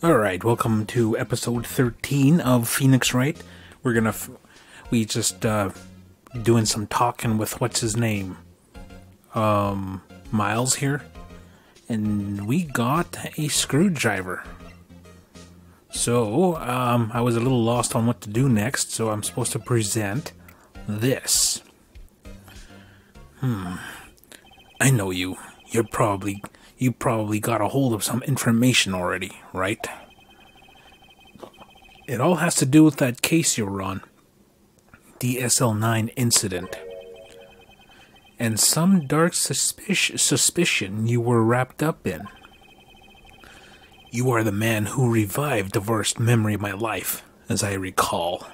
Alright, welcome to episode 13 of Phoenix Wright. We just doing some talking with what's his name? Miles here. And we got a screwdriver. So, I was a little lost on what to do next, so I'm supposed to present this. I know you. You probably got a hold of some information already, right? It all has to do with that case you were on. The SL9 incident. And some dark suspicion you were wrapped up in. You are the man who revived the worst memory of my life, as I recall.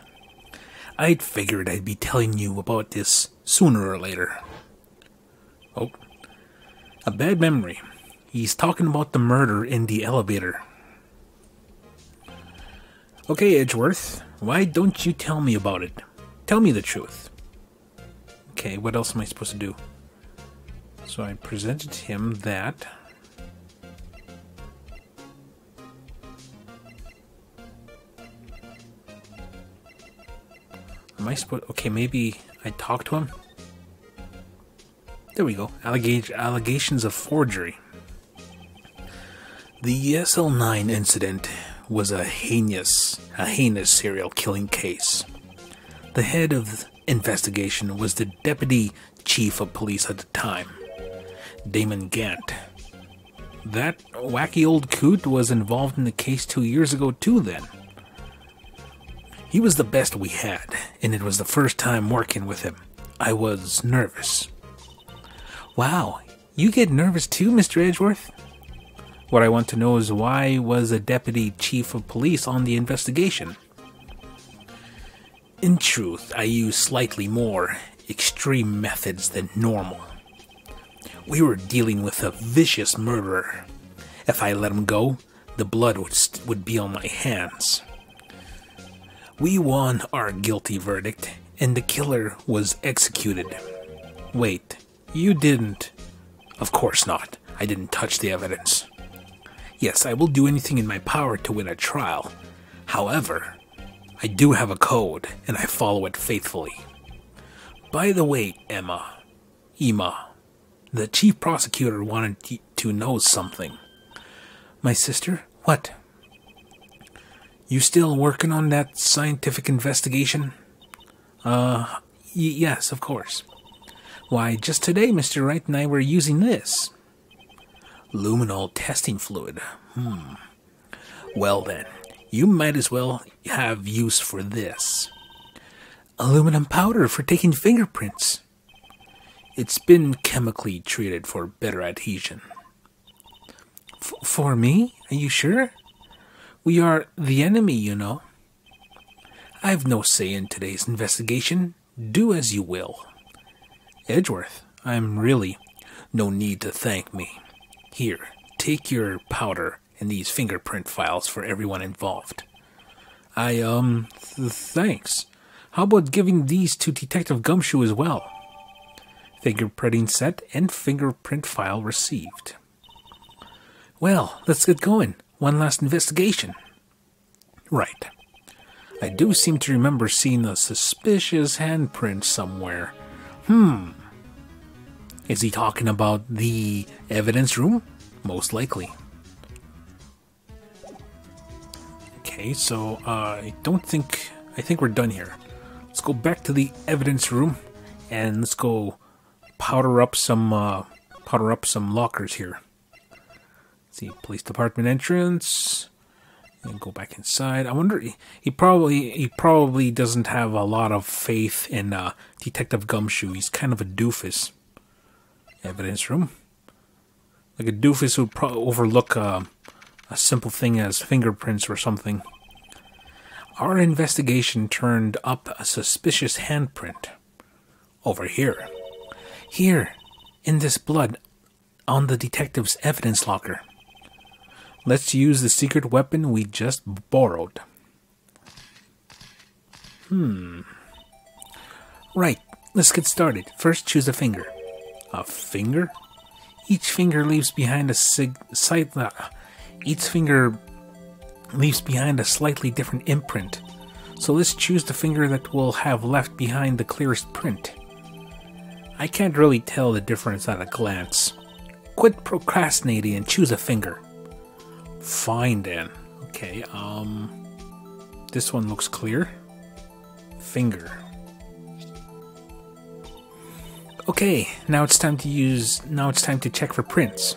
I'd figured I'd be telling you about this sooner or later. Oh. A bad memory. He's talking about the murder in the elevator. Okay, Edgeworth, why don't you tell me about it? Tell me the truth. Okay, what else am I supposed to do? So I presented him that. Am I supposed... Okay, maybe I talk to him? There we go. Allegations of forgery. The SL9 incident was a heinous serial killing case. The head of the investigation was the deputy chief of police at the time, Damon Gant. That wacky old coot was involved in the case 2 years ago too then. He was the best we had, and it was the first time working with him. I was nervous. Wow, you get nervous too, Mr. Edgeworth? What I want to know is why was a deputy chief of police on the investigation? In truth, I used slightly more extreme methods than normal. We were dealing with a vicious murderer. If I let him go, the blood would be on my hands. We won our guilty verdict, and the killer was executed. Wait. You didn't. Of course not. I didn't touch the evidence. Yes, I will do anything in my power to win a trial. However, I do have a code, and I follow it faithfully. By the way, Emma, the chief prosecutor wanted to know something. My sister? What? You still working on that scientific investigation? Yes, of course. Why, just today, Mr. Wright and I were using this. Luminol testing fluid. Well then, you might as well have use for this. Aluminum powder for taking fingerprints. It's been chemically treated for better adhesion. For me? Are you sure? We are the enemy, you know. I've no say in today's investigation. Do as you will. Edgeworth, I'm really no need to thank me. Here, take your powder and these fingerprint files for everyone involved. Thanks. How about giving these to Detective Gumshoe as well? Fingerprinting set and fingerprint file received. Well, let's get going. One last investigation. Right. I do seem to remember seeing a suspicious handprint somewhere. Is he talking about the evidence room? Most likely. Okay, so I think we're done here. Let's go back to the evidence room and let's go powder up some lockers here. Let's see, police department entrance. And go back inside. I wonder, he probably doesn't have a lot of faith in Detective Gumshoe. He's kind of a doofus. Evidence room. Like a doofus would probably overlook a simple thing as fingerprints or something. Our investigation turned up a suspicious handprint. Over here. Here, in this blood, on the detective's evidence locker. Let's use the secret weapon we just borrowed. Right, let's get started. First, choose a finger. A finger? Each finger leaves behind a each finger leaves behind a slightly different imprint. So let's choose the finger that will have left behind the clearest print. I can't really tell the difference at a glance. Quit procrastinating and choose a finger. Fine then. Okay, this one looks clear. Finger. Okay, now it's time to check for prints.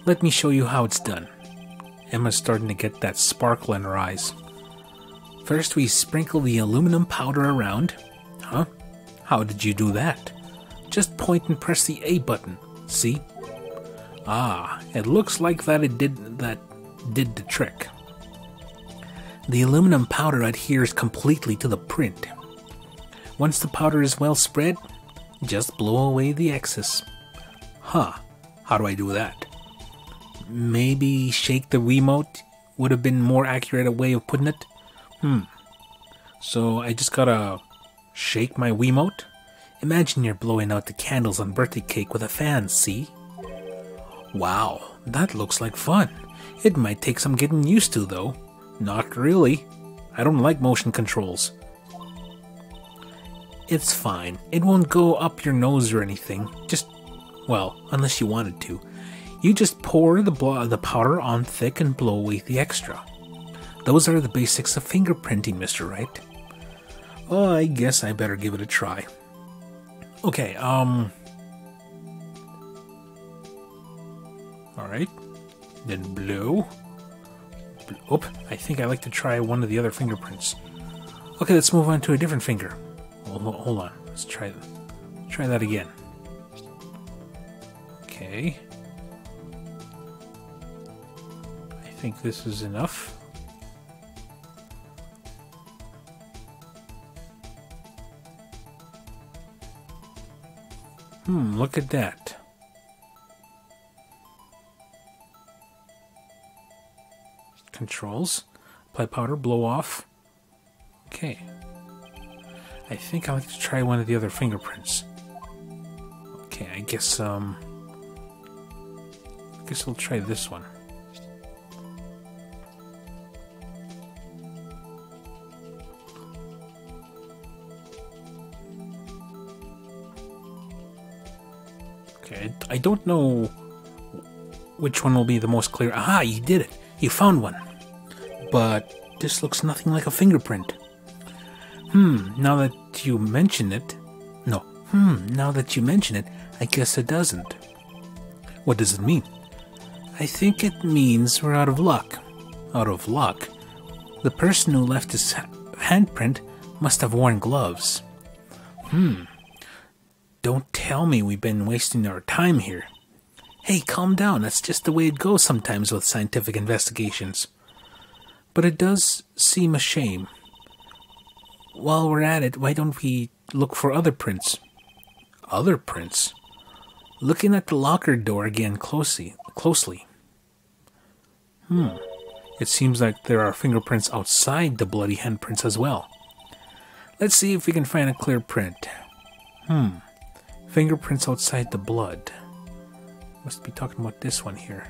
Let me show you how it's done. Emma's starting to get that sparkle in her eyes. First we sprinkle the aluminum powder around. Huh? How did you do that? Just point and press the A button. See? Ah, it looks like that did the trick. The aluminum powder adheres completely to the print. Once the powder is well spread, just blow away the excess. Huh, how do I do that? Maybe shake the Wiimote would have been more accurate way of putting it? So I just gotta shake my Wiimote? Imagine you're blowing out the candles on birthday cake with a fan, see? Wow, that looks like fun. It might take some getting used to though. Not really. I don't like motion controls. It's fine. It won't go up your nose or anything. Well, unless you wanted to. You just pour the powder on thick and blow away the extra. Those are the basics of fingerprinting, Mr. Wright. Oh, I guess I better give it a try. Okay, alright. Then blow. Oop, I think I like to try one of the other fingerprints. Okay, let's move on to a different finger. Hold on. Let's try that again. Okay. I think this is enough. Look at that. Controls. Apply powder, blow off. Okay. I think I like to try one of the other fingerprints. Okay, I guess I'll try this one. Okay, I don't know which one will be the most clear. Aha, you did it. You found one. But this looks nothing like a fingerprint. Now that you mention it... No. Now that you mention it, I guess it doesn't. What does it mean? I think it means we're out of luck. Out of luck? The person who left his handprint must have worn gloves. Don't tell me we've been wasting our time here. Hey, calm down. That's just the way it goes sometimes with scientific investigations. But it does seem a shame. While we're at it, why don't we look for other prints? Other prints? Looking at the locker door again closely. It seems like there are fingerprints outside the bloody handprints as well. Let's see if we can find a clear print. Fingerprints outside the blood. Must be talking about this one here.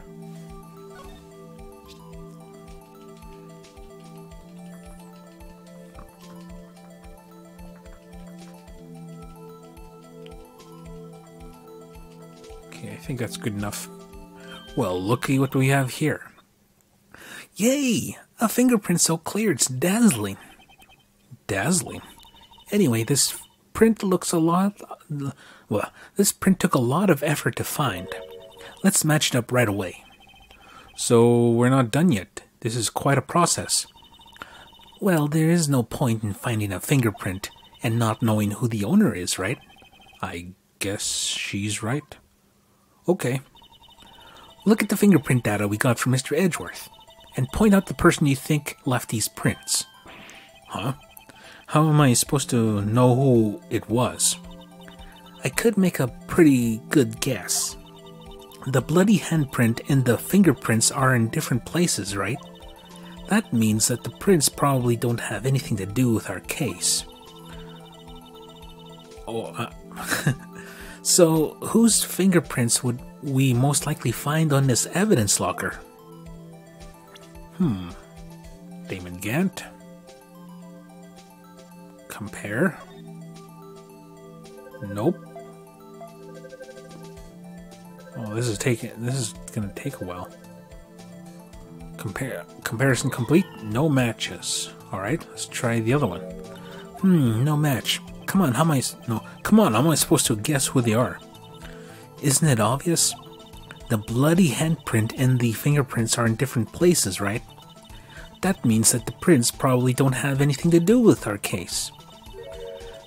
Okay, I think that's good enough. Well, looky what we have here. Yay! A fingerprint so clear it's dazzling. Dazzling? Anyway, this print looks a lot... Well, this print took a lot of effort to find. Let's match it up right away. So, we're not done yet. This is quite a process. Well, there is no point in finding a fingerprint and not knowing who the owner is, right? I guess she's right. Okay. Look at the fingerprint data we got from Mr. Edgeworth, and point out the person you think left these prints. Huh? How am I supposed to know who it was? I could make a pretty good guess. The bloody handprint and the fingerprints are in different places, right? That means that the prints probably don't have anything to do with our case. So, whose fingerprints would we most likely find on this evidence locker? Damon Gant. Compare. Nope. Oh, this is gonna take a while. Comparison complete. No matches. All right, let's try the other one. No match. Come on, how am I supposed to guess who they are? Isn't it obvious? The bloody handprint and the fingerprints are in different places, right? That means that the prints probably don't have anything to do with our case.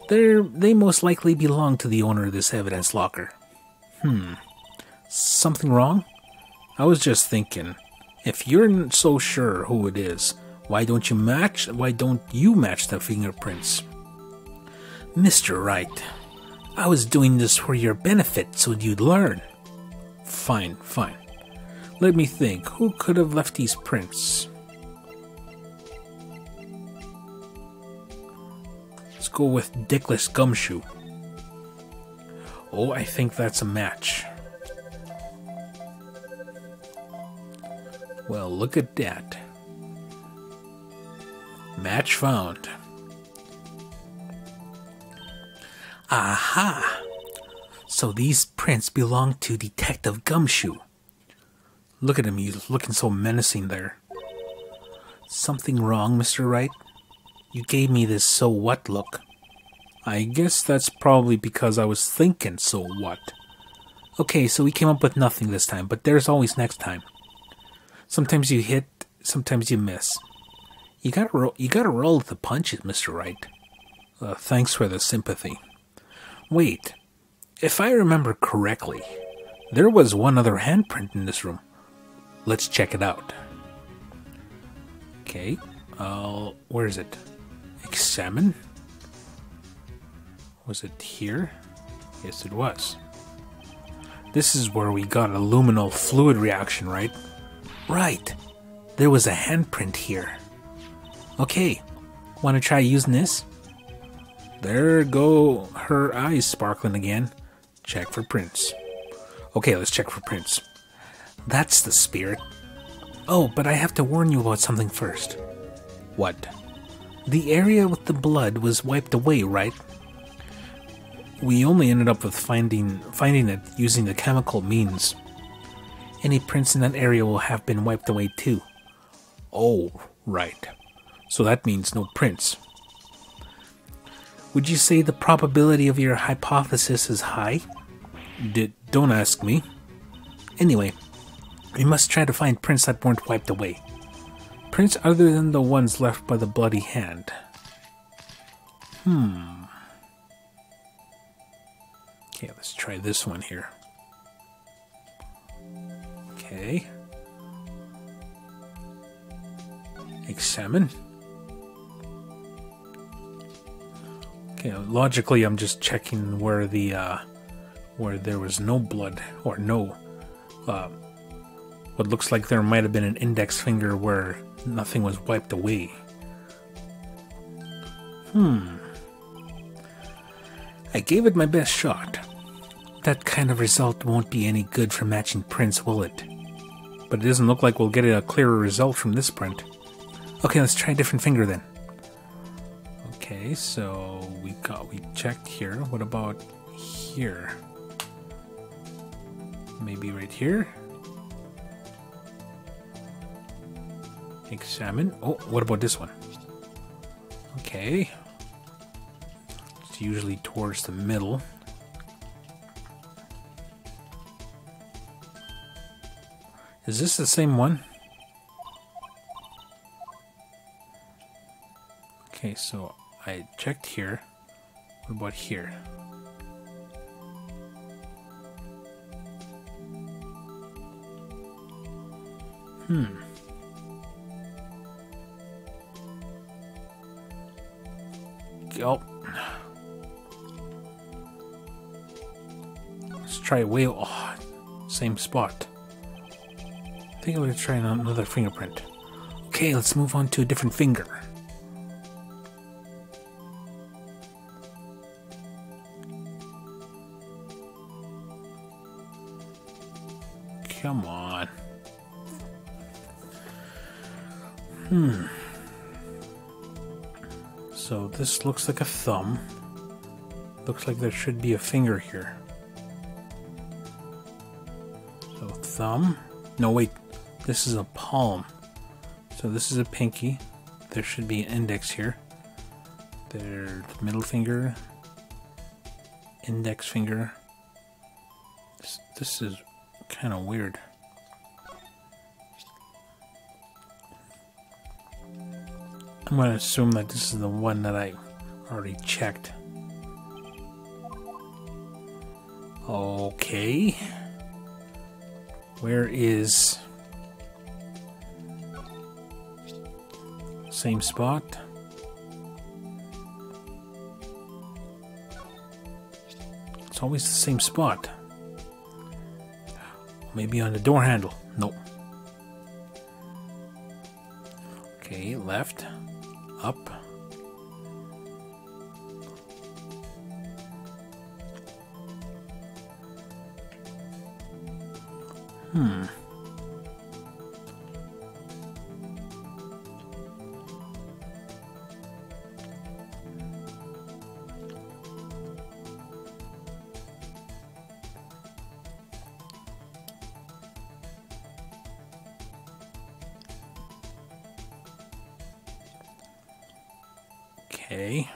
They most likely belong to the owner of this evidence locker. Something wrong? I was just thinking, if you're so sure who it is, why don't you match the fingerprints? Mr. Wright, I was doing this for your benefit so you'd learn. Fine. Let me think, who could have left these prints? Let's go with Dickless Gumshoe. Oh, I think that's a match. Well, look at that. Match found. Aha! So these prints belong to Detective Gumshoe. Look at him, he's looking so menacing there. Something wrong, Mr. Wright? You gave me this so what look. I guess that's probably because I was thinking so what. Okay, so we came up with nothing this time, but there's always next time. Sometimes you hit, sometimes you miss. You gotta roll with the punches, Mr. Wright. Thanks for the sympathy. Wait, if I remember correctly, there was one other handprint in this room. Let's check it out. Okay, where is it? Examine? Was it here? Yes, it was. This is where we got a luminal fluid reaction, right? Right. There was a handprint here. Okay, want to try using this? There go her eyes sparkling again. Check for prints. Okay, let's check for prints. That's the spirit. Oh, but I have to warn you about something first. What? The area with the blood was wiped away, right? We only ended up with finding it using the chemical means. Any prints in that area will have been wiped away too. Oh, right. So that means no prints. Would you say the probability of your hypothesis is high? Don't ask me. Anyway, we must try to find prints that weren't wiped away. Prints other than the ones left by the bloody hand. Okay, let's try this one here. Okay. Examine. Okay, logically I'm just checking where where there was no blood, or no, what looks like there might have been an index finger where nothing was wiped away. I gave it my best shot. That kind of result won't be any good for matching prints, will it? But it doesn't look like we'll get a clearer result from this print. Okay, let's try a different finger then. Okay, so we checked here. What about here? Maybe right here? Examine. Oh, what about this one? Okay. It's usually towards the middle. Is this the same one? Okay, so I checked here. What about here? Oh. Let's try way. Oh, same spot. I think I'm going to try another fingerprint. Okay, let's move on to a different finger. Come on. So this looks like a thumb. Looks like there should be a finger here. So thumb. No, wait. This is a palm. So this is a pinky. There should be an index here. There's middle finger. Index finger. This is kind of weird. I'm going to assume that this is the one that I already checked. Okay. Where is... Same spot. It's always the same spot. Maybe on the door handle. Nope. Okay, left. Up. Okay.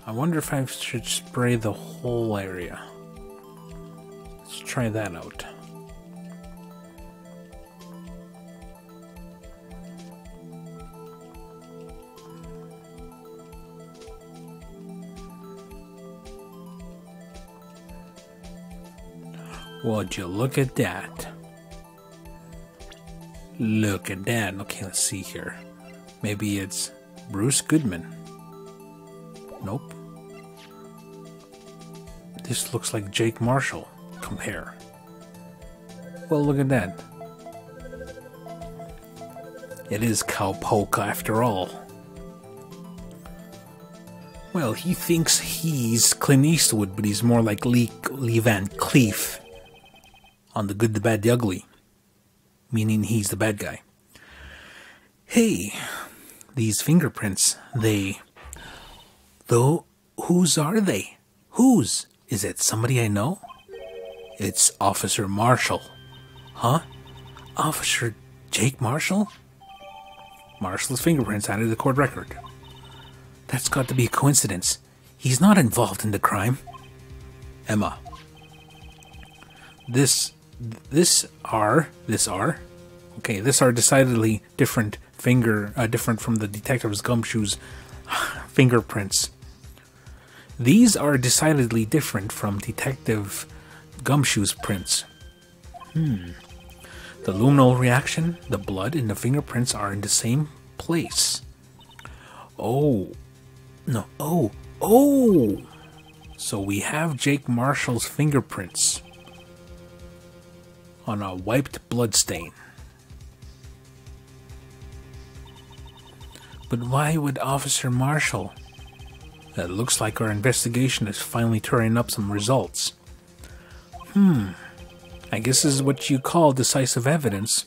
I wonder if I should spray the whole area. Let's try that out. Would you look at that? Look at that. Okay, let's see here. Maybe it's Bruce Goodman. Nope. This looks like Jake Marshall. Compare. Well, look at that. It is Cowpoke after all. Well, he thinks he's Clint Eastwood, but he's more like Lee Van Cleef on The Good, the Bad, the Ugly. Meaning he's the bad guy. Hey, these fingerprints, Though, whose are they? Whose? Is it somebody I know? It's Officer Marshall. Huh? Officer Jake Marshall? Marshall's fingerprints added to the court record. That's got to be a coincidence. He's not involved in the crime. Emma. This are decidedly different different from the detective's gumshoes fingerprints. These are decidedly different from Detective Gumshoe's prints. The luminol reaction, the blood, and the fingerprints are in the same place. Oh. No. Oh! So we have Jake Marshall's fingerprints on a wiped bloodstain. But why would Officer Marshall? It looks like our investigation is finally turning up some results. I guess this is what you call decisive evidence.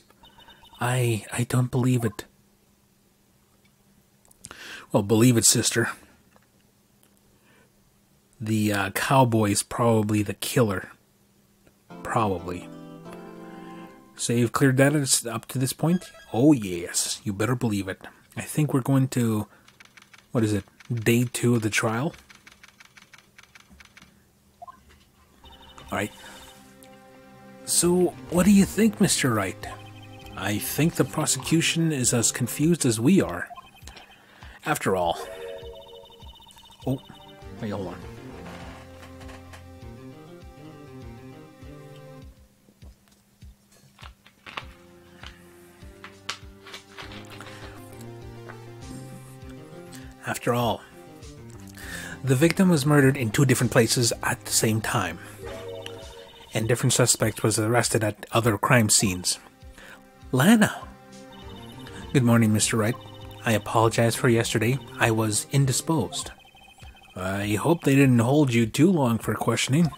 I don't believe it. Well, believe it, sister. The cowboy's probably the killer. Probably. So you've cleared that up to this point? Oh yes, you better believe it. I think we're going to, what is it, day 2 of the trial? Alright. So, what do you think, Mr. Wright? I think the prosecution is as confused as we are. After all... Oh, wait, hold on. After all, the victim was murdered in 2 different places at the same time, and different suspect was arrested at other crime scenes. Lana! Good morning, Mr. Wright. I apologize for yesterday. I was indisposed. I hope they didn't hold you too long for questioning.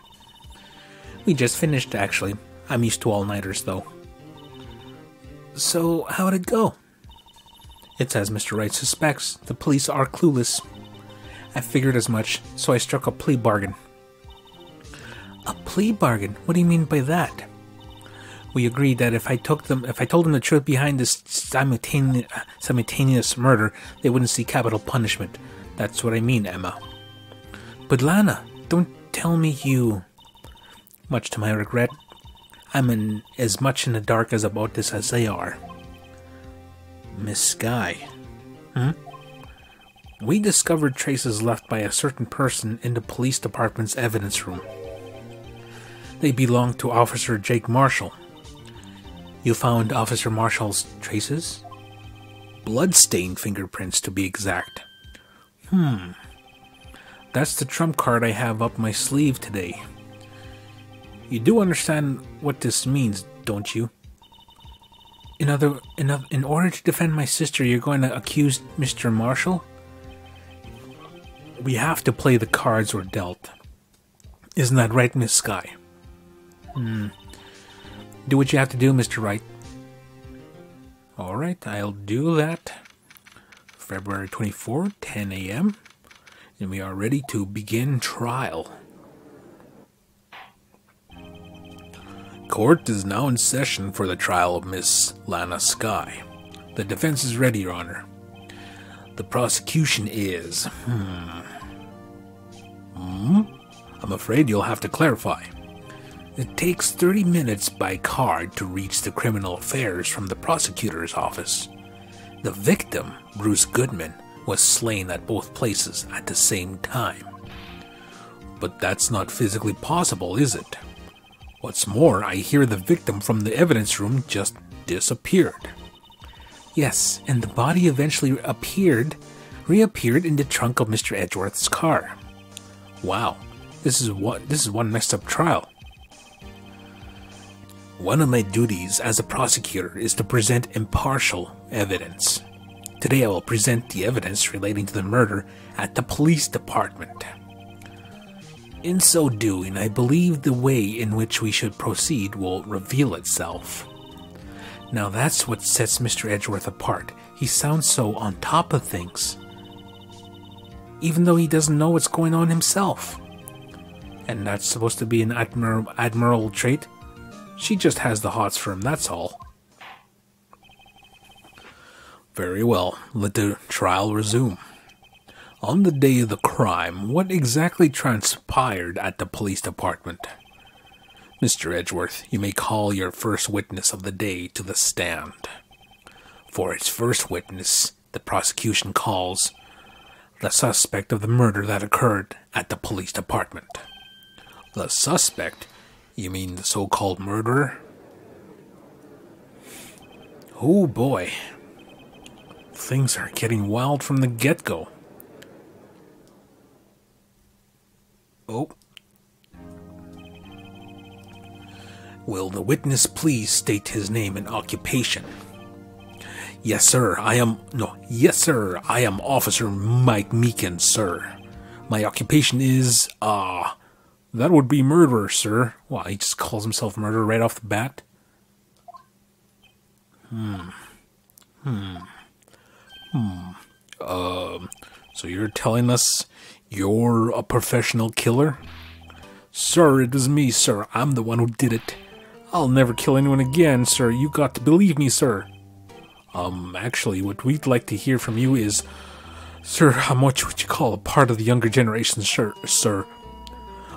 We just finished, actually. I'm used to all-nighters, though. So, how'd it go? It's as Mr. Wright suspects. The police are clueless. I figured as much, so I struck a plea bargain. A plea bargain? What do you mean by that? We agreed that if I told them the truth behind this simultaneous murder, they wouldn't see capital punishment. That's what I mean, Emma. But Lana, don't tell me you... Much to my regret, I'm as much in the dark about this as they are. Miss Skye. We discovered traces left by a certain person in the police department's evidence room. They belonged to Officer Jake Marshall. You found Officer Marshall's traces? Bloodstained fingerprints, to be exact. That's the trump card I have up my sleeve today. You do understand what this means, don't you? In order to defend my sister, you're going to accuse Mr. Marshall? We have to play the cards we're dealt. Isn't that right, Miss Skye? Do what you have to do, Mr. Wright. Alright, I'll do that. February 24, 10 a.m. And we are ready to begin trial. Court is now in session for the trial of Miss Lana Skye. The defense is ready, Your Honor. The prosecution is... I'm afraid you'll have to clarify. It takes 30 minutes by car to reach the criminal affairs from the prosecutor's office. The victim, Bruce Goodman, was slain at both places at the same time. But that's not physically possible, is it? What's more, I hear the victim from the evidence room just disappeared. Yes, and the body eventually reappeared in the trunk of Mr. Edgeworth's car. Wow, this is one messed up trial. One of my duties as a prosecutor is to present impartial evidence. Today I will present the evidence relating to the murder at the police department. In so doing, I believe the way in which we should proceed will reveal itself. Now that's what sets Mr. Edgeworth apart. He sounds so on top of things, even though he doesn't know what's going on himself. And that's supposed to be an admirable trait. She just has the hots for him, that's all. Very well, let the trial resume. On the day of the crime, what exactly transpired at the police department? Mr. Edgeworth, you may call your first witness of the day to the stand. For its first witness, the prosecution calls the suspect of the murder that occurred at the police department. The suspect? You mean the so-called murderer? Oh boy. Things are getting wild from the get-go. Oh. Will the witness please state his name and occupation? Yes, sir. Yes, sir. I am Officer Mike Meekin, sir. My occupation is, that would be murderer, sir. Well, he just calls himself murderer right off the bat. So you're telling us you're a professional killer? Sir, it was me, sir. I'm the one who did it. I'll never kill anyone again, sir. You got to believe me, sir. Actually, what we'd like to hear from you is, sir, how much would you call a part of the younger generation, sir?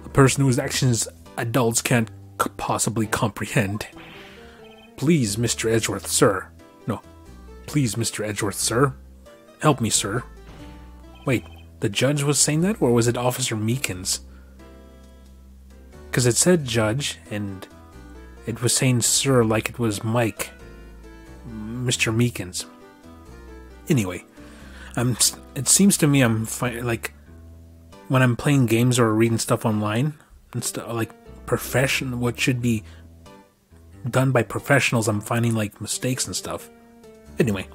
A person whose actions adults can't possibly comprehend. Please, Mr. Edgeworth, sir. No, please, Mr. Edgeworth, sir. Help me, sir. Wait, the judge was saying that, or was it Officer Meekins? Because it said judge, and it was saying sir like it was Mike. Mr. Meekins. Anyway, it seems to me like when I'm playing games or reading stuff online and stuff like what should be done by professionals, I'm finding like mistakes and stuff. Anyway,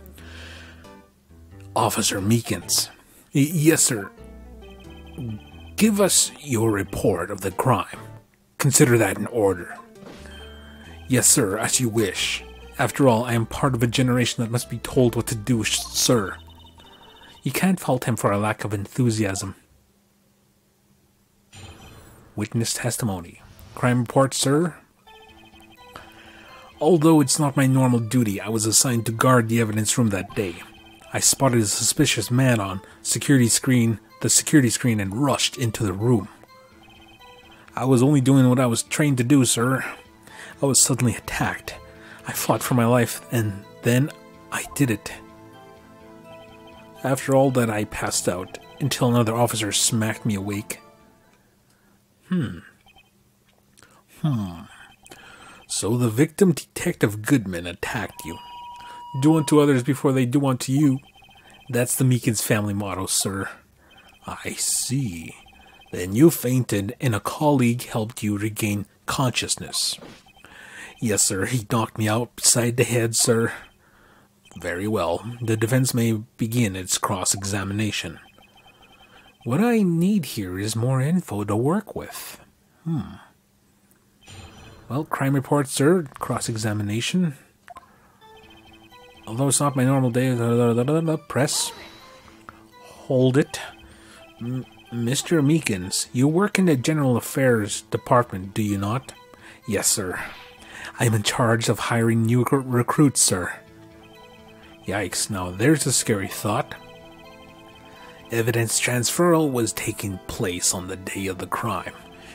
Officer Meekins. Yes, sir. Give us your report of the crime. consider that an order. Yes, sir, as you wish. After all, I am part of a generation that must be told what to do, sir. You can't fault him for a lack of enthusiasm. Witness testimony. Crime report, sir. Although it's not my normal duty, I was assigned to guard the evidence room that day. I spotted a suspicious man on the security screen, and rushed into the room. I was only doing what I was trained to do, sir. I was suddenly attacked. I fought for my life, and then I did it. After all that, I passed out, until another officer smacked me awake. So the victim, Detective Goodman, attacked you. Do unto others before they do unto you. That's the Meekins family motto, sir. I see. Then you fainted, and a colleague helped you regain consciousness. Yes, sir, he knocked me upside the head, sir. Very well. The defense may begin its cross-examination. What I need here is more info to work with. Well, crime report, sir. Cross-examination. Although it's not my normal day. Press. Hold it. Mr. Meekins, you work in the General Affairs Department, do you not? Yes, sir. I am in charge of hiring new recruits, sir. Yikes, now there's a scary thought. Evidence transferal was taking place on the day of the crime,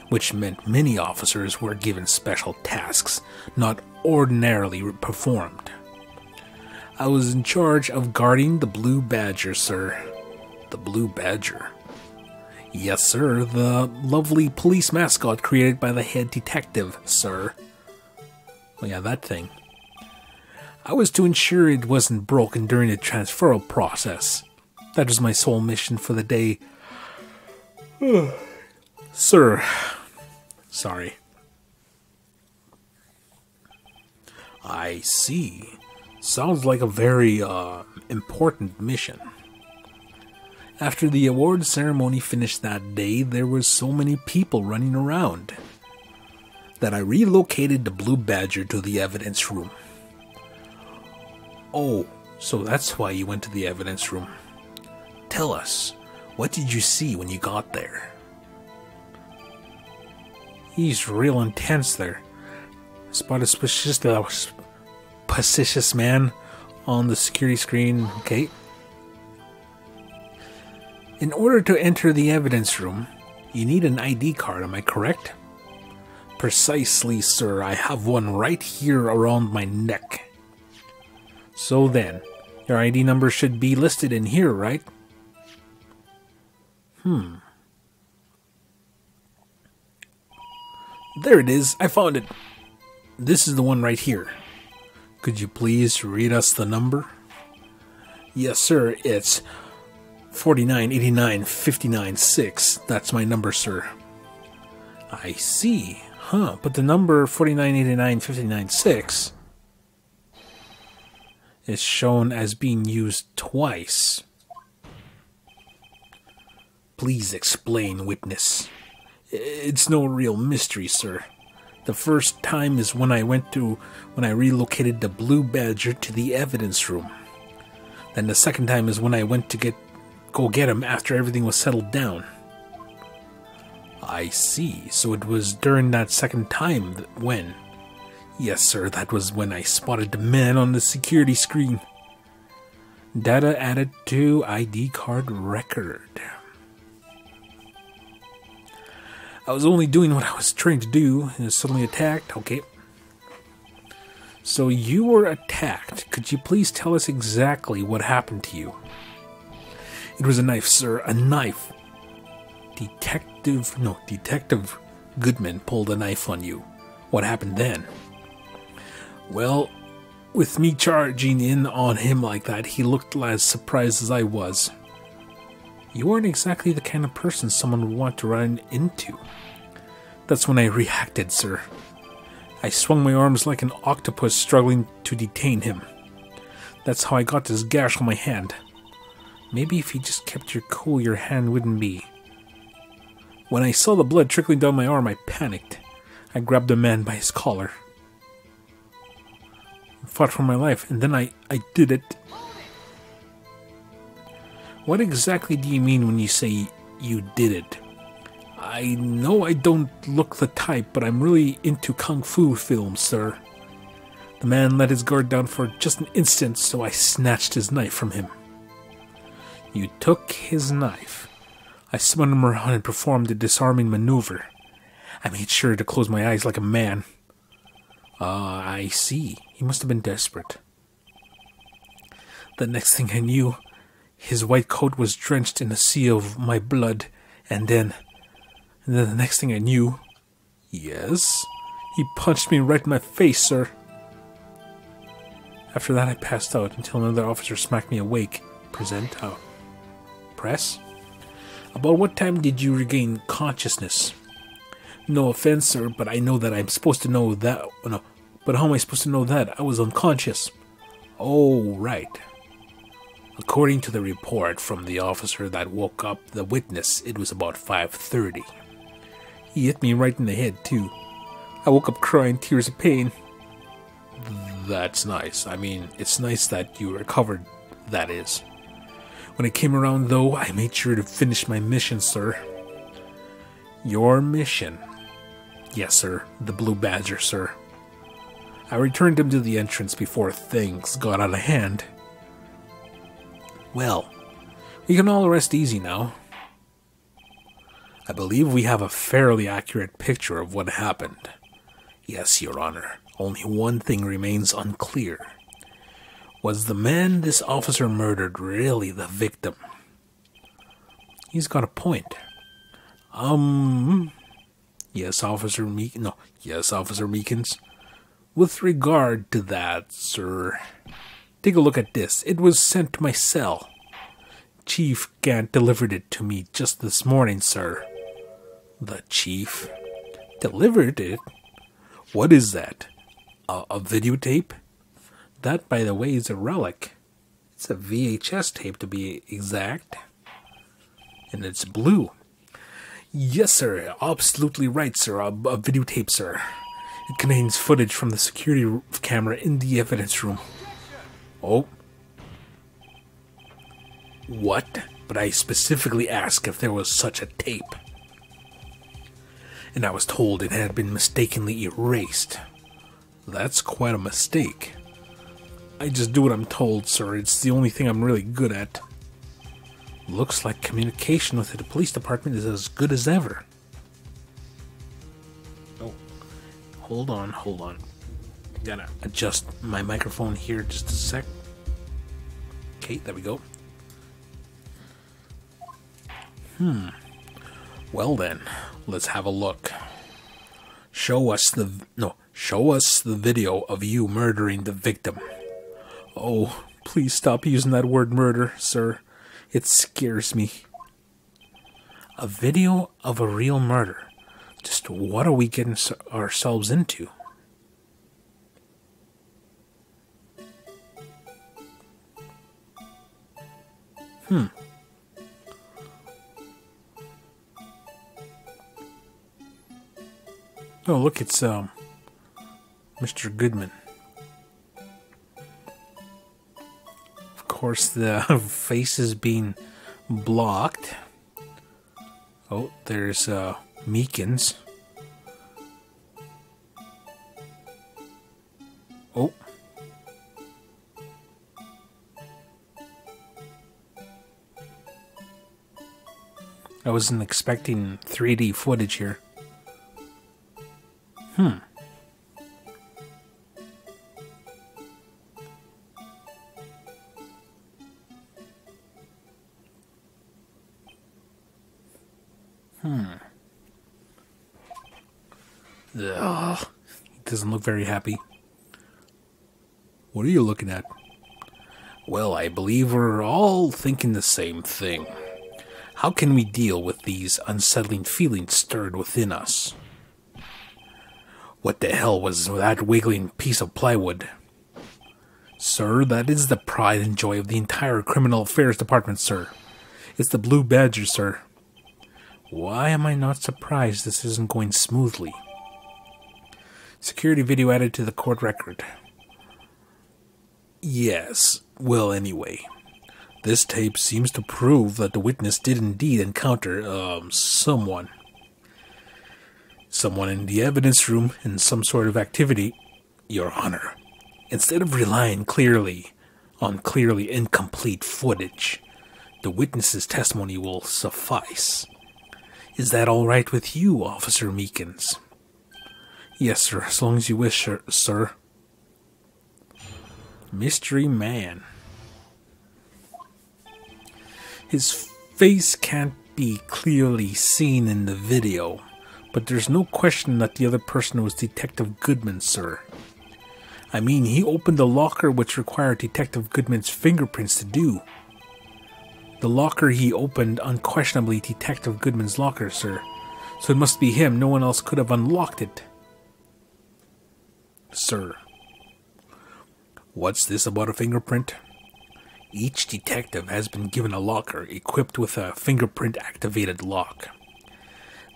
which meant many officers were given special tasks not ordinarily performed. I was in charge of guarding the Blue Badger, sir. The Blue Badger? Yes, sir, the lovely police mascot created by the head detective, sir. Oh yeah, that thing. I was to ensure it wasn't broken during the transferal process. That was my sole mission for the day. Sir. Sorry. I see. Sounds like a very, important mission. After the award ceremony finished that day, there were so many people running around that I relocated the Blue Badger to the evidence room. Oh, so that's why you went to the evidence room. Tell us, what did you see when you got there? He's real intense there. Spot a suspicious man on the security screen. Okay. In order to enter the evidence room, you need an ID card, am I correct? Precisely, sir. I have one right here around my neck. So then, your ID number should be listed in here, right? There it is. I found it. This is the one right here. Could you please read us the number? Yes, sir. It's 4989-59-6. That's my number, sir. I see. But the number 4989-59-6 is shown as being used twice. Please explain, witness. It's no real mystery, sir. The first time is when I relocated the Blue Badger to the evidence room. Then the second time is when I went to go get him after everything was settled down. I see. So it was during that second time when... Yes, sir, that was when I spotted the man on the security screen. Data added to ID card record. I was only doing what I was trained to do and was suddenly attacked. Okay. So you were attacked. Could you please tell us exactly what happened to you? It was a knife, sir. A knife. Detective Goodman pulled a knife on you. What happened then? Well, with me charging in on him like that, he looked as surprised as I was. You weren't exactly the kind of person someone would want to run into. That's when I reacted, sir. I swung my arms like an octopus struggling to detain him. That's how I got this gash on my hand. Maybe if you just kept your cool, your hand wouldn't be. When I saw the blood trickling down my arm, I panicked. I grabbed the man by his collar. Fought for my life, and then I did it. What exactly do you mean when you say you did it? I know I don't look the type, but I'm really into kung fu films, sir. The man let his guard down for just an instant, so I snatched his knife from him. You took his knife. I spun him around and performed a disarming maneuver. I made sure to close my eyes like a man. I see. He must have been desperate. The next thing I knew, his white coat was drenched in a sea of my blood, and then the next thing I knew, yes, he punched me right in my face, sir. After that, I passed out until another officer smacked me awake. Present out. Press? About what time did you regain consciousness? No offense, sir, but I know that I'm supposed to know that. No, but how am I supposed to know that? I was unconscious. Oh, right. According to the report from the officer that woke up the witness, it was about 5:30. He hit me right in the head, too. I woke up crying tears of pain. That's nice. I mean, it's nice that you recovered, that is. When it came around, though, I made sure to finish my mission, sir. Your mission? Yes, sir. The Blue Badger, sir. I returned him to the entrance before things got out of hand. Well, we can all rest easy now. I believe we have a fairly accurate picture of what happened. Yes, Your Honor. Only one thing remains unclear. Was the man this officer murdered really the victim? He's got a point. Yes, Officer Meekins. With regard to that, sir, take a look at this. It was sent to my cell. Chief Gant delivered it to me just this morning, sir. The chief delivered it? What is that? A videotape? That, by the way, is a relic. It's a VHS tape, to be exact. And it's blue. Yes, sir. Absolutely right, sir. A videotape, sir. It contains footage from the security camera in the evidence room. Oh. What? But I specifically asked if there was such a tape. And I was told it had been mistakenly erased. That's quite a mistake. I just do what I'm told, sir. It's the only thing I'm really good at. Looks like communication with the police department is as good as ever. Oh, hold on. Gotta adjust my microphone here just a sec. Okay, there we go. Well then, let's have a look. Show us the video of you murdering the victim. Oh, please stop using that word murder, sir. It scares me. A video of a real murder. Just what are we getting ourselves into? Oh, look, it's Mr. Goodman. Of course, the face is being blocked. Oh, there's Meekins. Oh. I wasn't expecting 3D footage here. Ugh, he doesn't look very happy. What are you looking at? Well, I believe we're all thinking the same thing. How can we deal with these unsettling feelings stirred within us? What the hell was that wiggling piece of plywood? Sir, that is the pride and joy of the entire Criminal Affairs Department, sir. It's the Blue Badger, sir. Why am I not surprised this isn't going smoothly? Security video added to the court record. Yes, well anyway. This tape seems to prove that the witness did indeed encounter, someone. Someone in the evidence room in some sort of activity, Your Honor. Instead of relying on clearly incomplete footage, the witness's testimony will suffice. Is that all right with you, Officer Meekins? Yes, sir, as long as you wish, sir. Mystery Man. His face can't be clearly seen in the video, but there's no question that the other person was Detective Goodman, sir. I mean, he opened the locker which required Detective Goodman's fingerprints to do. The locker he opened, unquestionably Detective Goodman's locker, sir. So it must be him. No one else could have unlocked it. Sir. What's this about a fingerprint? Each detective has been given a locker equipped with a fingerprint-activated lock.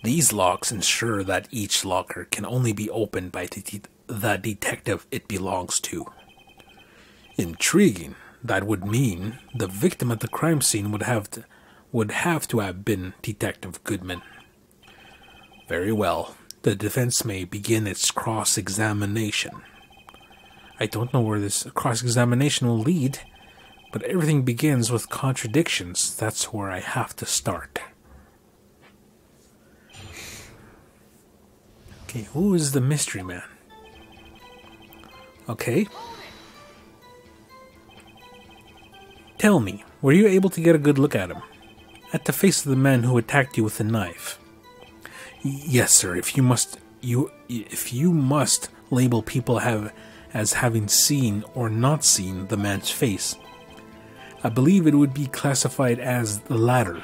These locks ensure that each locker can only be opened by the detective it belongs to. Intriguing. That would mean the victim at the crime scene would have to have been Detective Goodman. Very well. The defense may begin its cross-examination. I don't know where this cross-examination will lead, but everything begins with contradictions. That's where I have to start. Okay, who is the mystery man? Okay. Tell me, were you able to get a good look at him? At the face of the man who attacked you with the knife? Yes, sir. If you must label people as having seen or not seen the man's face, I believe it would be classified as the latter.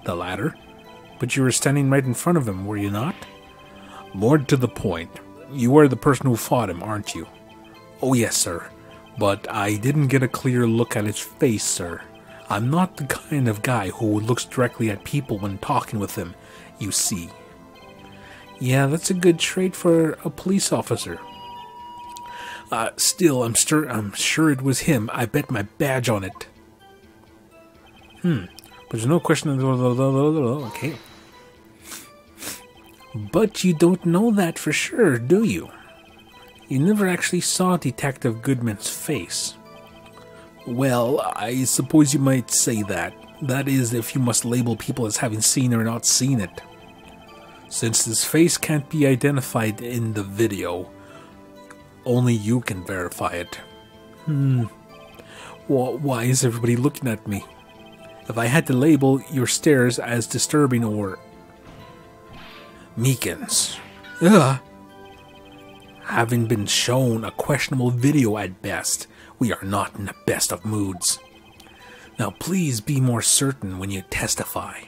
The latter? But you were standing right in front of him, were you not? More to the point, you are the person who fought him, aren't you? Oh yes, sir. But I didn't get a clear look at his face, sir. I'm not the kind of guy who looks directly at people when talking with them, you see. Yeah, that's a good trait for a police officer. Still, I'm sure it was him. I bet my badge on it. But there's no question. Okay. But you don't know that for sure, do you? You never actually saw Detective Goodman's face. Well, I suppose you might say that. That is, if you must label people as having seen or not seen it. Since his face can't be identified in the video, only you can verify it. Why is everybody looking at me? If I had to label your stares as disturbing or... Meekins. Having been shown a questionable video at best, we are not in the best of moods. Now please be more certain when you testify.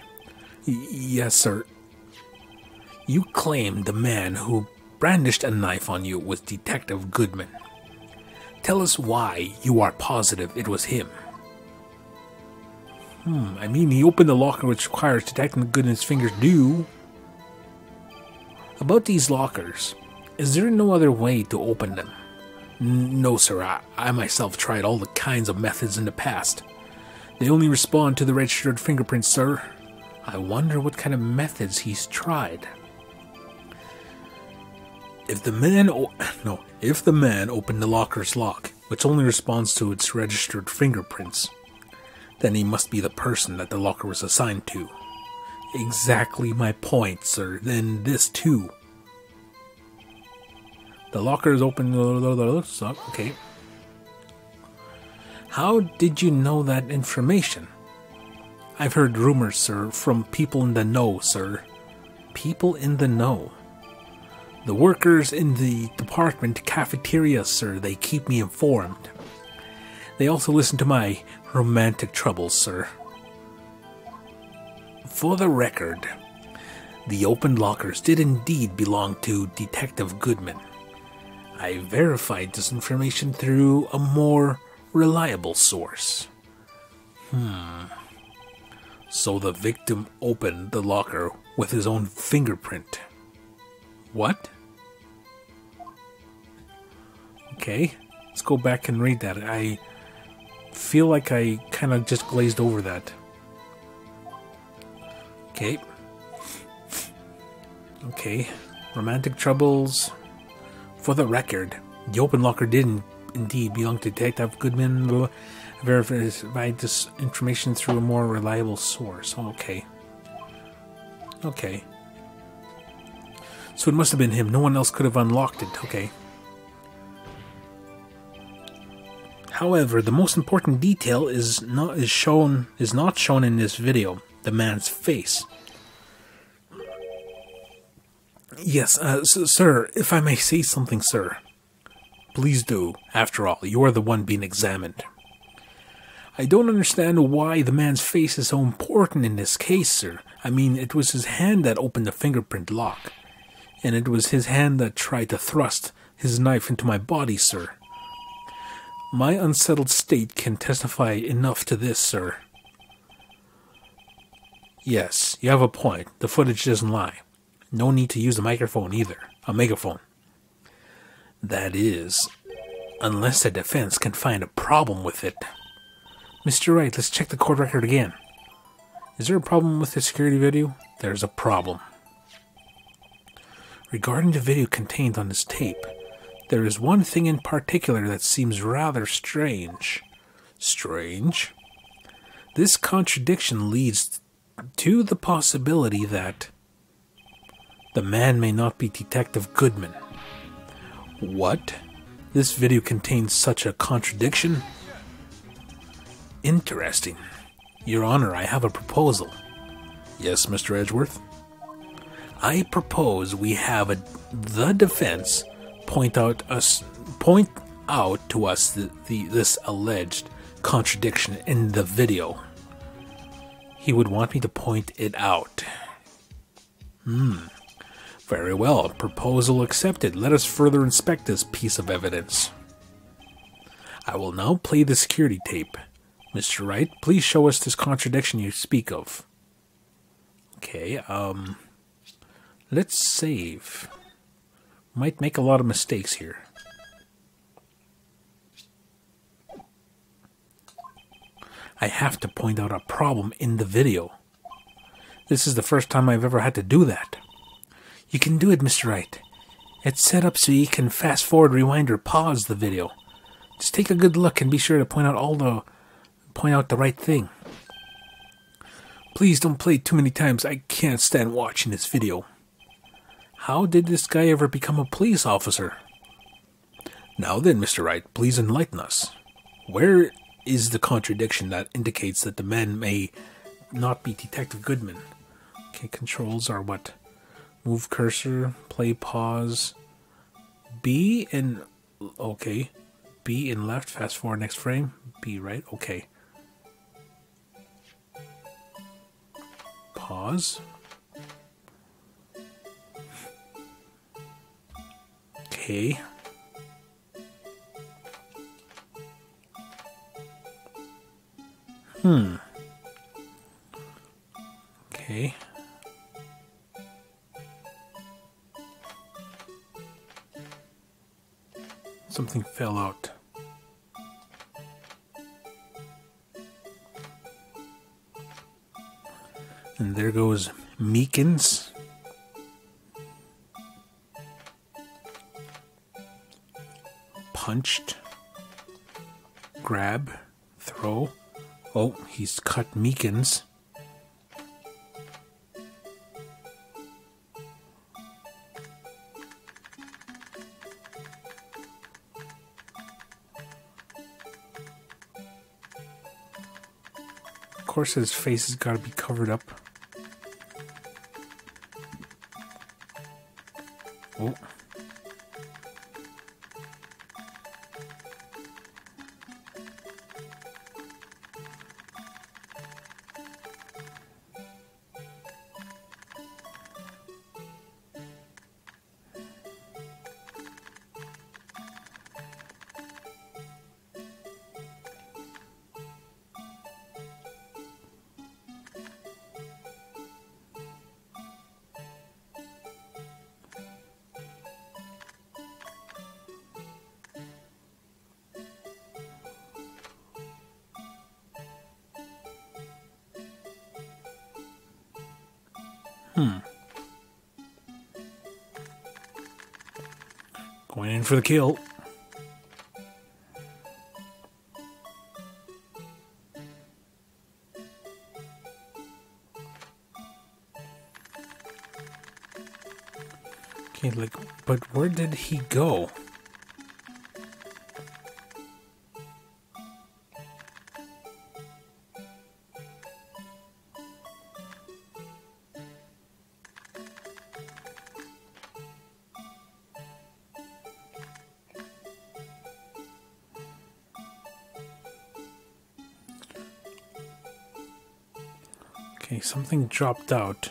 Yes, sir. You claimed the man who brandished a knife on you was Detective Goodman. Tell us why you are positive it was him. I mean, he opened the locker which requires Detective Goodman's fingers do. About these lockers, is there no other way to open them? No, sir. I myself tried all the kinds of methods in the past. They only respond to the registered fingerprints, sir. I wonder what kind of methods he's tried. If the man opened the locker's lock, which only responds to its registered fingerprints, then he must be the person that the locker was assigned to. Exactly my point, sir. Then this too. The locker is open. Okay. How did you know that information? I've heard rumors, sir, from people in the know, sir. People in the know. The workers in the department cafeteria, sir, they keep me informed. They also listen to my romantic troubles, sir. For the record, the opened lockers did indeed belong to Detective Goodman. I verified this information through a more reliable source. So the victim opened the locker with his own fingerprint. What? Okay, let's go back and read that. I feel like I kind of just glazed over that. Okay. Okay. Romantic troubles. For the record, the open locker did indeed belong to Detective Goodman. Verified this information through a more reliable source. Okay. Okay. So it must have been him. No one else could have unlocked it. Okay. However, the most important detail is not shown in this video. The man's face. Yes, sir, if I may say something, sir. Please do. After all, you are the one being examined. I don't understand why the man's face is so important in this case, sir. I mean, it was his hand that opened the fingerprint lock. And it was his hand that tried to thrust his knife into my body, sir. My unsettled state can testify enough to this, sir. Yes, you have a point. The footage doesn't lie. No need to use a microphone either. A megaphone. That is, unless the defense can find a problem with it. Mr. Wright, let's check the court record again. Is there a problem with the security video? There's a problem. Regarding the video contained on this tape, there is one thing in particular that seems rather strange. Strange? This contradiction leads to the possibility that the man may not be Detective Goodman. What? This video contains such a contradiction? Interesting. Your Honor, I have a proposal. Yes, Mr. Edgeworth? I propose we have the defense point out to us this alleged contradiction in the video. He would want me to point it out. Very well. Proposal accepted. Let us further inspect this piece of evidence. I will now play the security tape. Mr. Wright, please show us this contradiction you speak of. Okay, let's save. Might make a lot of mistakes here. I have to point out a problem in the video. This is the first time I've ever had to do that. You can do it, Mr. Wright. It's set up so you can fast forward, rewind, or pause the video. Just take a good look and be sure to point out the right thing. Please don't play it too many times. I can't stand watching this video. How did this guy ever become a police officer? Now then, Mr. Wright, please enlighten us. Where is the contradiction that indicates that the man may not be Detective Goodman? Okay, controls are what? Move cursor, play, pause. B and... okay. B in left, fast forward next frame. B right, okay. Pause. Okay. Okay. Something fell out. And there goes Meekins. Punched. Grab. Throw. Oh, he's cut Meekins. Of course his face has got to be covered up. Oh. Going in for the kill. Okay, like, but where did he go? Okay, something dropped out.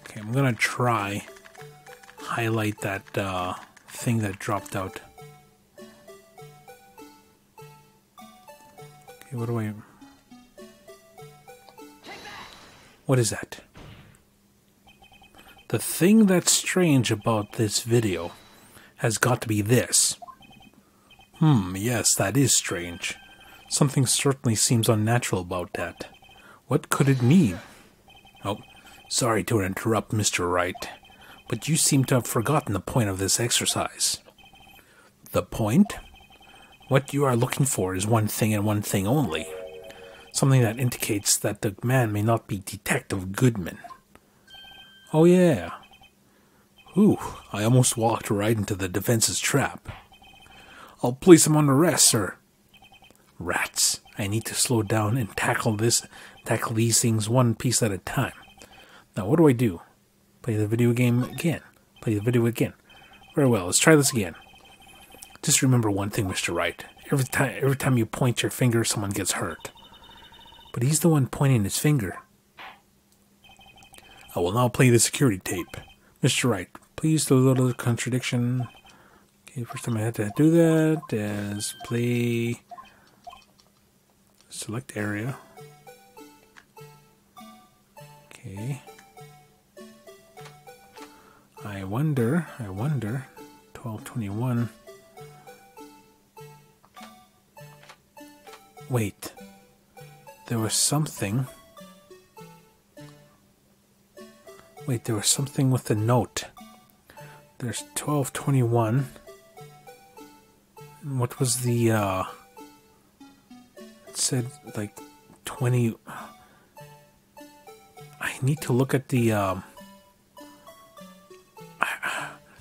Okay, I'm gonna try highlight that thing that dropped out. Okay, what do I... What is that? The thing that's strange about this video has got to be this. Yes, that is strange. Something certainly seems unnatural about that. What could it mean? Oh, sorry to interrupt, Mr. Wright, but you seem to have forgotten the point of this exercise. The point? What you are looking for is one thing and one thing only. Something that indicates that the man may not be Detective Goodman. Oh yeah. Ooh, I almost walked right into the defense's trap. I'll place him under arrest, sir. Rats. I need to slow down and tackle these things one piece at a time. Now, what do I do? Play the video game again. Play the video again. Very well, let's try this again. Just remember one thing, Mr. Wright. Every time you point your finger, someone gets hurt. But he's the one pointing his finger. I will now play the security tape. Mr. Wright, please do a little contradiction. Okay, first time I had to do that is play... Select area. Okay. I wonder, 1221. Wait. There was something. Wait, there was something with the note. There's 1221. What was the, it said, like, 20... I need to look at the, I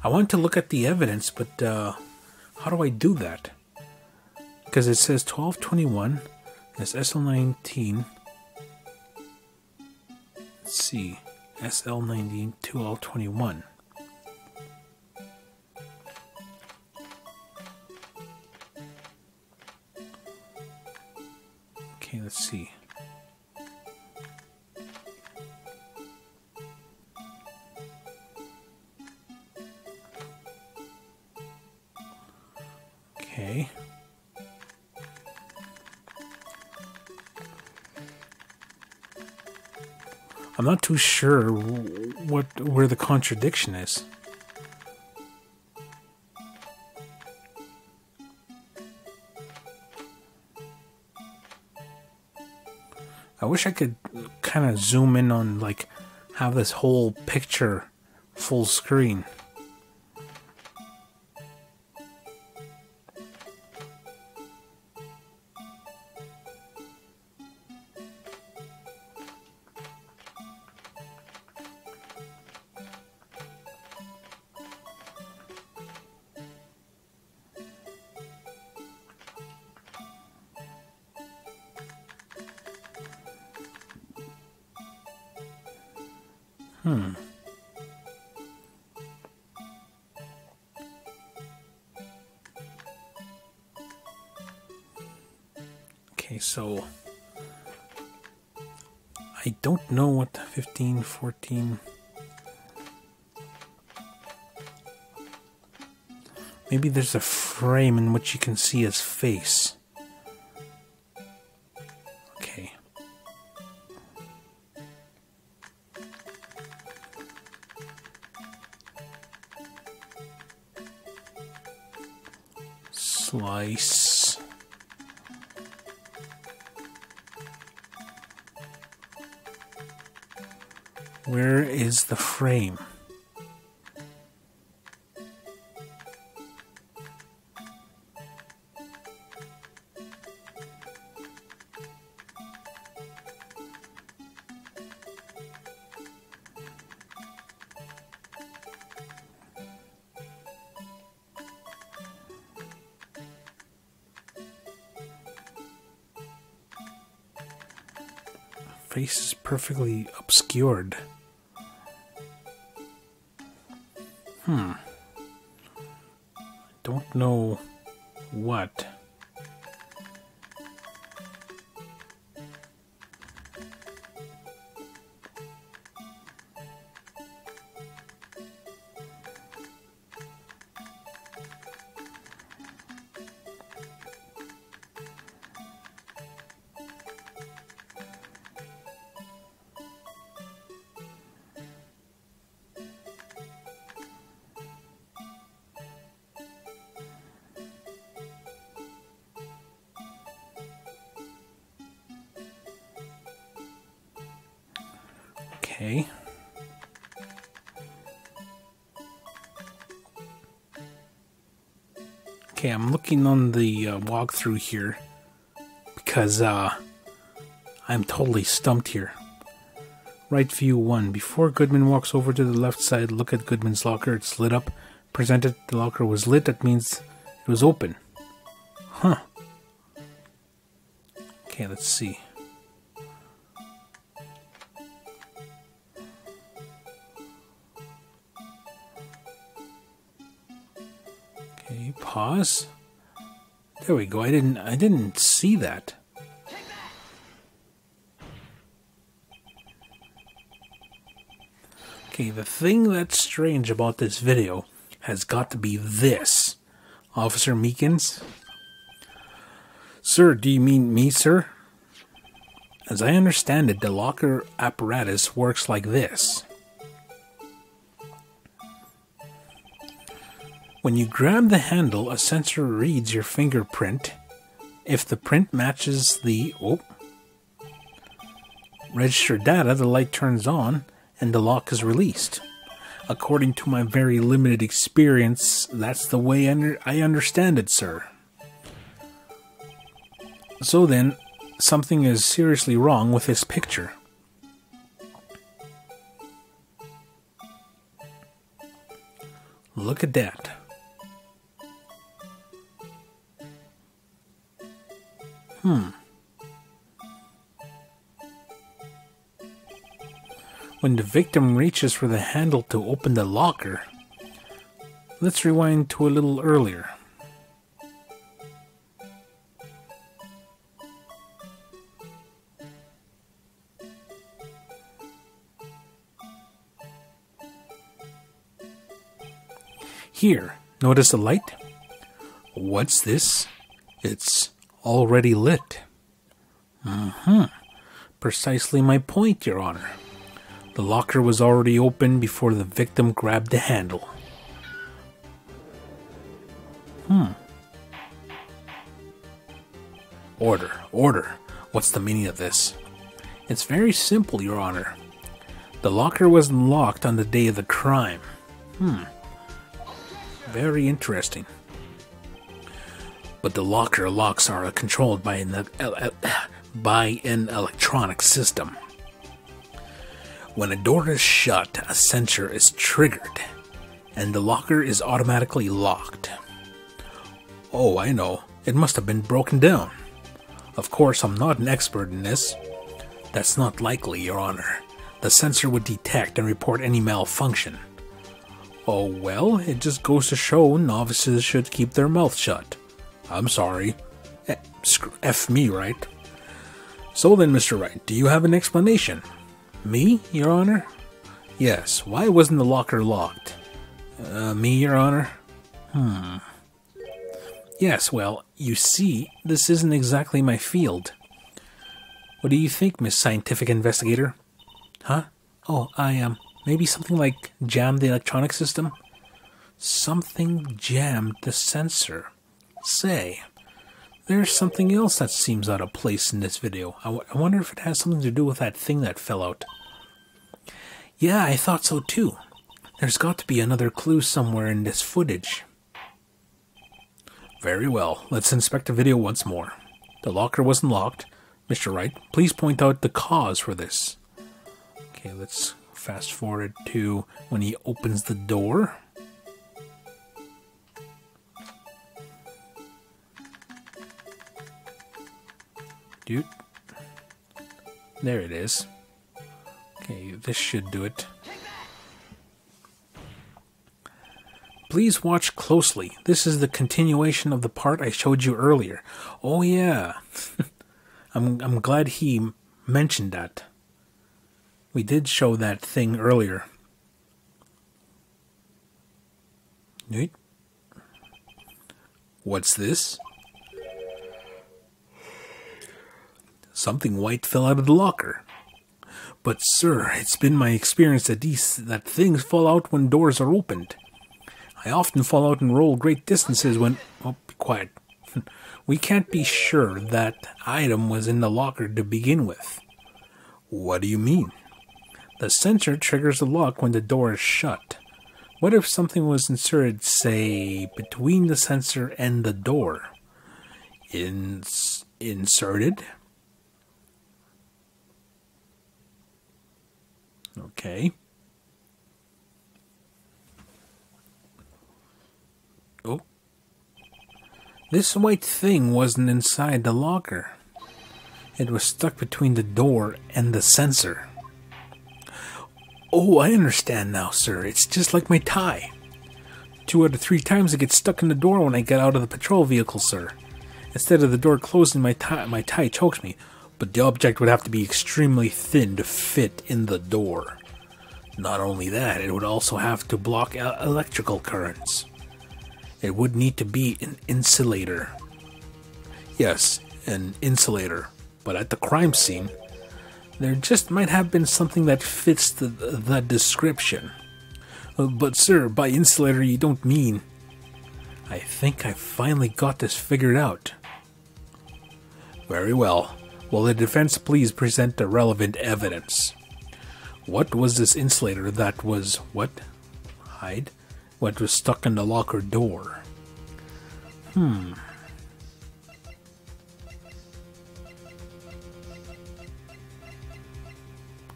want to look at the evidence, but, how do I do that? Because it says 1221, there's SL19, let's see, SL19 2L21. Okay, let's see. Okay. I'm not too sure where the contradiction is. I wish I could kind of zoom in on, like, have this whole picture full screen. Okay, so I don't know what 15, 14... Maybe there's a frame in which you can see his face. Okay. Slice. Where is the frame? Face is perfectly obscured. Don't know what. Okay. Okay, I'm looking on the walkthrough here because I'm totally stumped here. Right view 1. Before Goodman walks over to the left side, look at Goodman's locker. It's lit up. Presented the locker was lit. That means it was open. Huh. Okay, let's see. Okay, pause. There we go. I didn't see that. Okay, the thing that's strange about this video has got to be this. Officer Meekins? Sir, do you mean me, sir? As I understand it, the locker apparatus works like this. When you grab the handle, a sensor reads your fingerprint. If the print matches the registered data, the light turns on and the lock is released. According to my very limited experience, that's the way I understand it, sir. So then, something is seriously wrong with this picture. Look at that. When the victim reaches for the handle to open the locker, let's rewind to a little earlier. Here, notice the light? What's this? It's already lit. Precisely my point, Your Honor. The locker was already open before the victim grabbed the handle. Order. What's the meaning of this? It's very simple, Your Honor. The locker wasn't locked on the day of the crime. Very interesting. But the locker locks are controlled by an electronic system. When a door is shut, a sensor is triggered, and the locker is automatically locked. Oh, I know. It must have been broken down. Of course, I'm not an expert in this. That's not likely, Your Honor. The sensor would detect and report any malfunction. Oh, well, it just goes to show novices should keep their mouth shut. I'm sorry. F me, right? So then, Mr. Wright, do you have an explanation? Me, Your Honor? Yes, why wasn't the locker locked? Me, Your Honor? Yes, well, you see, this isn't exactly my field. What do you think, Miss Scientific Investigator? Huh? Oh, maybe something like jammed the electronic system? Something jammed the sensor. Say, there's something else that seems out of place in this video. I wonder if it has something to do with that thing that fell out. Yeah, I thought so too. There's got to be another clue somewhere in this footage. Very well, let's inspect the video once more. The locker wasn't locked. Mr. Wright, please point out the cause for this. Okay, let's fast forward to when he opens the door. Dude. There it is. Okay, this should do it. Please watch closely. This is the continuation of the part I showed you earlier. Oh yeah. I'm glad he mentioned that. We did show that thing earlier. Wait. What's this? Something white fell out of the locker. But sir, it's been my experience that things fall out when doors are opened. I often fall out and roll great distances when... Oh, be quiet. We can't be sure that item was in the locker to begin with. What do you mean? The sensor triggers the lock when the door is shut. What if something was inserted, say, between the sensor and the door? Inserted? Okay. Oh. This white thing wasn't inside the locker. It was stuck between the door and the sensor. Oh, I understand now, sir. It's just like my tie. 2 out of 3 times it gets stuck in the door when I get out of the patrol vehicle, sir. Instead of the door closing, my tie chokes me. But the object would have to be extremely thin to fit in the door. Not only that, it would also have to block electrical currents. It would need to be an insulator. Yes, an insulator. But at the crime scene, there just might have been something that fits the description. But sir, by insulator you don't mean... I think I finally got this figured out. Very well. Will the defense please present the relevant evidence? What was this insulator that was... what? Hide? What was stuck in the locker door?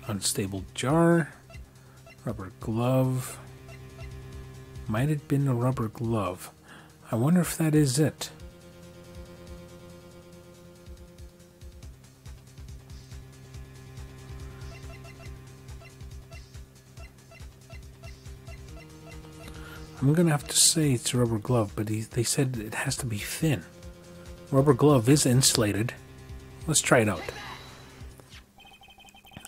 Unstable jar. Rubber glove. Might have been a rubber glove. I wonder if that is it. I'm gonna have to say it's a rubber glove, but they said it has to be thin. Rubber glove is insulated. Let's try it out.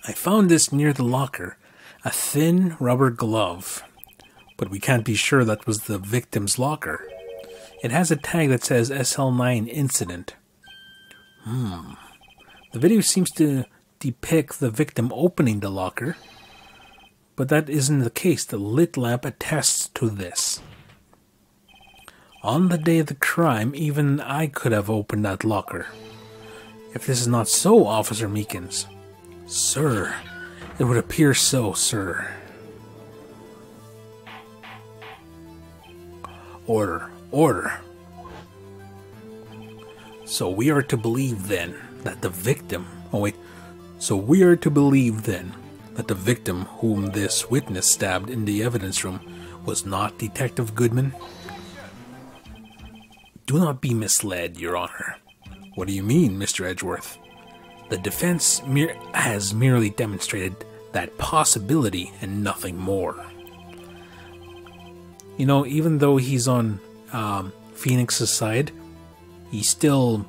I found this near the locker, a thin rubber glove, but we can't be sure that was the victim's locker. It has a tag that says SL9 incident. The video seems to depict the victim opening the locker, but that isn't the case. The lit lamp attests to this. On the day of the crime, even I could have opened that locker. If this is not so, Officer Meekins. Sir, it would appear so, sir. Order, order. So we are to believe then that the victim... Oh wait. So we are to believe then that the victim whom this witness stabbed in the evidence room was not Detective Goodman? Do not be misled, Your Honor. What do you mean, Mr. Edgeworth? The defense has merely demonstrated that possibility and nothing more. You know, even though he's on Phoenix's side, he's still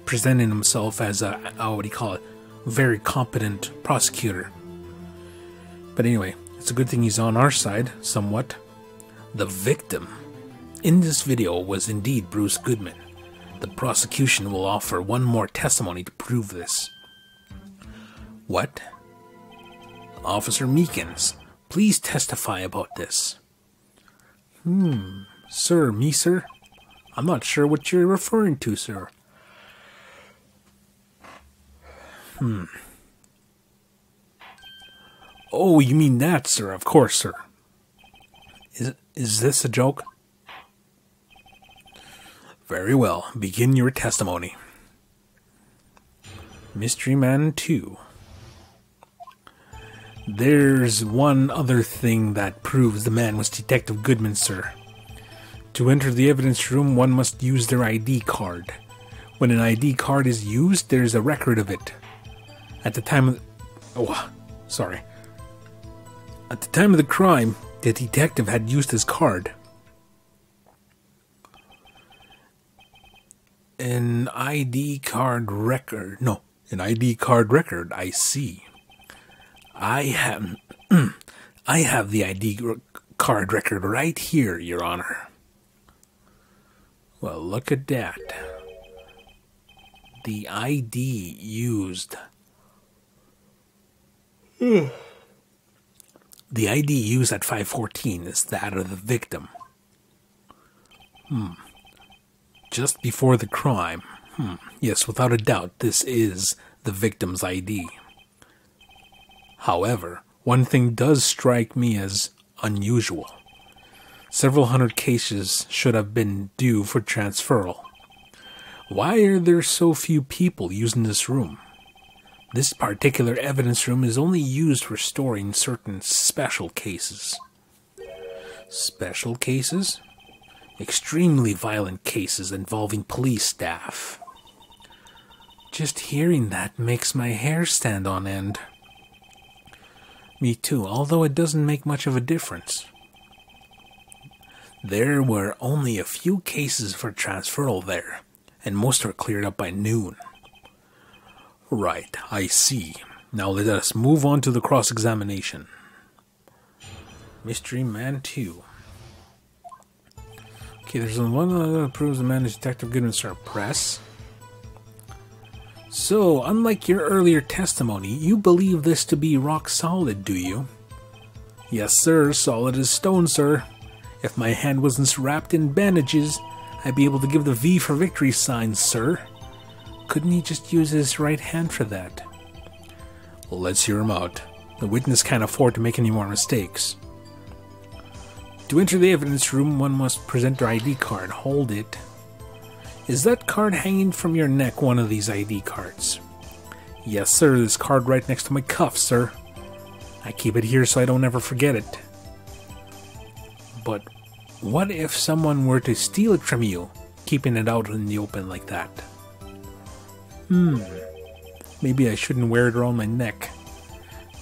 presenting himself as a, what do you call it, very competent prosecutor. But anyway, it's a good thing he's on our side, somewhat. The victim in this video was indeed Bruce Goodman. The prosecution will offer one more testimony to prove this. What? Officer Meekins, please testify about this. Sir, me, sir? I'm not sure what you're referring to, sir. Oh, you mean that, sir? Of course, sir. Is this a joke? Very well. Begin your testimony. Mystery Man 2. There's one other thing that proves the man was Detective Goodman, sir. To enter the evidence room, one must use their ID card. When an ID card is used, there's a record of it. At the time of the crime, the detective had used his card. An ID card record, I see. I have the ID card record right here, Your Honor. Well, look at that. The ID used. The ID used at 5:14 is that of the victim. Just before the crime. Yes, without a doubt, this is the victim's ID. However, one thing does strike me as unusual. Several hundred cases should have been due for transferal. Why are there so few people using this room? This particular evidence room is only used for storing certain special cases. Special cases? Extremely violent cases involving police staff. Just hearing that makes my hair stand on end. Me too, although it doesn't make much of a difference. There were only a few cases for transferal there, and most were cleared up by noon. Right, I see. Now let us move on to the cross-examination. Mystery Man 2. Okay, there's one that proves the man is Detective Goodman, sir. Press. So, unlike your earlier testimony, you believe this to be rock solid, do you? Yes, sir. Solid as stone, sir. If my hand wasn't wrapped in bandages, I'd be able to give the V for victory signs, sir. Couldn't he just use his right hand for that? Well, let's hear him out. The witness can't afford to make any more mistakes. To enter the evidence room, one must present their ID card. Hold it. Is that card hanging from your neck one of these ID cards? Yes, sir. This card right next to my cuff, sir. I keep it here so I don't ever forget it. But what if someone were to steal it from you, keeping it out in the open like that? Maybe I shouldn't wear it around my neck.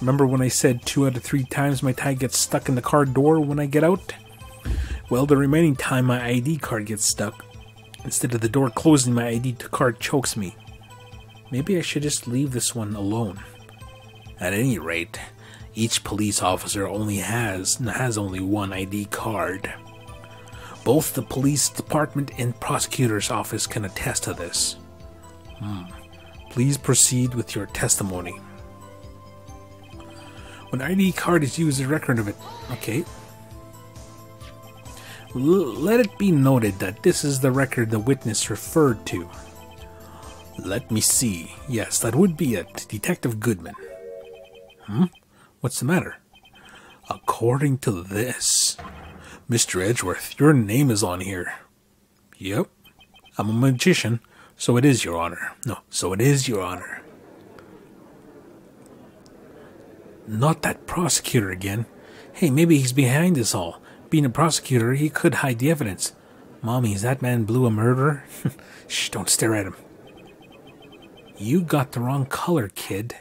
Remember when I said 2 out of 3 times my tie gets stuck in the car door when I get out? Well, the remaining time my ID card gets stuck. Instead of the door closing, my ID card chokes me. Maybe I should just leave this one alone. At any rate, each police officer has only one ID card. Both the police department and prosecutor's office can attest to this. Please proceed with your testimony. When ID card is used, a record of it. Okay. Let it be noted that this is the record the witness referred to. Let me see. Yes, that would be it. Detective Goodman. What's the matter? According to this, Mr. Edgeworth, your name is on here. Yep. I'm a magician, so it is, Your Honor. No, so it is, Your Honor. Not that prosecutor again. Hey, maybe he's behind this all. Being a prosecutor, he could hide the evidence. Mommy, is that man Blue a murderer? Shh, don't stare at him. You got the wrong color, kid.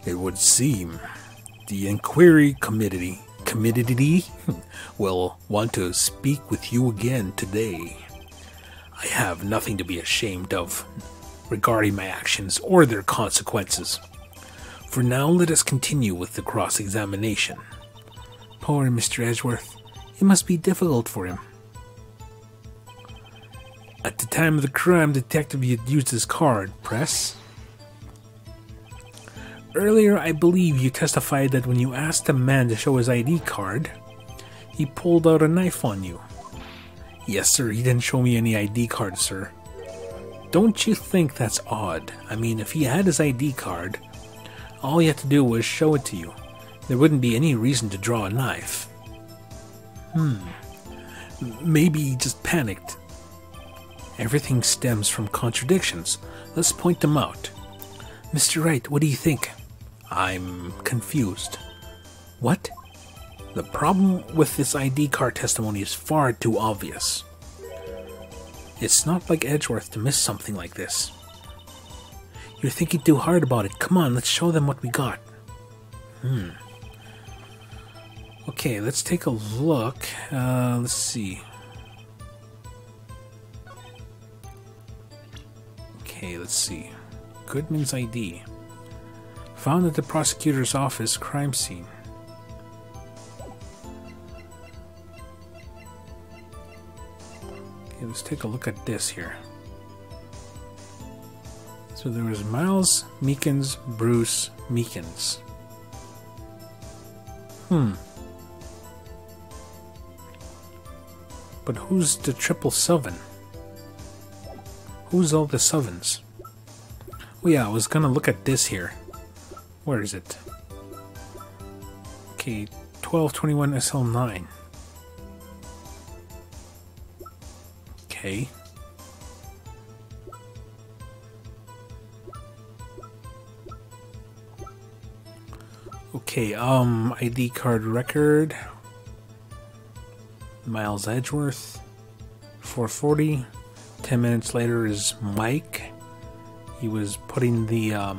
It would seem the inquiry committee will want to speak with you again today. I have nothing to be ashamed of regarding my actions or their consequences. For now, let us continue with the cross-examination. Poor Mr. Edgeworth. It must be difficult for him. At the time of the crime, the detective had used his card. Press. Earlier, I believe you testified that when you asked a man to show his ID card, he pulled out a knife on you. Yes, sir. He didn't show me any ID card, sir. Don't you think that's odd? I mean, if he had his ID card, All you had to do was show it to you. There wouldn't be any reason to draw a knife. Maybe he just panicked. Everything stems from contradictions. Let's point them out. Mr. Wright, what do you think? I'm confused. What? The problem with this ID card testimony is far too obvious. It's not like Edgeworth to miss something like this. You're thinking too hard about it. Come on, let's show them what we got. Okay, let's take a look. Let's see. Okay, let's see. Goodman's ID. Found at the prosecutor's office crime scene. Okay, let's take a look at this here. So there was Miles Meekins, Bruce Meekins. But who's the 777? Who's all the sevens? Oh yeah, I was gonna look at this here. Where is it? Okay, 1221 SL9. Okay. Okay, ID card record. Miles Edgeworth. 440. 10 minutes later is Mike. He was putting the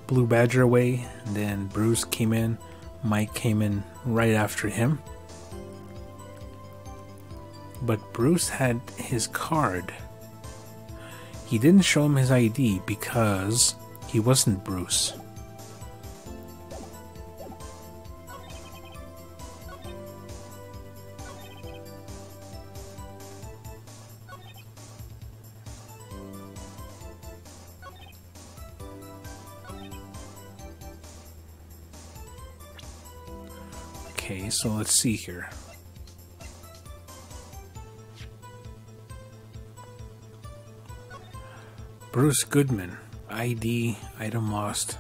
Blue Badger away, and then Bruce came in. Mike came in right after him. But Bruce had his card. He didn't show him his ID because he wasn't Bruce. Okay, so let's see here. Bruce Goodman, ID, item lost.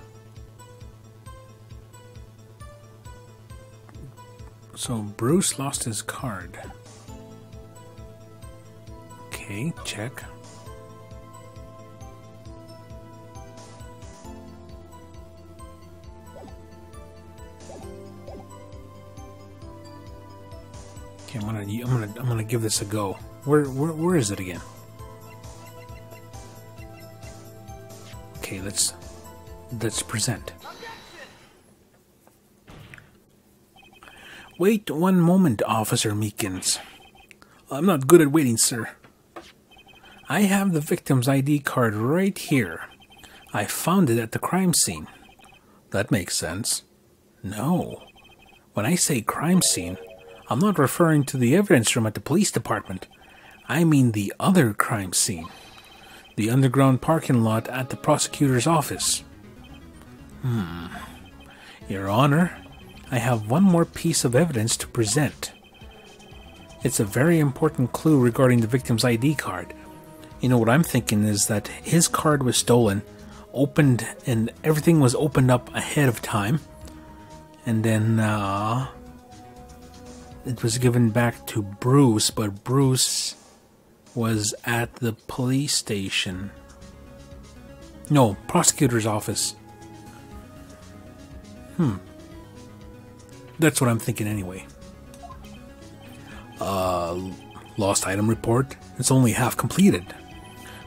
So Bruce lost his card. Okay, check. Okay, I'm gonna give this a go. Where is it again? Okay, let's present. Wait one moment, Officer Meekins. I'm not good at waiting, sir. I have the victim's ID card right here. I found it at the crime scene. That makes sense. No. When I say crime scene, I'm not referring to the evidence room at the police department. I mean the other crime scene. The underground parking lot at the prosecutor's office. Your Honor, I have one more piece of evidence to present. It's a very important clue regarding the victim's ID card. You know, what I'm thinking is that his card was stolen, opened, and everything was opened up ahead of time. And then, it was given back to Bruce, but Bruce was at the police station. No, prosecutor's office. That's what I'm thinking anyway. Lost item report. It's only half completed.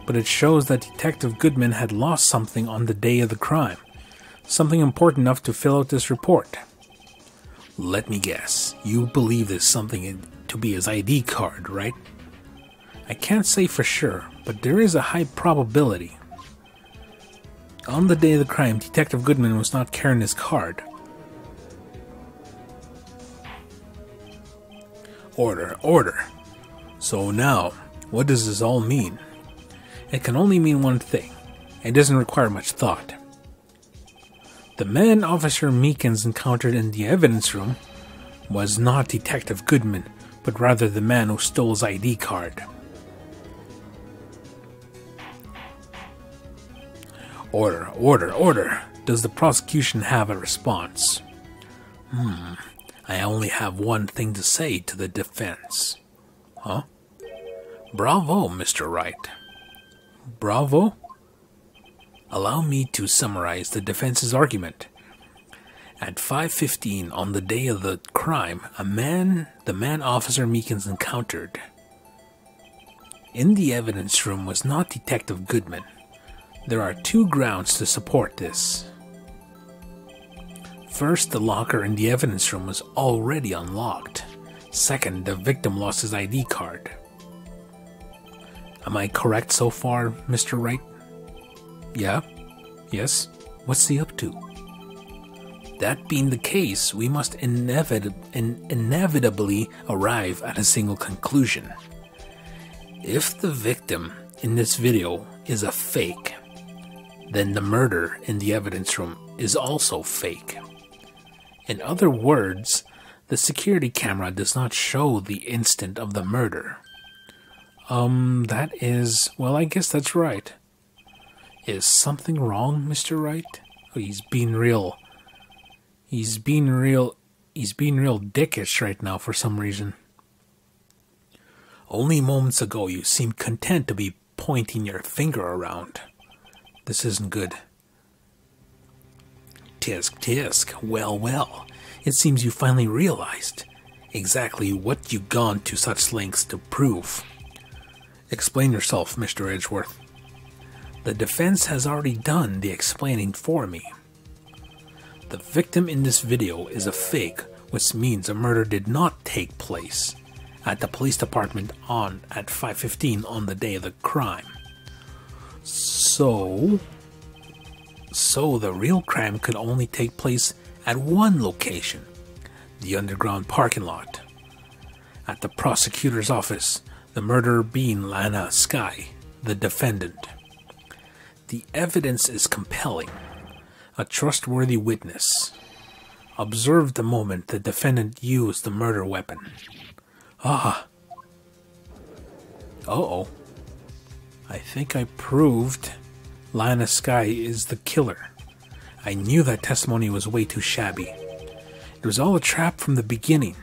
But it shows that Detective Goodman had lost something on the day of the crime. Something important enough to fill out this report. Let me guess. You believe there's something to be his ID card, right? I can't say for sure, but there is a high probability. On the day of the crime, Detective Goodman was not carrying his card. Order, order. So now, what does this all mean? It can only mean one thing. It doesn't require much thought. The man Officer Meekins encountered in the evidence room was not Detective Goodman, but rather the man who stole his ID card. Order, order, order. Does the prosecution have a response? I only have one thing to say to the defense. Huh? Bravo, Mr. Wright. Bravo? Allow me to summarize the defense's argument. At 5:15 on the day of the crime, the man Officer Meekins encountered in the evidence room was not Detective Goodman. There are two grounds to support this. First, the locker in the evidence room was already unlocked. Second, the victim lost his ID card. Am I correct so far, Mr. Wright? Yeah? Yes? What's he up to? That being the case, we must inevitably arrive at a single conclusion. If the victim in this video is a fake, then the murder in the evidence room is also fake. In other words, the security camera does not show the instant of the murder. That is... well, I guess that's right. Is something wrong, Mr. Wright? Oh, he's being real dickish right now for some reason. Only moments ago you seemed content to be pointing your finger around. This isn't good. Tisk, tisk. Well, well. It seems you finally realized exactly what you've gone to such lengths to prove. Explain yourself, Mr. Edgeworth. The defense has already done the explaining for me. The victim in this video is a fake, which means a murder did not take place at the police department at 5:15 on the day of the crime. So the real crime could only take place at one location, the underground parking lot. At the prosecutor's office, the murderer being Lana Skye, the defendant. The evidence is compelling. A trustworthy witness observed the moment the defendant used the murder weapon. Uh-oh. I think I proved Lana Skye is the killer. I knew that testimony was way too shabby. It was all a trap from the beginning.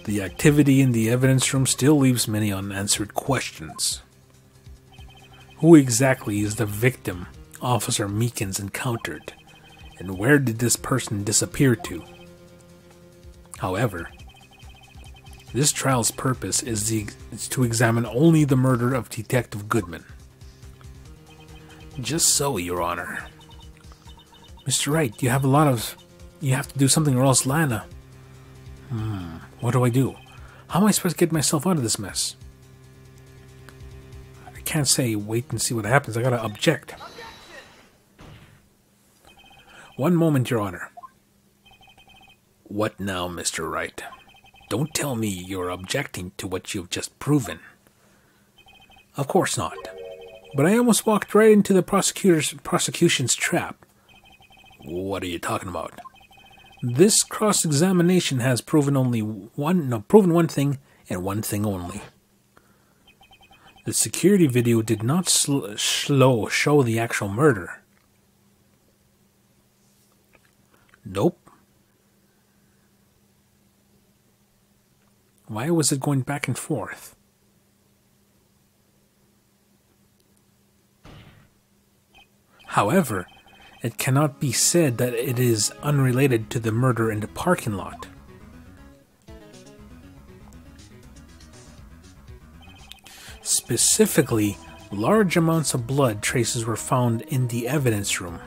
The activity in the evidence room still leaves many unanswered questions. Who exactly is the victim Officer Meekins encountered, and where did this person disappear to? However, this trial's purpose is to examine only the murder of Detective Goodman. Just so, Your Honor. Mr. Wright, you have to do something or else Lana. What do I do? How am I supposed to get myself out of this mess? I can't say wait and see what happens. I gotta object. One moment, Your Honor. What now, Mr. Wright? Don't tell me you're objecting to what you've just proven. Of course not. But I almost walked right into the prosecution's trap. What are you talking about? This cross-examination has proven one thing and one thing only. The security video did not show the actual murder. Nope. Why was it going back and forth? However, it cannot be said that it is unrelated to the murder in the parking lot. Specifically, large amounts of blood traces were found in the evidence room.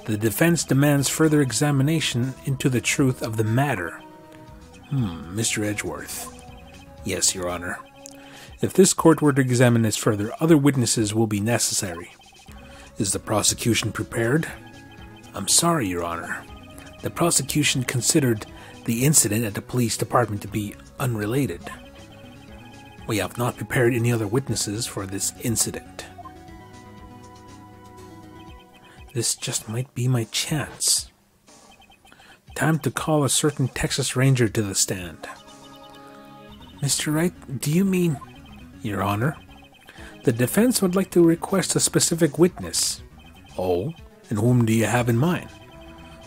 The defense demands further examination into the truth of the matter. Mr. Edgeworth. Yes, Your Honor. If this court were to examine this further, other witnesses will be necessary. Is the prosecution prepared? I'm sorry, Your Honor. The prosecution considered the incident at the police department to be unrelated. We have not prepared any other witnesses for this incident. This just might be my chance. Time to call a certain Texas Ranger to the stand. Mr. Wright, do you mean... Your Honor, The defense would like to request a specific witness. Oh, and whom do you have in mind?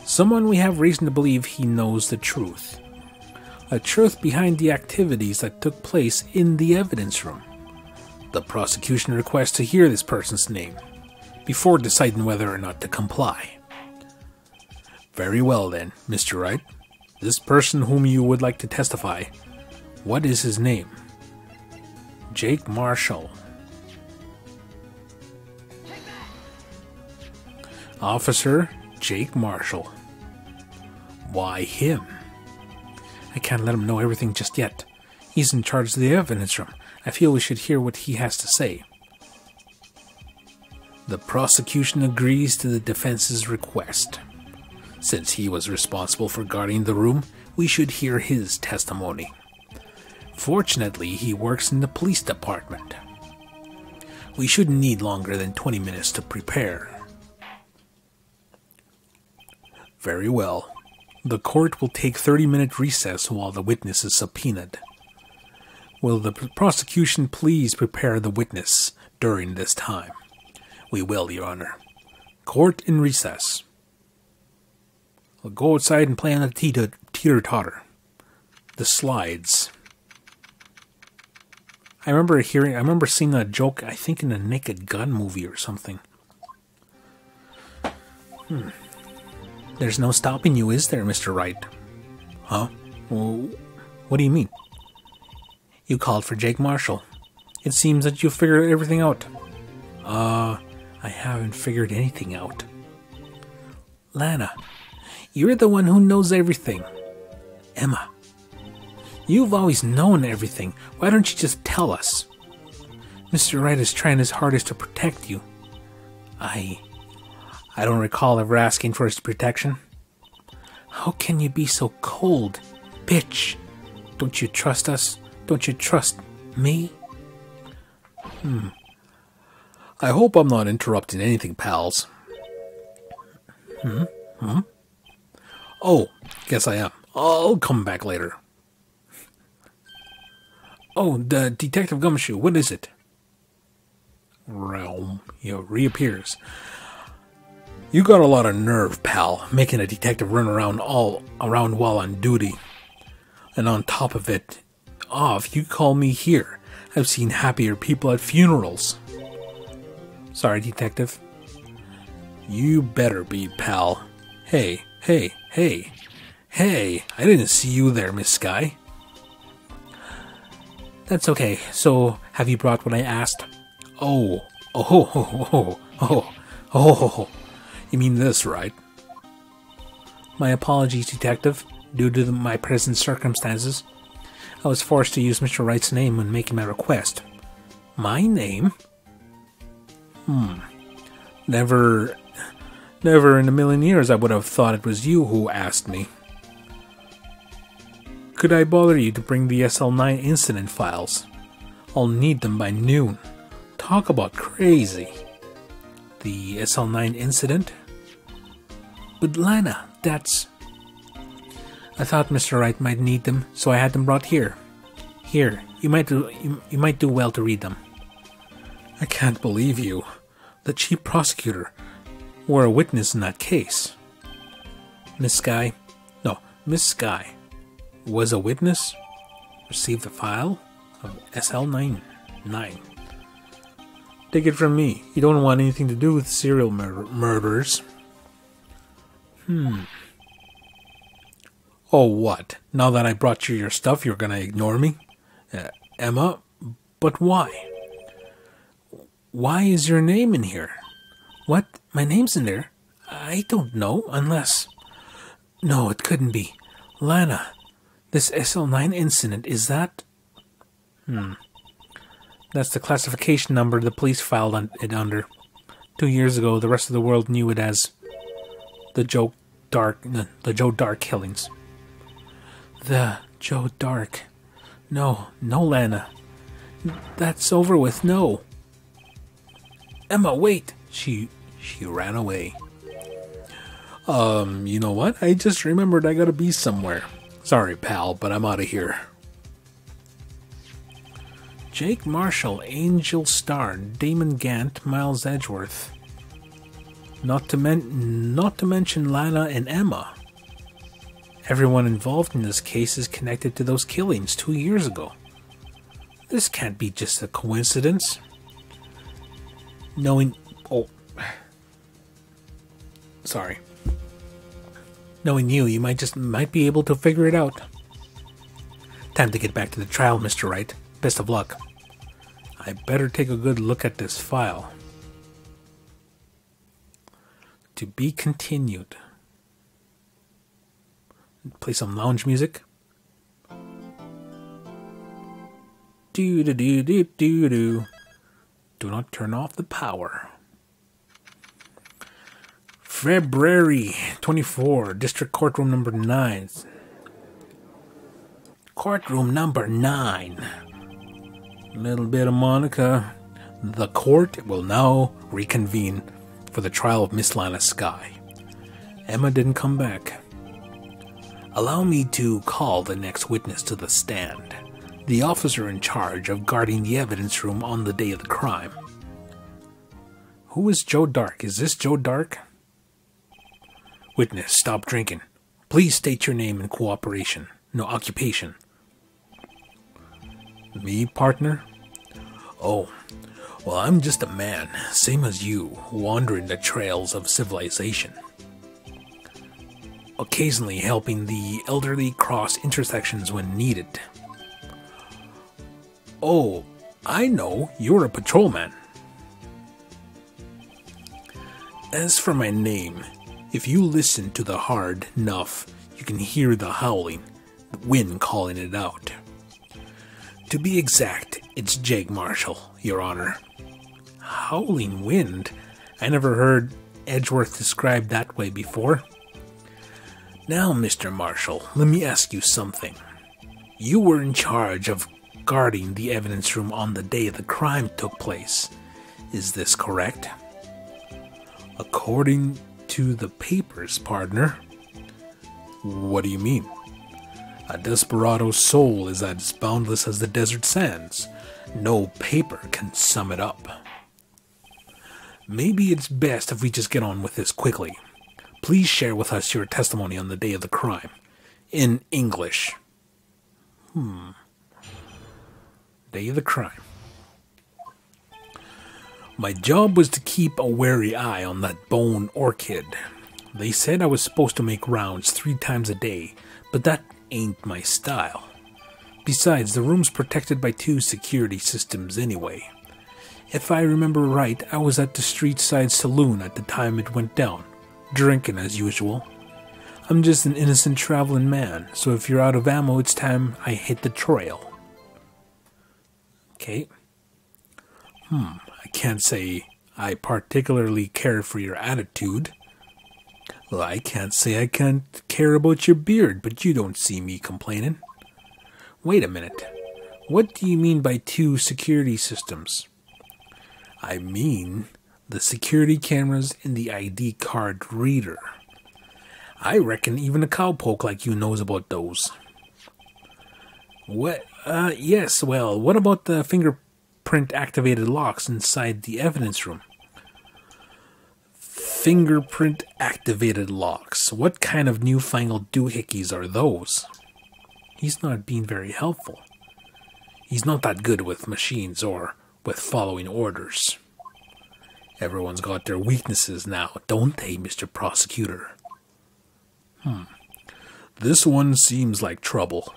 Someone we have reason to believe he knows the truth. A truth behind the activities that took place in the evidence room. The prosecution requests to hear this person's name before deciding whether or not to comply. Very well then, Mr. Wright. This person whom you would like to testify, what is his name? Jake Marshall. Officer Jake Marshall. Why him? I can't let him know everything just yet. He's in charge of the evidence room. I feel we should hear what he has to say. The prosecution agrees to the defense's request. Since he was responsible for guarding the room, we should hear his testimony. Fortunately, he works in the police department. We shouldn't need longer than 20 minutes to prepare. Very well. The court will take 30-minute recess while the witness is subpoenaed. Will the prosecution please prepare the witness during this time? We will, Your Honor. Court in recess. I'll go outside and play on the teeter-totter. The slides. I remember seeing that joke, I think in a Naked Gun movie or something. There's no stopping you, is there, Mr. Wright? Huh? Well, what do you mean? You called for Jake Marshall. It seems that you figured everything out. I haven't figured anything out. Lana, you're the one who knows everything. Emma, you've always known everything. Why don't you just tell us? Mr. Wright is trying his hardest to protect you. I don't recall ever asking for his protection. How can you be so cold? Bitch! Don't you trust us? Don't you trust me? I hope I'm not interrupting anything, pals. Oh, guess I am. I'll come back later. Oh, the Detective Gumshoe, what is it? Realm, reappears. You got a lot of nerve, pal, making a detective run around while on duty. And on top of it, you call me here. I've seen happier people at funerals. Sorry, detective. You better be, pal. Hey, I didn't see you there, Miss Sky. That's okay. So, have you brought what I asked? Oh. You mean this, right? My apologies, detective. Due to my present circumstances, I was forced to use Mr. Wright's name when making my request. My name? Never in a million years I would have thought it was you who asked me. Could I bother you to bring the SL9 incident files? I'll need them by noon. Talk about crazy. The SL9 incident? But Lana, that's... I thought Mr. Wright might need them, so I had them brought here. Here, you might do well to read them. I can't believe you. The chief prosecutor were a witness in that case. Miss Sky was a witness. Received the file of SL9. Take it from me, you don't want anything to do with serial murderers. Oh, what? Now that I brought you your stuff, you're gonna ignore me? Emma? But why? Why is your name in here? What? My name's in there? I don't know, unless... No, it couldn't be. Lana, this SL9 incident, is that... That's the classification number the police filed it under. 2 years ago, the rest of the world knew it as the Joe Dark killings. The Joe Dark. No, Lana. That's over with, no. Emma, wait. She ran away. You know what? I just remembered I gotta be somewhere. Sorry, pal, but I'm out of here. Jake Marshall, Angel Starr, Damon Gant, Miles Edgeworth. Not to mention Lana and Emma. Everyone involved in this case is connected to those killings 2 years ago. This can't be just a coincidence. Knowing you might be able to figure it out. Time to get back to the trial, Mr. Wright. Best of luck. I better take a good look at this file. To be continued. Play some lounge music. Do. Do not turn off the power. February 24, District Courtroom number 9. Courtroom number 9. Little bit of Monica. The court will now reconvene for the trial of Miss Lana Skye. Emma didn't come back. Allow me to call the next witness to the stand. The officer in charge of guarding the evidence room on the day of the crime. Who is Joe Dark? Is this Joe Dark? Witness, stop drinking. Please state your name and cooperation. No occupation. Me, partner? Oh, well, I'm just a man, same as you, wandering the trails of civilization. Occasionally helping the elderly cross intersections when needed. Oh, I know, you're a patrolman. As for my name, if you listen to the hard enough, you can hear the howling, the wind calling it out. To be exact, it's Jake Marshall, Your Honor. Howling wind? I never heard Edgeworth described that way before. Now, Mr. Marshall, let me ask you something. You were in charge of guarding the evidence room on the day the crime took place. Is this correct? According to the papers, partner. What do you mean? A desperado's soul is as boundless as the desert sands. No paper can sum it up. Maybe it's best if we just get on with this quickly. Please share with us your testimony on the day of the crime. In English. Day of the crime. My job was to keep a wary eye on that bone orchid. They said I was supposed to make rounds 3 times a day, but that ain't my style. Besides, the room's protected by 2 security systems anyway. If I remember right, I was at the street side saloon at the time it went down, drinking as usual. I'm just an innocent traveling man, so if you're out of ammo, it's time I hit the trail. Okay. I can't say I particularly care for your attitude. Well, I can't say I can't care about your beard, but you don't see me complaining. Wait a minute. What do you mean by 2 security systems? I mean the security cameras in the ID card reader. I reckon even a cowpoke like you knows about those. What? Yes, well, what about the fingerprint-activated locks inside the evidence room? Fingerprint-activated locks. What kind of newfangled doohickeys are those? He's not being very helpful. He's not that good with machines or with following orders. Everyone's got their weaknesses now, don't they, Mr. Prosecutor? This one seems like trouble.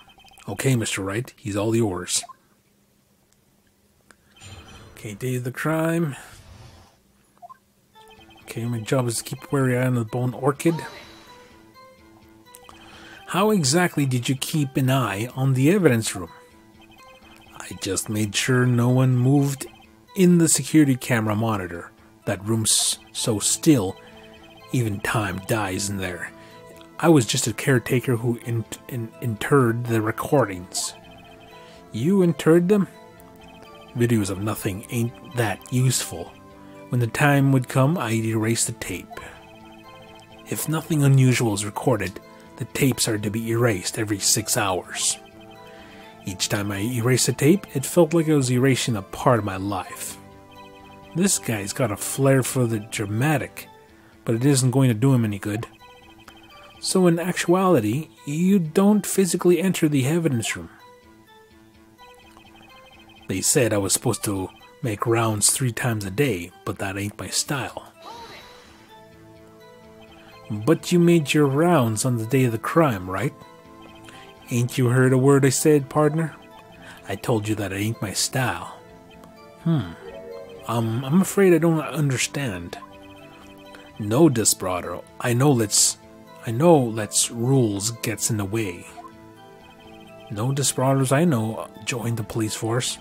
Okay, Mr. Wright, he's all yours. Okay, day of the crime. Okay, my job is to keep a wary eye on the bone orchid. How exactly did you keep an eye on the evidence room? I just made sure no one moved in the security camera monitor. That room's so still, even time dies in there. I was just a caretaker who interred the recordings. You interred them? Videos of nothing ain't that useful. When the time would come, I'd erase the tape. If nothing unusual is recorded, the tapes are to be erased every 6 hours. Each time I erased a tape, it felt like I was erasing a part of my life. This guy's got a flair for the dramatic, but it isn't going to do him any good. So in actuality, you don't physically enter the evidence room. They said I was supposed to make rounds 3 times a day, but that ain't my style. But you made your rounds on the day of the crime, right? Ain't you heard a word I said, partner? I told you that it ain't my style. I'm afraid I don't understand. No, Desperado. I know let's rules gets in the way. No desperados I know joined the police force.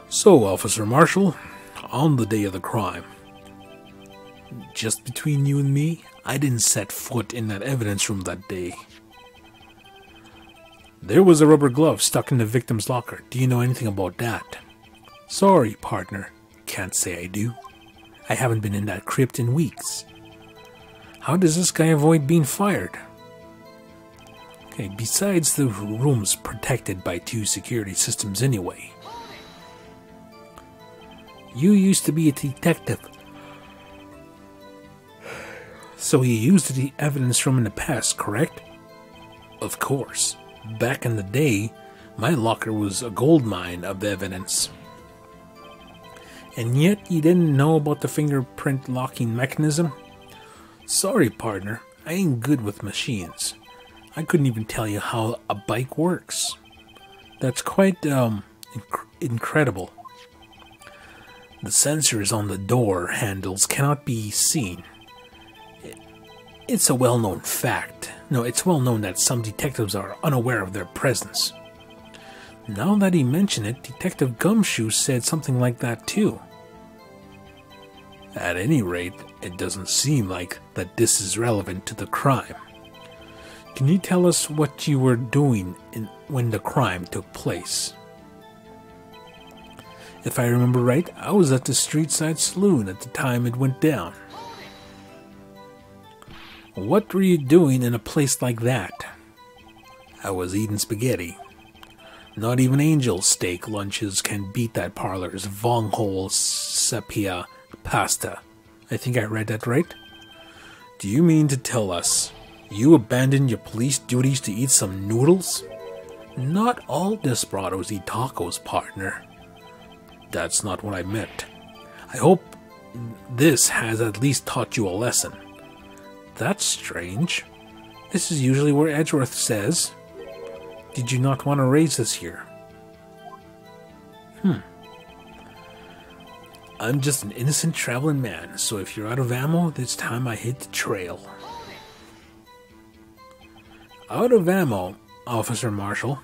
So, Officer Marshall, on the day of the crime, just between you and me, I didn't set foot in that evidence room that day. There was a rubber glove stuck in the victim's locker. Do you know anything about that? Sorry, partner. Can't say I do. I haven't been in that crypt in weeks. How does this guy avoid being fired? Okay, besides the room's protected by 2 security systems anyway. You used to be a detective. So you used the evidence room in the past, correct? Of course. Back in the day, my locker was a gold mine of evidence. And yet you didn't know about the fingerprint locking mechanism? Sorry, partner. I ain't good with machines. I couldn't even tell you how a bike works. That's quite, incredible. The sensors on the door handles cannot be seen. It's a well-known fact. No, it's well known that some detectives are unaware of their presence. Now that he mentioned it, Detective Gumshoe said something like that too. At any rate, it doesn't seem like that this is relevant to the crime. Can you tell us what you were doing when the crime took place? If I remember right, I was at the street side saloon at the time it went down. What were you doing in a place like that? I was eating spaghetti. Not even Angel's steak lunches can beat that parlor's Vonghole Sepia pasta. I think I read that right. Do you mean to tell us you abandoned your police duties to eat some noodles? Not all desperados eat tacos, partner. That's not what I meant. I hope this has at least taught you a lesson. That's strange. This is usually where Edgeworth says, "Did you not want to raise this here?" I'm just an innocent traveling man, so if you're out of ammo, it's time I hit the trail. Out of ammo, Officer Marshall.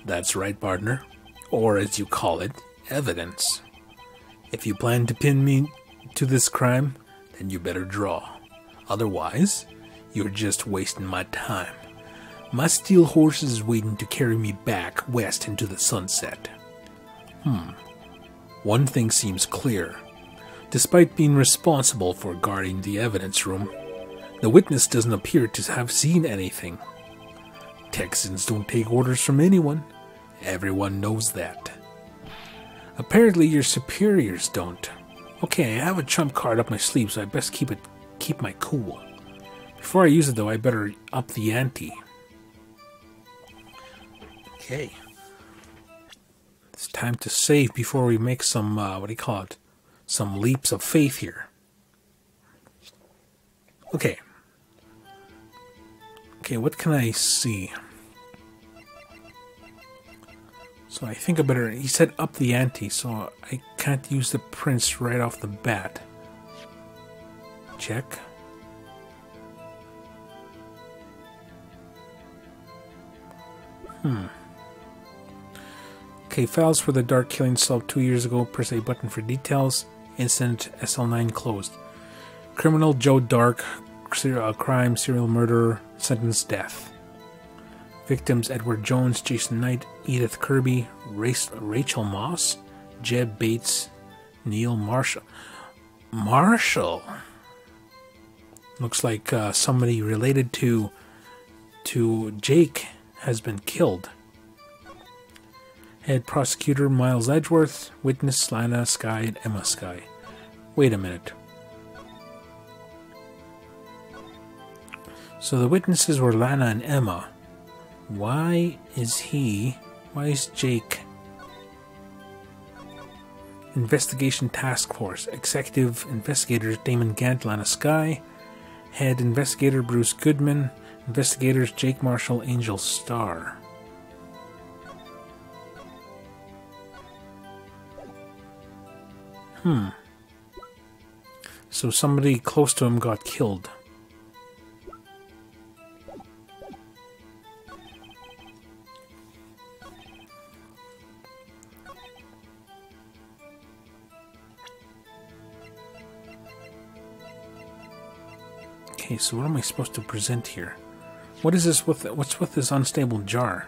That's right, partner. Or as you call it, evidence. If you plan to pin me to this crime, then you better draw. Otherwise, you're just wasting my time. My steel horse is waiting to carry me back west into the sunset. One thing seems clear. Despite being responsible for guarding the evidence room, the witness doesn't appear to have seen anything. Texans don't take orders from anyone. Everyone knows that. Apparently your superiors don't. Okay, I have a trump card up my sleeve, so I best keep my cool. Before I use it though, I better up the ante. Okay. It's time to save before we make some, some leaps of faith here. Okay. Okay, what can I see? So I think I better, he said up the ante, so I can't use the prints right off the bat. Check. Okay, files for the Dark Killing solved 2 years ago. Press A button for details. Incident SL9 closed. Criminal Joe Dark, crime, serial murderer, sentenced death. Victims Edward Jones, Jason Knight, Edith Kirby, Rachel Moss, Jeb Bates, Neil Marshall. Marshall? Looks like somebody related to Jake has been killed. Head Prosecutor Miles Edgeworth, Witness Lana Skye and Emma Skye. Wait a minute. So the witnesses were Lana and Emma. Why is Jake? Investigation Task Force. Executive Investigators Damon Gant, Lana Skye. Head Investigator Bruce Goodman. Investigators Jake Marshall, Angel Starr. So somebody close to him got killed. Okay, so what am I supposed to present here? What is this with? What's with this unstable jar?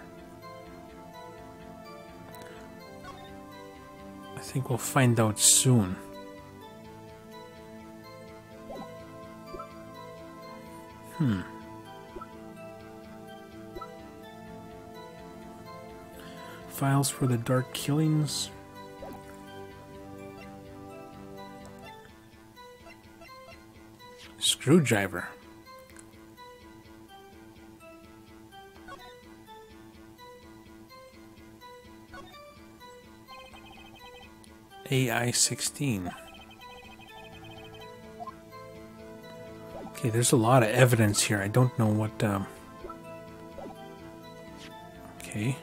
I think we'll find out soon. Files for the Dark Killings. Screwdriver. AI-16. Okay, there's a lot of evidence here. I don't know what, okay.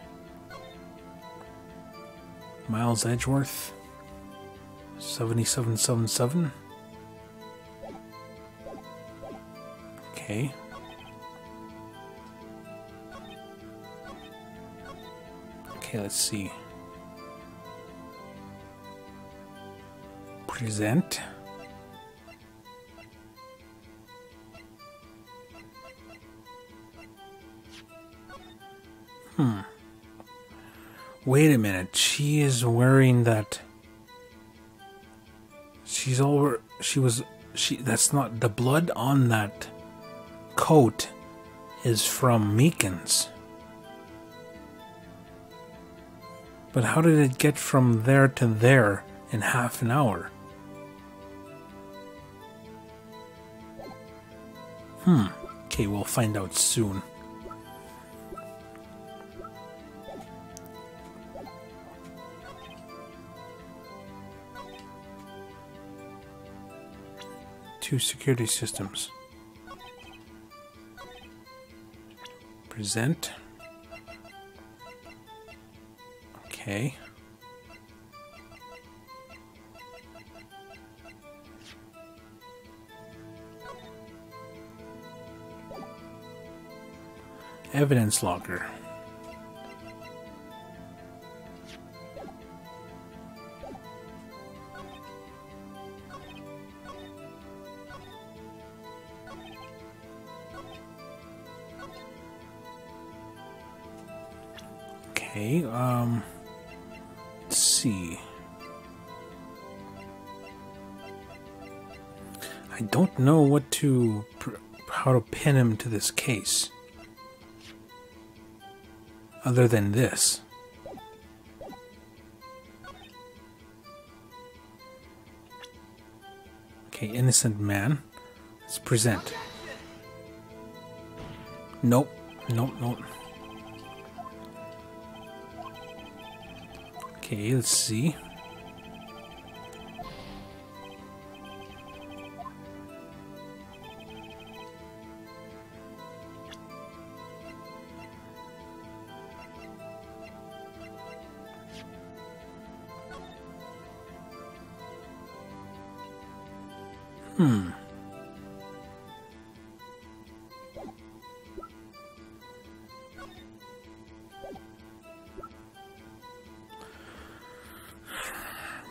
Miles Edgeworth. 7777. Okay. Okay, let's see. Present. Wait a minute. She is wearing that. That's not the blood on that coat is from Meekins. But how did it get from there to there in half an hour? Okay, we'll find out soon. Two security systems. Present. Okay. Evidence locker. Okay, let's see. I don't know how to pin him to this case. Other than this. Okay, innocent man. Let's present. Nope. Nope, nope. Okay, let's see.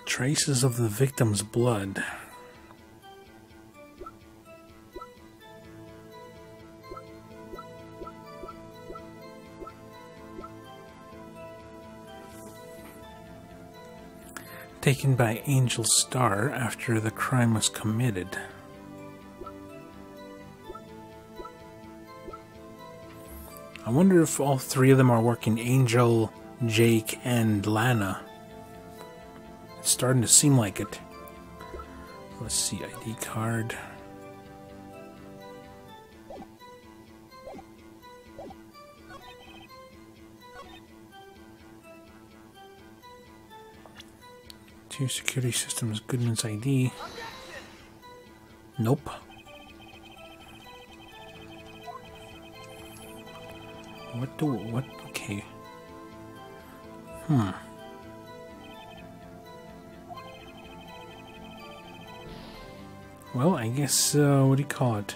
Traces of the victim's blood. Taken by Angel Starr after the crime was committed. I wonder if all three of them are working. Angel, Jake, and Lana. It's starting to seem like it. Let's see, ID card. Two security systems, Goodman's ID. Nope. What? Okay. Well, I guess, what do you call it?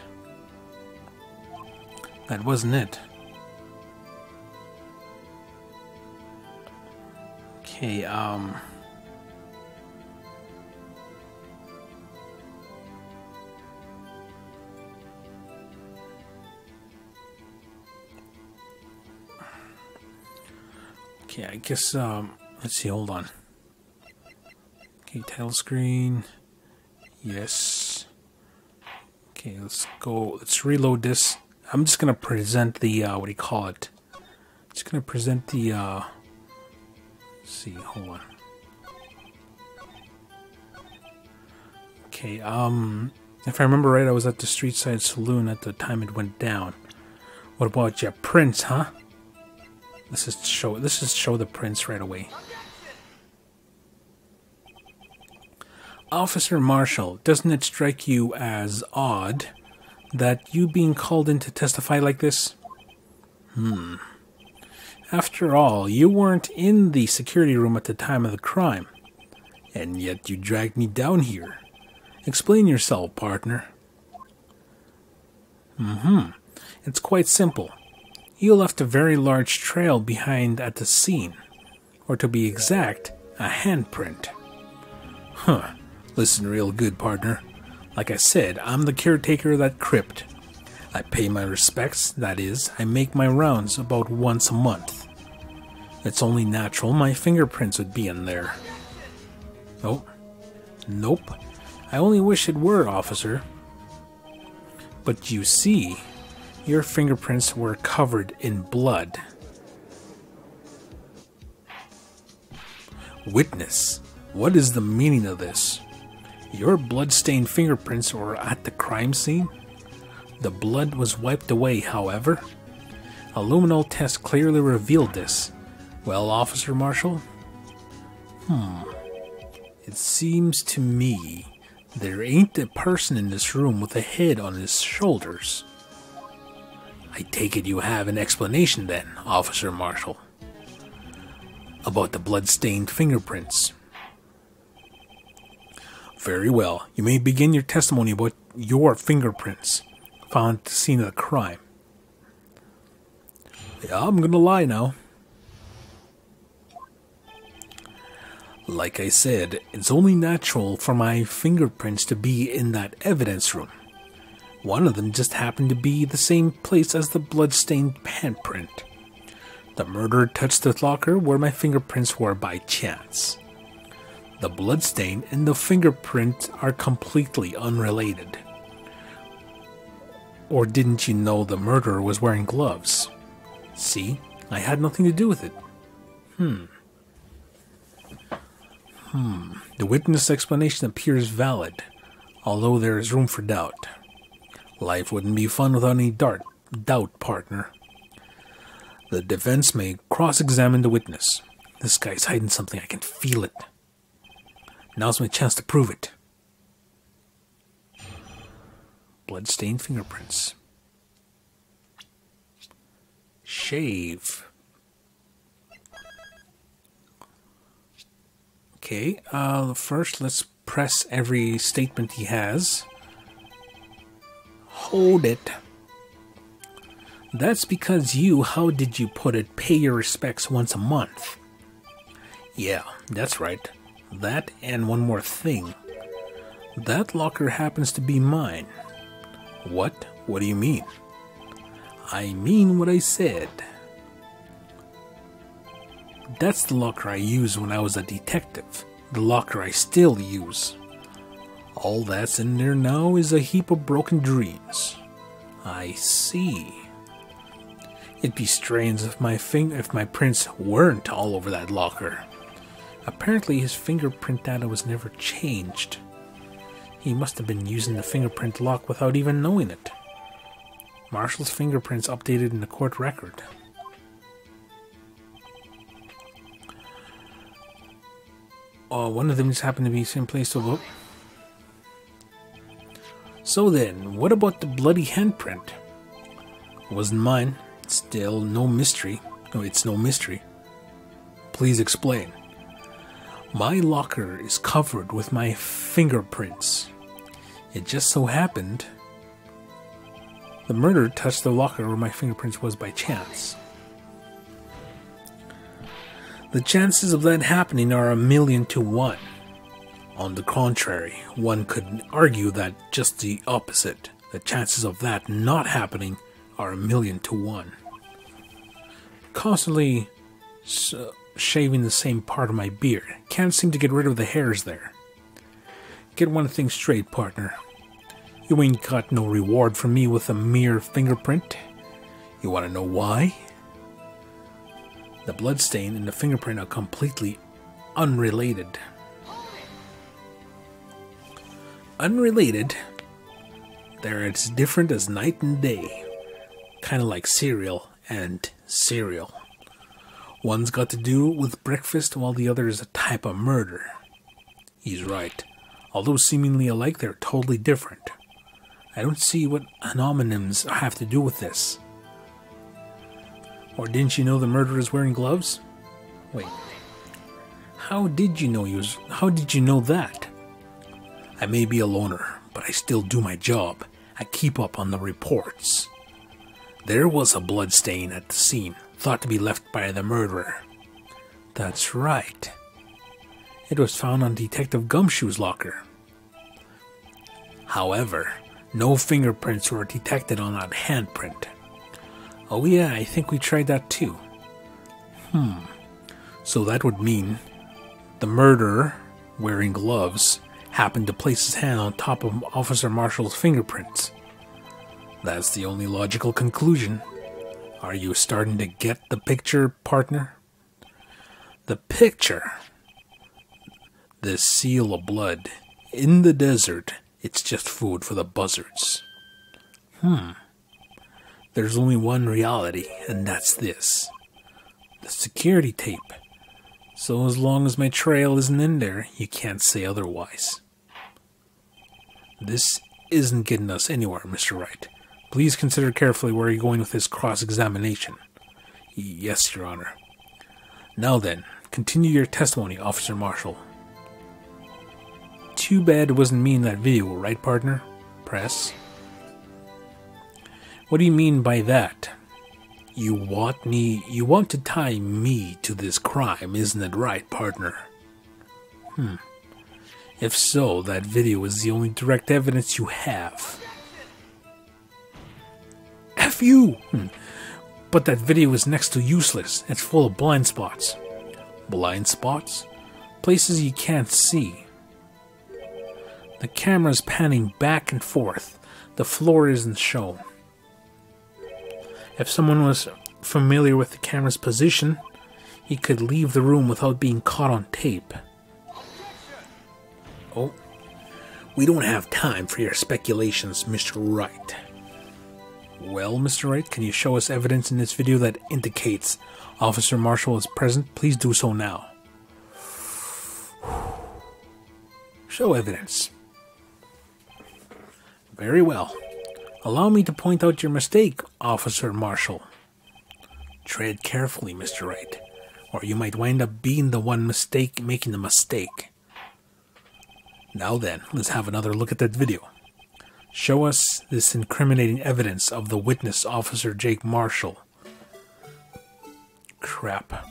That wasn't it. Okay, okay, I guess, let's see, hold on. Okay, title screen. Yes. Okay, let's go, let's reload this. I'm just gonna present the, what do you call it? Just gonna present the, let's see, hold on. Okay, if I remember right, I was at the Street Side Saloon at the time it went down. What about your prints, huh? Let's just show the prints right away. Officer Marshall, doesn't it strike you as odd that you being called in to testify like this? After all, you weren't in the security room at the time of the crime, and yet you dragged me down here. Explain yourself, partner. It's quite simple. You left a very large trail behind at the scene, or to be exact, a handprint. Listen real good, partner. Like I said, I'm the caretaker of that crypt. I pay my respects, that is, I make my rounds about once a month. It's only natural my fingerprints would be in there. Oh, nope. I only wish it were, officer. But you see, your fingerprints were covered in blood. Witness, what is the meaning of this? Your blood-stained fingerprints were at the crime scene? The blood was wiped away, however. A luminol test clearly revealed this. Well, Officer Marshall? It seems to me there ain't a person in this room with a head on his shoulders. I take it you have an explanation then, Officer Marshall, about the blood-stained fingerprints. Very well. You may begin your testimony about your fingerprints found at the scene of the crime. Yeah, I'm gonna lie now. Like I said, it's only natural for my fingerprints to be in that evidence room. One of them just happened to be the same place as the blood-stained handprint. The murderer touched the locker where my fingerprints were by chance. The bloodstain and the fingerprint are completely unrelated. Or didn't you know the murderer was wearing gloves? See, I had nothing to do with it. The witness explanation appears valid, although there is room for doubt. Life wouldn't be fun without any doubt, partner. The defense may cross-examine the witness. This guy's hiding something, I can feel it. Now's my chance to prove it. Blood-stained fingerprints. Shave. Okay, first let's press every statement he has. Hold it. That's because you, how did you put it, pay your respects once a month. Yeah, that's right. That and one more thing. That locker happens to be mine. What? What do you mean? I mean what I said. That's the locker I used when I was a detective. The locker I still use. All that's in there now is a heap of broken dreams. I see. It'd be strange if my prints weren't all over that locker. Apparently his fingerprint data was never changed. He must have been using the fingerprint lock without even knowing it. Marshall's fingerprints updated in the court record. One of them just happened to be the same place. So then, what about the bloody handprint? It wasn't mine. Still no mystery. No, it's no mystery. Please explain. My locker is covered with my fingerprints. It just so happened the murderer touched the locker where my fingerprints was by chance. The chances of that happening are 1,000,000 to 1. On the contrary, one could argue that just the opposite. The chances of that not happening are 1,000,000 to 1. Constantly shaving the same part of my beard. Can't seem to get rid of the hairs there. Get one thing straight, partner. You ain't got no reward from me with a mere fingerprint. You want to know why? The bloodstain and the fingerprint are completely unrelated. Unrelated? They're as different as night and day. Kind of like cereal and cereal. One's got to do with breakfast while the other is a type of murder. He's right. Although seemingly alike, they're totally different. I don't see what homonyms have to do with this. Or didn't you know the murderer is wearing gloves? Wait. How did you know that? I may be a loner, but I still do my job. I keep up on the reports. There was a blood stain at the scene, thought to be left by the murderer. That's right. It was found on Detective Gumshoe's locker. However, no fingerprints were detected on that handprint. Oh yeah, I think we tried that too. So that would mean the murderer, wearing gloves, happened to place his hand on top of Officer Marshall's fingerprints. That's the only logical conclusion. Are you starting to get the picture, partner? The picture. This seal of blood. In the desert, it's just food for the buzzards. There's only one reality, and that's this. The security tape. So as long as my trail isn't in there, you can't say otherwise. This isn't getting us anywhere, Mr. Wright. Please consider carefully where you're going with this cross-examination. Yes, Your Honor. Now then, continue your testimony, Officer Marshall. Too bad it wasn't me in that video, right, partner? Press. What do you mean by that? You want to tie me to this crime, isn't it right, partner? If so, that video is the only direct evidence you have. F you! But that video is next to useless. It's full of blind spots. Blind spots? Places you can't see. The camera's panning back and forth. The floor isn't shown. If someone was familiar with the camera's position, he could leave the room without being caught on tape. Oh, we don't have time for your speculations, Mr. Wright. Well, Mr. Wright, can you show us evidence in this video that indicates Officer Marshall is present? Please do so now. Show evidence. Very well. Allow me to point out your mistake, Officer Marshall. Tread carefully, Mr. Wright, or you might wind up being the one making the mistake. Now then, let's have another look at that video. Show us this incriminating evidence of the witness, Officer Jake Marshall. Crap.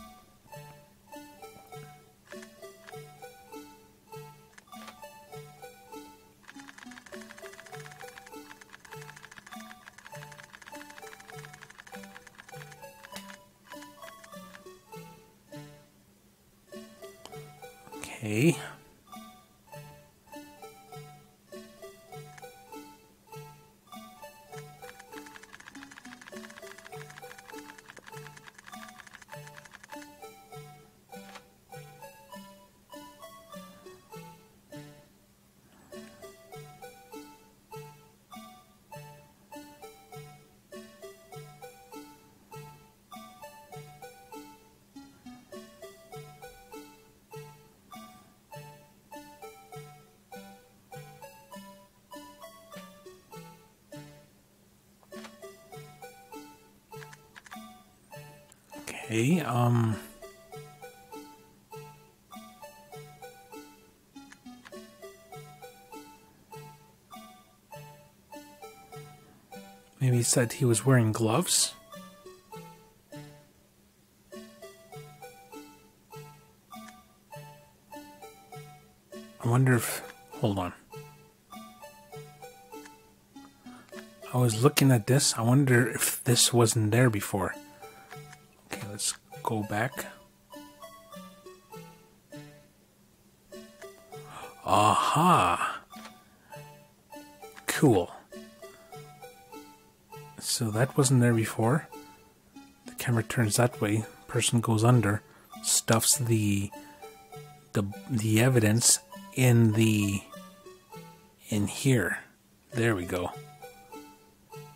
Okay. Okay, maybe he said he was wearing gloves? I wonder if... Hold on. I was looking at this. I wonder if this wasn't there before. Okay, let's go back. Aha! Cool. So that wasn't there before. The camera turns that way. Person goes under, stuffs the evidence in here. There we go.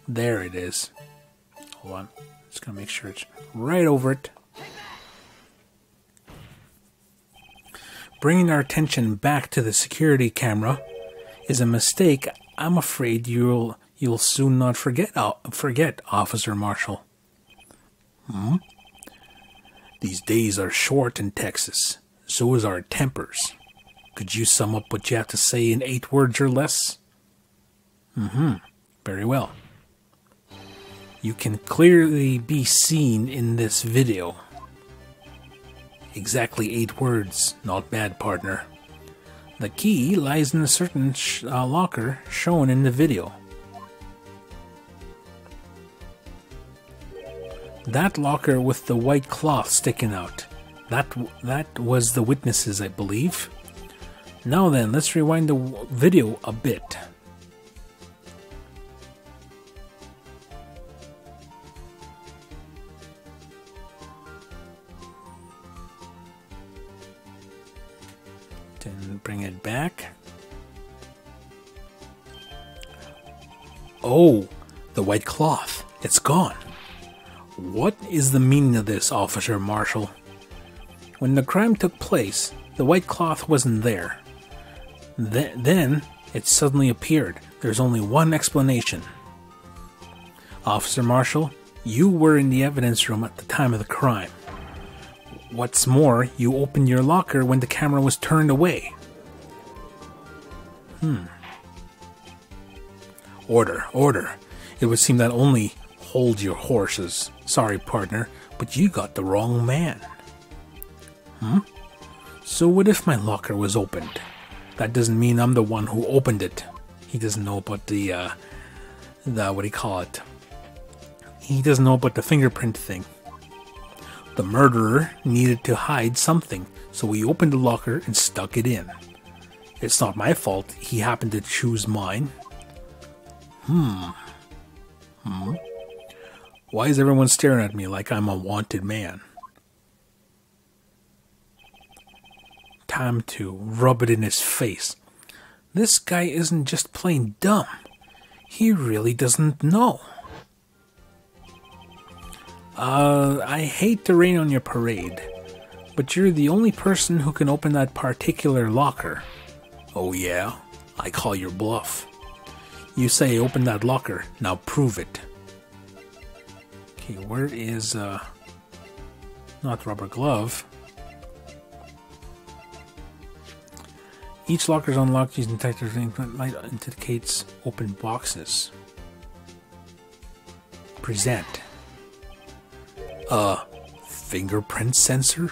There it is. Hold on. Just gonna make sure it's right over it. Bringing our attention back to the security camera is a mistake I'm afraid you'll soon not forget, Officer Marshall. These days are short in Texas. So is our tempers. Could you sum up what you have to say in 8 words or less? Very well. You can clearly be seen in this video. Exactly 8 words. Not bad, partner. The key lies in a certain locker shown in the video. That locker with the white cloth sticking out. That was the witnesses, I believe. Now then, let's rewind the video a bit. Then bring it back. Oh, the white cloth. It's gone. What is the meaning of this, Officer Marshall? When the crime took place, the white cloth wasn't there. Then it suddenly appeared. There's only one explanation. Officer Marshall, you were in the evidence room at the time of the crime. What's more, you opened your locker when the camera was turned away. Order. It would seem that only hold your horses. Sorry, partner, but you got the wrong man. So what if my locker was opened? That doesn't mean I'm the one who opened it. He doesn't know about the what do you call it? He doesn't know about the fingerprint thing. The murderer needed to hide something, so he opened the locker and stuck it in. It's not my fault he happened to choose mine. Why is everyone staring at me like I'm a wanted man? Time to rub it in his face. This guy isn't just plain dumb. He really doesn't know. I hate to rain on your parade, but you're the only person who can open that particular locker. Oh yeah? I call your bluff. You say open that locker, now prove it. Okay, where is, not rubber glove. Each locker is unlocked using detector's light indicates open boxes. Present. Fingerprint sensor?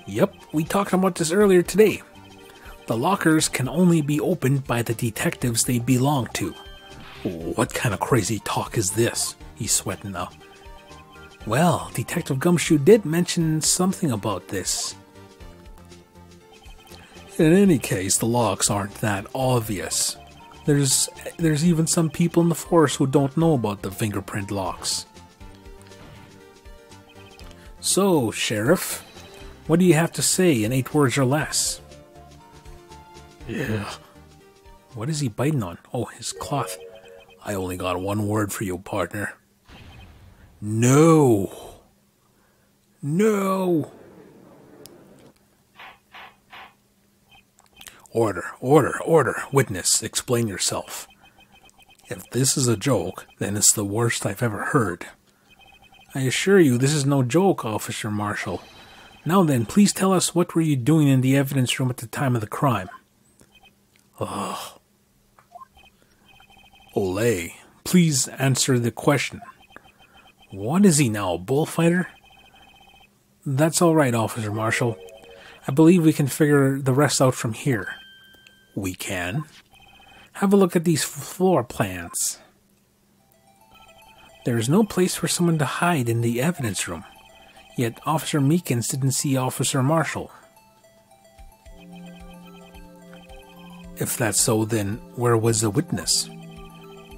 Yep, we talked about this earlier today. The lockers can only be opened by the detectives they belong to. What kind of crazy talk is this? He's sweating now. Well, Detective Gumshoe did mention something about this. In any case, the locks aren't that obvious. There's even some people in the force who don't know about the fingerprint locks. So, Sheriff, what do you have to say in 8 words or less? Yeah. What is he biting on? Oh, his cloth. I only got 1 word for you, partner. No. No. Order. Witness, explain yourself. If this is a joke, then it's the worst I've ever heard. I assure you, this is no joke, Officer Marshall. Now then, please tell us, what were you doing in the evidence room at the time of the crime? Ugh. Olay, please answer the question. What is he now, a bullfighter? That's all right, Officer Marshall. I believe we can figure the rest out from here. We can? Have a look at these floor plans. There is no place for someone to hide in the evidence room. Yet Officer Meekins didn't see Officer Marshall. If that's so, then where was the witness?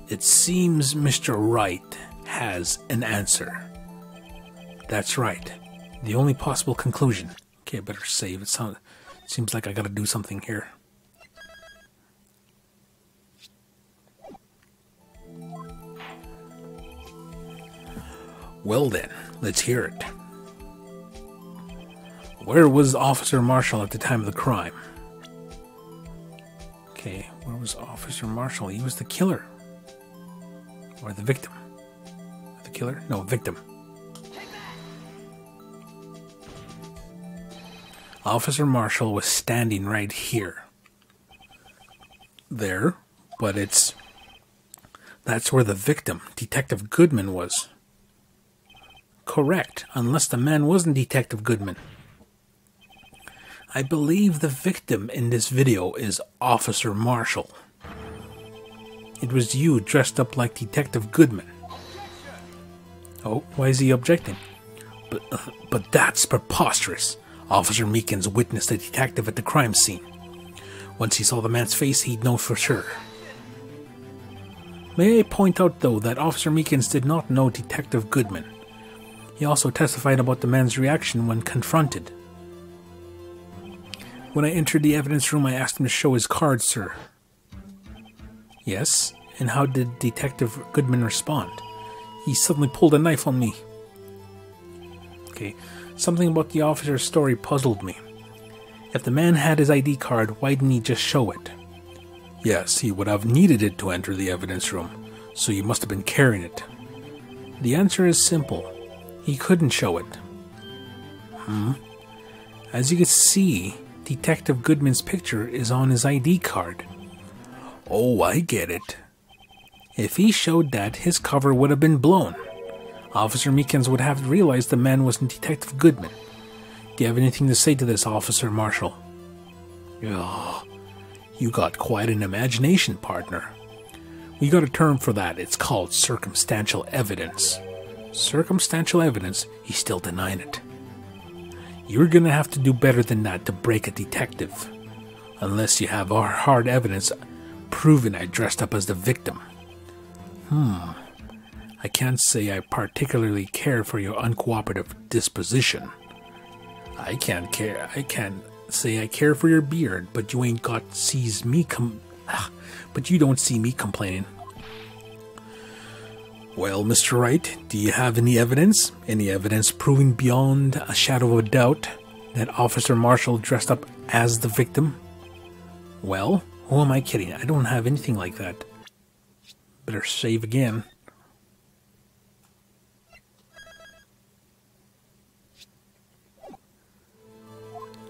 It seems Mr. Wright has an answer. That's right. The only possible conclusion. Okay, I better save. It seems like I gotta do something here. Well then, let's hear it. Where was Officer Marshall at the time of the crime? Okay, where was Officer Marshall? He was the killer. Or the victim. The killer? No, victim. Officer Marshall was standing right here. There, but that's where the victim, Detective Goodman, was. Correct, unless the man wasn't Detective Goodman. I believe the victim in this video is Officer Marshall. It was you dressed up like Detective Goodman. Oh, why is he objecting? But that's preposterous. Officer Meekins witnessed the detective at the crime scene. Once he saw the man's face, he'd know for sure. May I point out, though, that Officer Meekins did not know Detective Goodman. He also testified about the man's reaction when confronted. When I entered the evidence room, I asked him to show his card, sir. Yes, and how did Detective Goodman respond? He suddenly pulled a knife on me. Okay, something about the officer's story puzzled me. If the man had his ID card, why didn't he just show it? Yes, he would have needed it to enter the evidence room, so he must have been carrying it. The answer is simple. He couldn't show it. As you can see, Detective Goodman's picture is on his ID card. Oh, I get it. If he showed that, his cover would have been blown. Officer Meekins would have realized the man wasn't Detective Goodman. Do you have anything to say to this, Officer Marshall? Oh, you got quite an imagination, partner. We got a term for that. It's called circumstantial evidence. Circumstantial evidence? He's still denying it. You're gonna have to do better than that to break a detective. Unless you have hard evidence proving I dressed up as the victim. I can't say I particularly care for your uncooperative disposition. I can't say I care for your beard, but you ain't got sees me but you don't see me complaining. Well, Mr. Wright, do you have any evidence? Any evidence proving beyond a shadow of a doubt that Officer Marshall dressed up as the victim? Well, who am I kidding? I don't have anything like that. Better save again.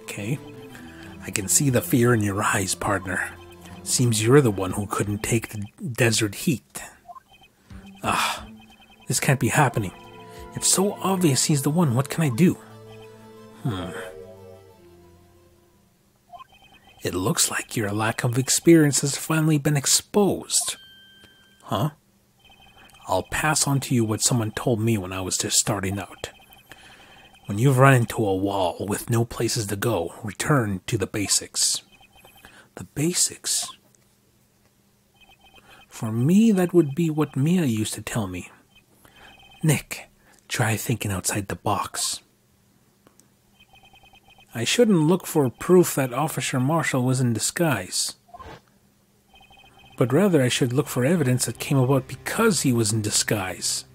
Okay. I can see the fear in your eyes, partner. Seems you're the one who couldn't take the desert heat. This can't be happening. It's so obvious he's the one. What can I do? It looks like your lack of experience has finally been exposed. Huh? I'll pass on to you what someone told me when I was just starting out. When you've run into a wall with no places to go, return to the basics. The basics? For me, that would be what Mia used to tell me. Nick, try thinking outside the box. I shouldn't look for proof that Officer Marshall was in disguise. But rather I should look for evidence that came about because he was in disguise.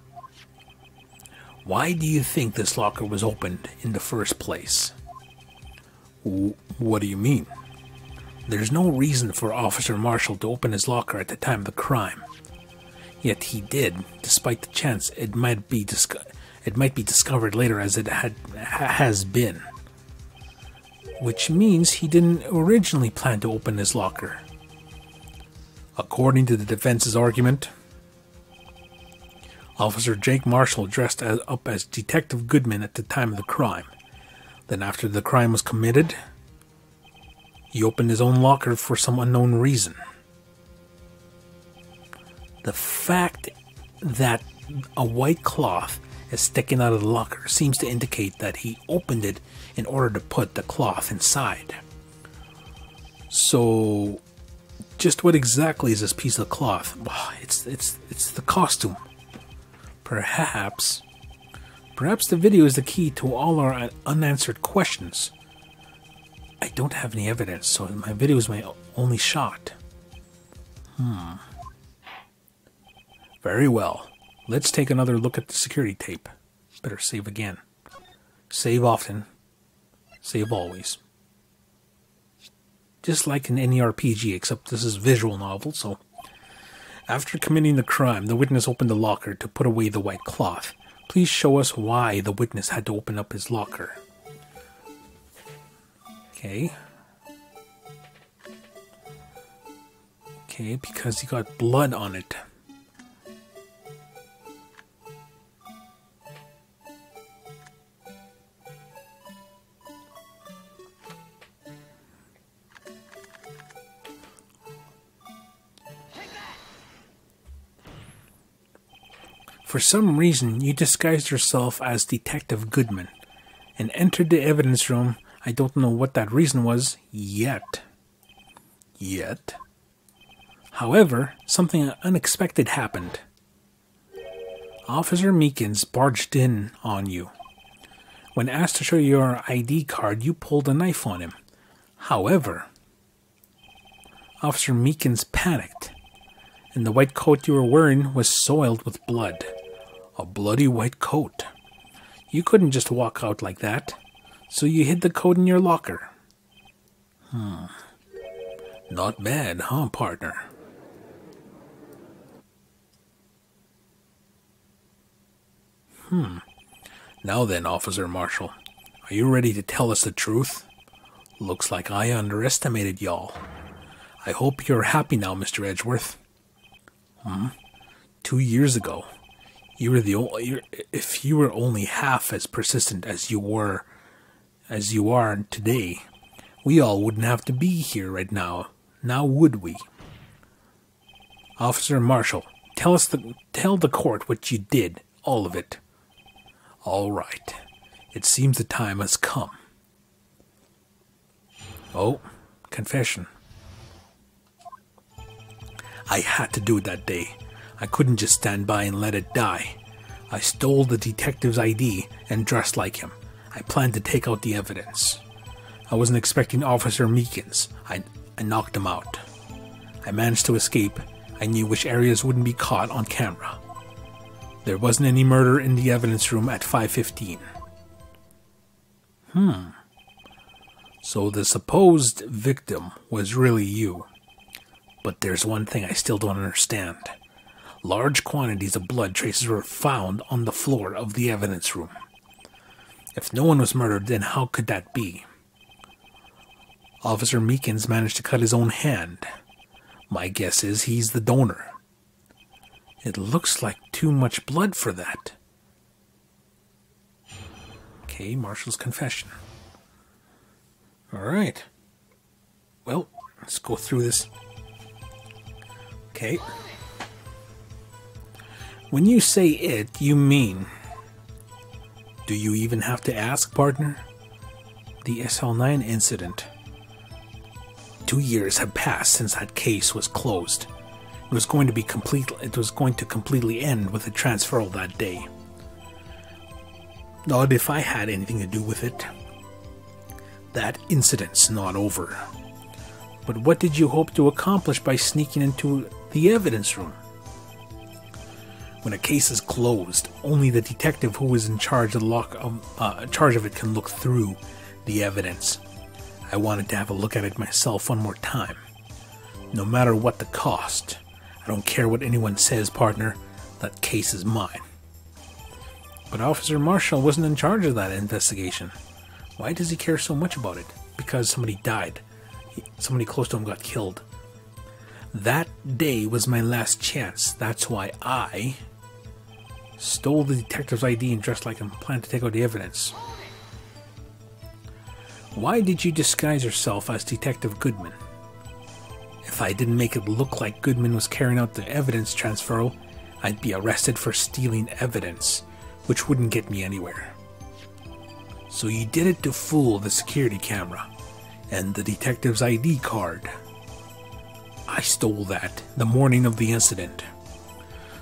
Why do you think this locker was opened in the first place? What do you mean? There's no reason for Officer Marshall to open his locker at the time of the crime. Yet he did, despite the chance it might be it might be discovered later as it has been. Which means he didn't originally plan to open his locker. According to the defense's argument, Officer Jake Marshall dressed up as Detective Goodman at the time of the crime. Then after the crime was committed, he opened his own locker for some unknown reason. The fact that a white cloth is sticking out of the locker seems to indicate that he opened it in order to put the cloth inside. So, just what exactly is this piece of cloth? Well, it's the costume. Perhaps the video is the key to all our unanswered questions. I don't have any evidence, so my video is my only shot. Very well. Let's take another look at the security tape. Better save again. Save often. Save always. Just like in any RPG, except this is visual novel, so... After committing the crime, the witness opened the locker to put away the white cloth. Please show us why the witness had to open up his locker. Okay. Okay, because he got blood on it. For some reason, you disguised yourself as Detective Goodman and entered the evidence room. I don't know what that reason was yet. However, something unexpected happened. Officer Meekins barged in on you. When asked to show your ID card, you pulled a knife on him. However, Officer Meekins panicked, and the white coat you were wearing was soiled with blood. A bloody white coat. You couldn't just walk out like that, so you hid the coat in your locker. Not bad, huh, partner? Now then, Officer Marshall, are you ready to tell us the truth? Looks like I underestimated y'all. I hope you're happy now, Mr. Edgeworth. 2 years ago, if you were only half as persistent as you are today, we all wouldn't have to be here right now. Now would we? Officer Marshall, tell the court what you did, all of it. All right. It seems the time has come. Oh, confession. I had to do it that day. I couldn't just stand by and let it die. I stole the detective's ID and dressed like him. I planned to take out the evidence. I wasn't expecting Officer Meekins. I knocked him out. I managed to escape. I knew which areas wouldn't be caught on camera. There wasn't any murder in the evidence room at 5:15. So the supposed victim was really you. But there's one thing I still don't understand. Large quantities of blood traces were found on the floor of the evidence room. If no one was murdered, then how could that be? Officer Meekins managed to cut his own hand. My guess is he's the donor. It looks like too much blood for that. Okay, Marshall's confession. Alright. Well, let's go through this. Okay. When you say it, you mean... Do you even have to ask, partner? The SL9 incident. 2 years have passed since that case was closed. It was going to completely end with the transferal that day. Not if I had anything to do with it. That incident's not over. But what did you hope to accomplish by sneaking into the evidence room? When a case is closed, only the detective who is in charge of it can look through the evidence. I wanted to have a look at it myself one more time. No matter what the cost. I don't care what anyone says, partner. That case is mine. But Officer Marshall wasn't in charge of that investigation. Why does he care so much about it? Because somebody died. Somebody close to him got killed. That day was my last chance. That's why I stole the detective's ID and dressed like him, planned to take out the evidence. Why did you disguise yourself as Detective Goodman? If I didn't make it look like Goodman was carrying out the evidence transfer, I'd be arrested for stealing evidence, which wouldn't get me anywhere. So you did it to fool the security camera and the detective's ID card. I stole that the morning of the incident.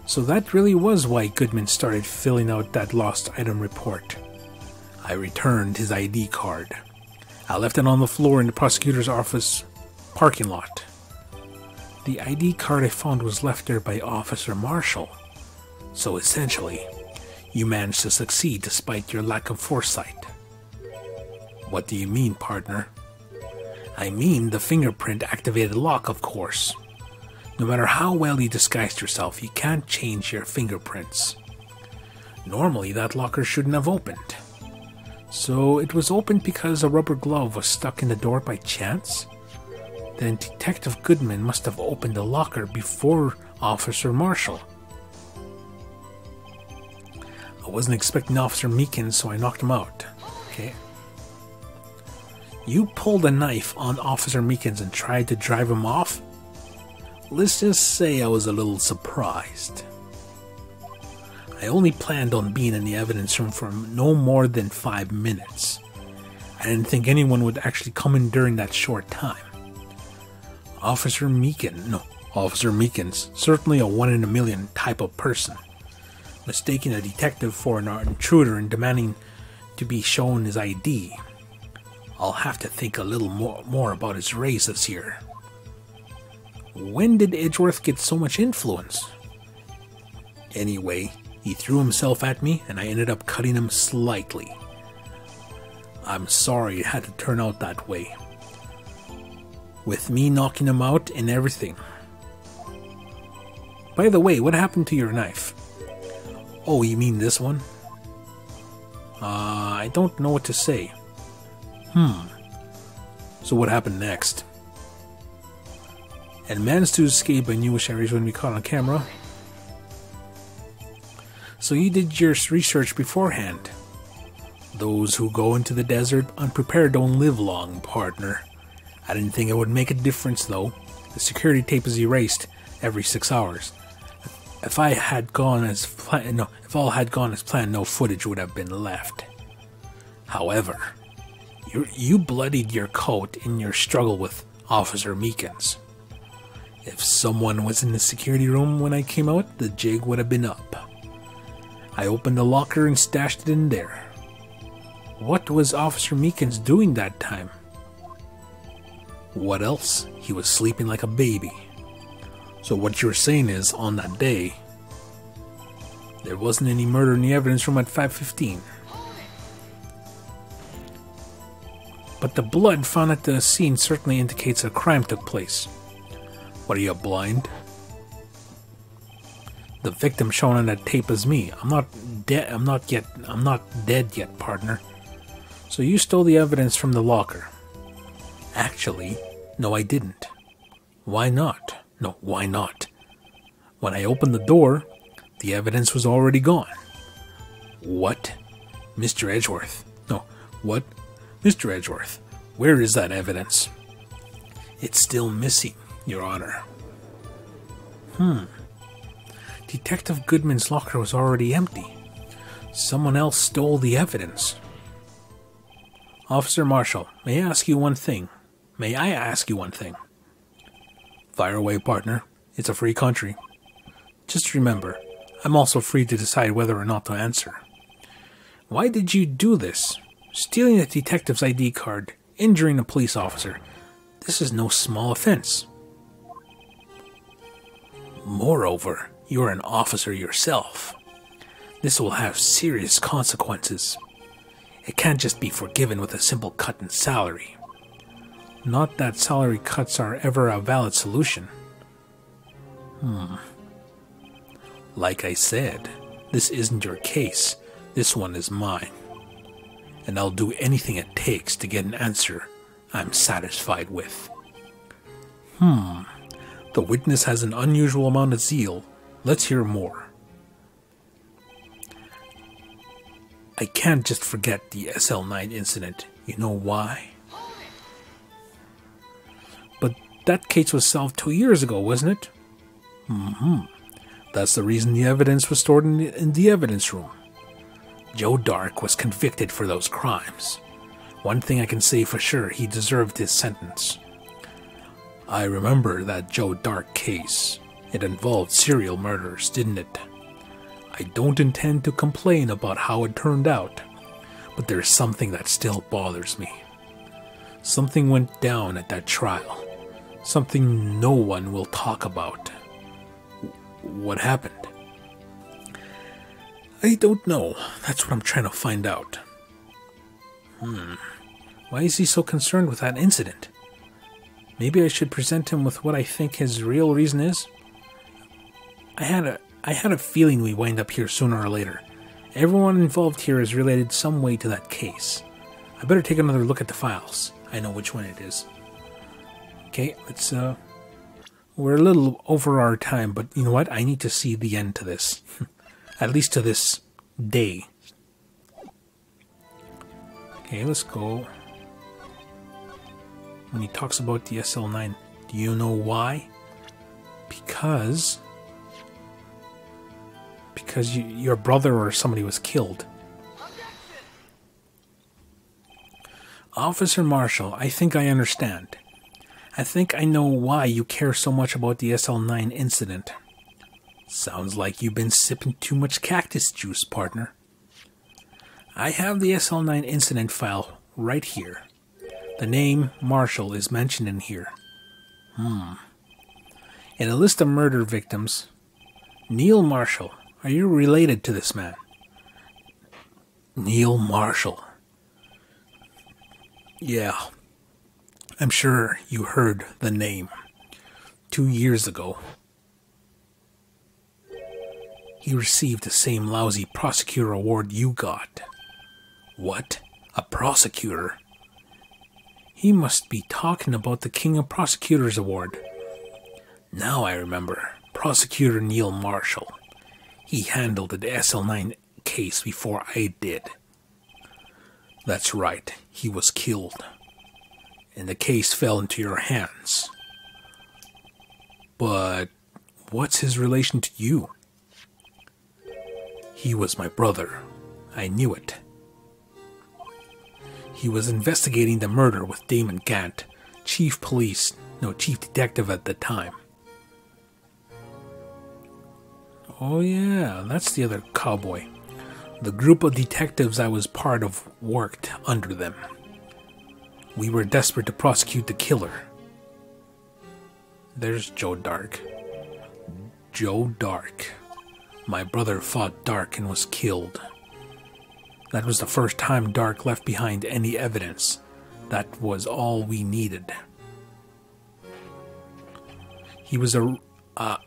So that really was why Goodman started filling out that lost item report. I returned his ID card. I left it on the floor in the prosecutor's office parking lot. The ID card I found was left there by Officer Marshall. So essentially, you managed to succeed despite your lack of foresight. What do you mean, partner? I mean the fingerprint-activated lock, of course. No matter how well you disguised yourself, you can't change your fingerprints. Normally, that locker shouldn't have opened. So it was opened because a rubber glove was stuck in the door by chance? Then Detective Goodman must have opened the locker before Officer Marshall. I wasn't expecting Officer Meekins, so I knocked him out. Okay. You pulled a knife on Officer Meekins and tried to drive him off? Let's just say I was a little surprised. I only planned on being in the evidence room for no more than 5 minutes. I didn't think anyone would actually come in during that short time. Officer Meekins, certainly a 1 in a million type of person, mistaking a detective for an intruder and demanding to be shown his ID. I'll have to think a little more about his race this year. When did Edgeworth get so much influence? Anyway, he threw himself at me and I ended up cutting him slightly. I'm sorry it had to turn out that way. With me knocking him out and everything. By the way, what happened to your knife? Oh, you mean this one? I don't know what to say. So what happened next? And managed to escape by newish areas when we caught on camera. So you did your research beforehand. Those who go into the desert unprepared don't live long, partner. I didn't think it would make a difference though. The security tape is erased every 6 hours. If all had gone as planned, no footage would have been left. However, you bloodied your coat in your struggle with Officer Meekins. If someone was in the security room when I came out, the jig would have been up. I opened the locker and stashed it in there. What was Officer Meekins doing that time? What else? He was sleeping like a baby. So what you're saying is, on that day, there wasn't any murder in the evidence room at 5:15. But the blood found at the scene certainly indicates a crime took place. What are you, blind? The victim shown on that tape is me. I'm not dead yet, partner. So you stole the evidence from the locker. Actually, no, I didn't. Why not? No, why not? When I opened the door, the evidence was already gone. What? Mr. Edgeworth. No, what? Mr. Edgeworth, where is that evidence? It's still missing, Your Honor. Detective Goodman's locker was already empty. Someone else stole the evidence. Officer Marshall, may I ask you one thing? Fire away, partner. It's a free country. Just remember, I'm also free to decide whether or not to answer. Why did you do this? Stealing a detective's ID card, injuring a police officer. This is no small offense. Moreover, you are an officer yourself. This will have serious consequences. It can't just be forgiven with a simple cut in salary. Not that salary cuts are ever a valid solution. Like I said, this isn't your case, This one is mine, and I'll do anything it takes to get an answer I'm satisfied with. The witness has an unusual amount of zeal. Let's hear more. I can't just forget the SL9 incident. You know why? But that case was solved 2 years ago, wasn't it? That's the reason the evidence was stored in the evidence room. Joe Dark was convicted for those crimes. One thing I can say for sure, he deserved his sentence. I remember that Joe Dark case. It involved serial murders, didn't it? I don't intend to complain about how it turned out, but there's something that still bothers me. Something went down at that trial. Something no one will talk about. What happened? I don't know. That's what I'm trying to find out. Why is he so concerned with that incident? Maybe I should present him with what I think his real reason is? I had a feeling we wind up here sooner or later. Everyone involved here is related some way to that case. I better take another look at the files. I know which one it is. Okay, let's, we're a little over our time, but you know what? I need to see the end to this. At least to this day. Okay, let's go. When he talks about the SL9, do you know why? Because your brother or somebody was killed. Officer Marshall, I think I understand. I think I know why you care so much about the SL9 incident. Sounds like you've been sipping too much cactus juice, partner. I have the SL9 incident file right here. The name Marshall is mentioned in here. In a list of murder victims, Neil Marshall. Are you related to this man? Neil Marshall. Yeah. I'm sure you heard the name. 2 years ago, he received the same lousy prosecutor award you got. What? A prosecutor? He must be talking about the King of Prosecutors Award. Now I remember. Prosecutor Neil Marshall. He handled the SL9 case before I did. That's right. He was killed. And the case fell into your hands. But what's his relation to you? He was my brother. I knew it. He was investigating the murder with Damon Gant, chief detective at the time. Oh yeah, that's the other cowboy. The group of detectives I was part of worked under them. We were desperate to prosecute the killer. There's Joe Dark. Joe Dark. My brother fought Dark and was killed. That was the first time Dark left behind any evidence. That was all we needed. He was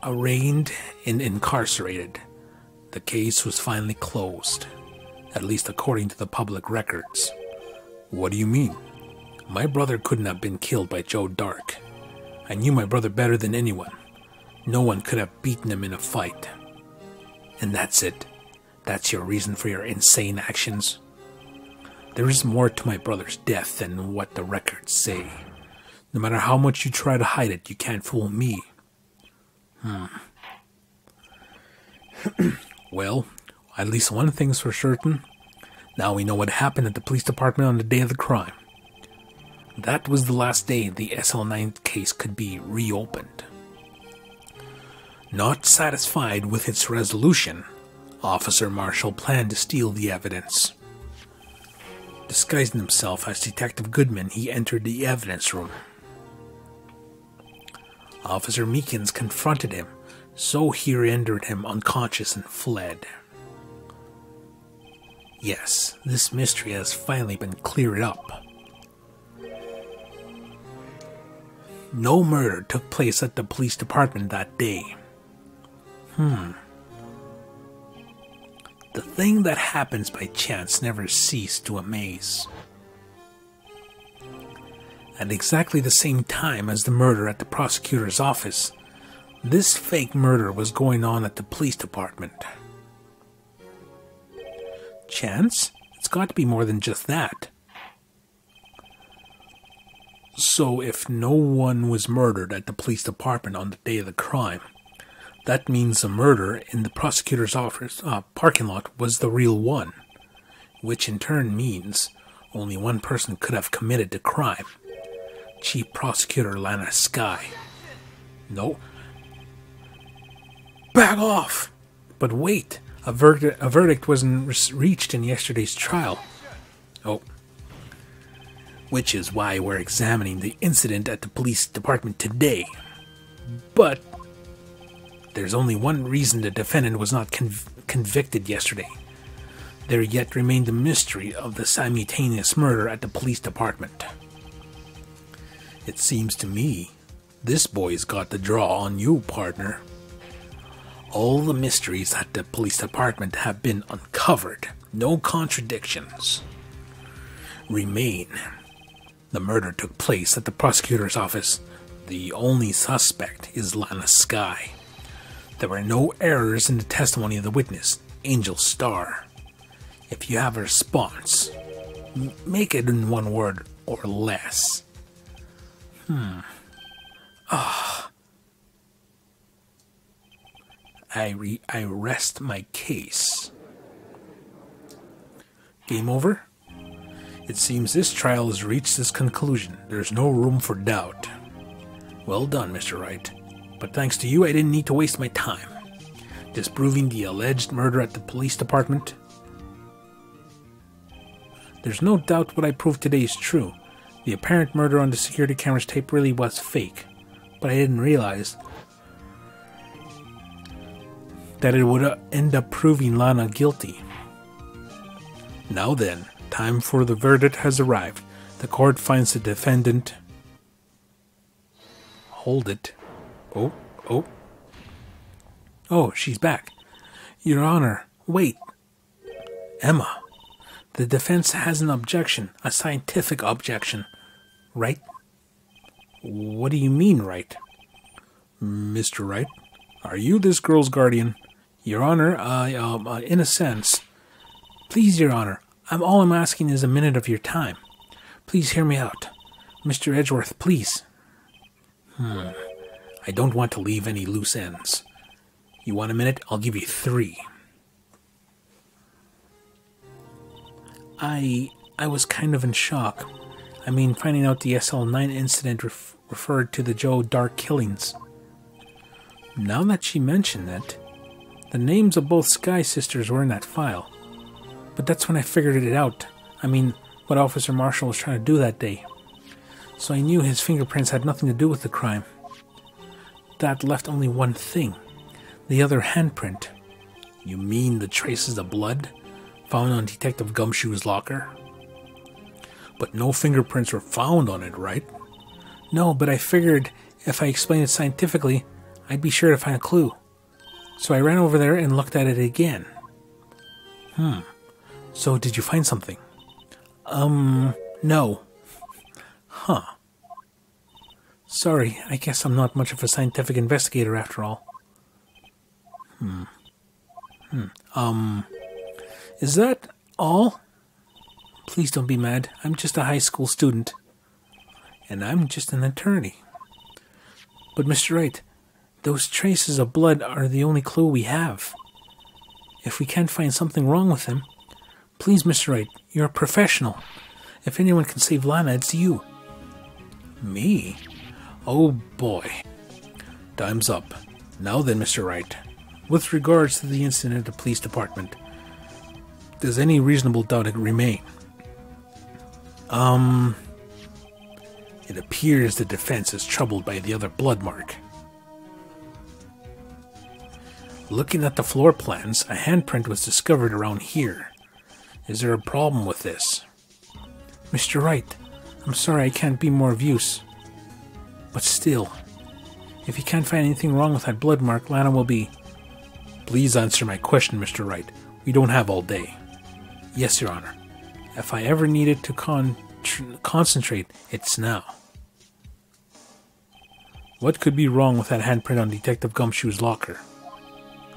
arraigned and incarcerated. The case was finally closed, at least according to the public records. What do you mean? My brother couldn't have been killed by Joe Dark. I knew my brother better than anyone. No one could have beaten him in a fight. And that's it. That's your reason for your insane actions. There is more to my brother's death than what the records say. No matter how much you try to hide it, you can't fool me. Well, at least one thing's for certain. Now we know what happened at the police department on the day of the crime. That was the last day the SL9 case could be reopened. Not satisfied with its resolution, Officer Marshall planned to steal the evidence. Disguising himself as Detective Goodman, he entered the evidence room. Officer Meekins confronted him, so he rendered him unconscious and fled. Yes, this mystery has finally been cleared up. No murder took place at the police department that day. The thing that happens by chance never ceased to amaze. At exactly the same time as the murder at the prosecutor's office, this fake murder was going on at the police department. Chance? It's got to be more than just that. So if no one was murdered at the police department on the day of the crime, that means the murder in the prosecutor's office parking lot was the real one, which in turn means only one person could have committed the crime. Chief Prosecutor Lana Skye. No. Back off! But wait, a verdict wasn't reached in yesterday's trial. Oh. Which is why we're examining the incident at the police department today. But there's only one reason the defendant was not convicted yesterday. There yet remained the mystery of the simultaneous murder at the police department. It seems to me this boy's got the draw on you, partner. All the mysteries at the police department have been uncovered. No contradictions remain. The murder took place at the prosecutor's office. The only suspect is Lana Skye. There were no errors in the testimony of the witness, Angel Starr. If you have a response, make it in one word or less. I rest my case. Game over? It seems this trial has reached its conclusion. There's no room for doubt. Well done, Mr. Wright. But thanks to you, I didn't need to waste my time disproving the alleged murder at the police department. There's no doubt what I proved today is true. The apparent murder on the security camera's tape really was fake. But I didn't realize that it would end up proving Lana guilty. Now then, time for the verdict has arrived. The court finds the defendant... Hold it. Oh, she's back. Your Honor, wait. Emma, the defense has an objection, a scientific objection. Right? What do you mean, Wright? Mr. Wright, are you this girl's guardian? Your Honor, in a sense. Please, Your Honor, all I'm asking is a minute of your time. Please hear me out. Mr. Edgeworth, please. I don't want to leave any loose ends. You want a minute? I'll give you 3. I was kind of in shock. I mean, finding out the SL9 incident referred to the Joe Dark killings. Now that she mentioned it, the names of both Skye sisters were in that file. But that's when I figured it out. I mean, what Officer Marshall was trying to do that day. So I knew his fingerprints had nothing to do with the crime. That left only one thing. The other handprint. You mean the traces of blood found on Detective Gumshoe's locker? But no fingerprints were found on it, right? No, but I figured if I explained it scientifically, I'd be sure to find a clue. So I ran over there and looked at it again. So did you find something? No. Huh. Sorry, I guess I'm not much of a scientific investigator after all. Is that all? Please don't be mad. I'm just a high school student. And I'm just an attorney. But Mr. Wright, those traces of blood are the only clue we have. If we can't find something wrong with him, please, Mr. Wright, you're a professional. If anyone can save Lana, it's you. Me? Oh boy. Time's up. Now then, Mr. Wright, with regards to the incident at the police department, does any reasonable doubt remain? It appears the defense is troubled by the other blood mark. Looking at the floor plans, a handprint was discovered around here. Is there a problem with this? Mr. Wright, I'm sorry I can't be more of use. But still, if you can't find anything wrong with that blood mark, Lana will be... Please answer my question, Mr. Wright. We don't have all day. Yes, Your Honor. If I ever needed to concentrate, it's now. What could be wrong with that handprint on Detective Gumshoe's locker?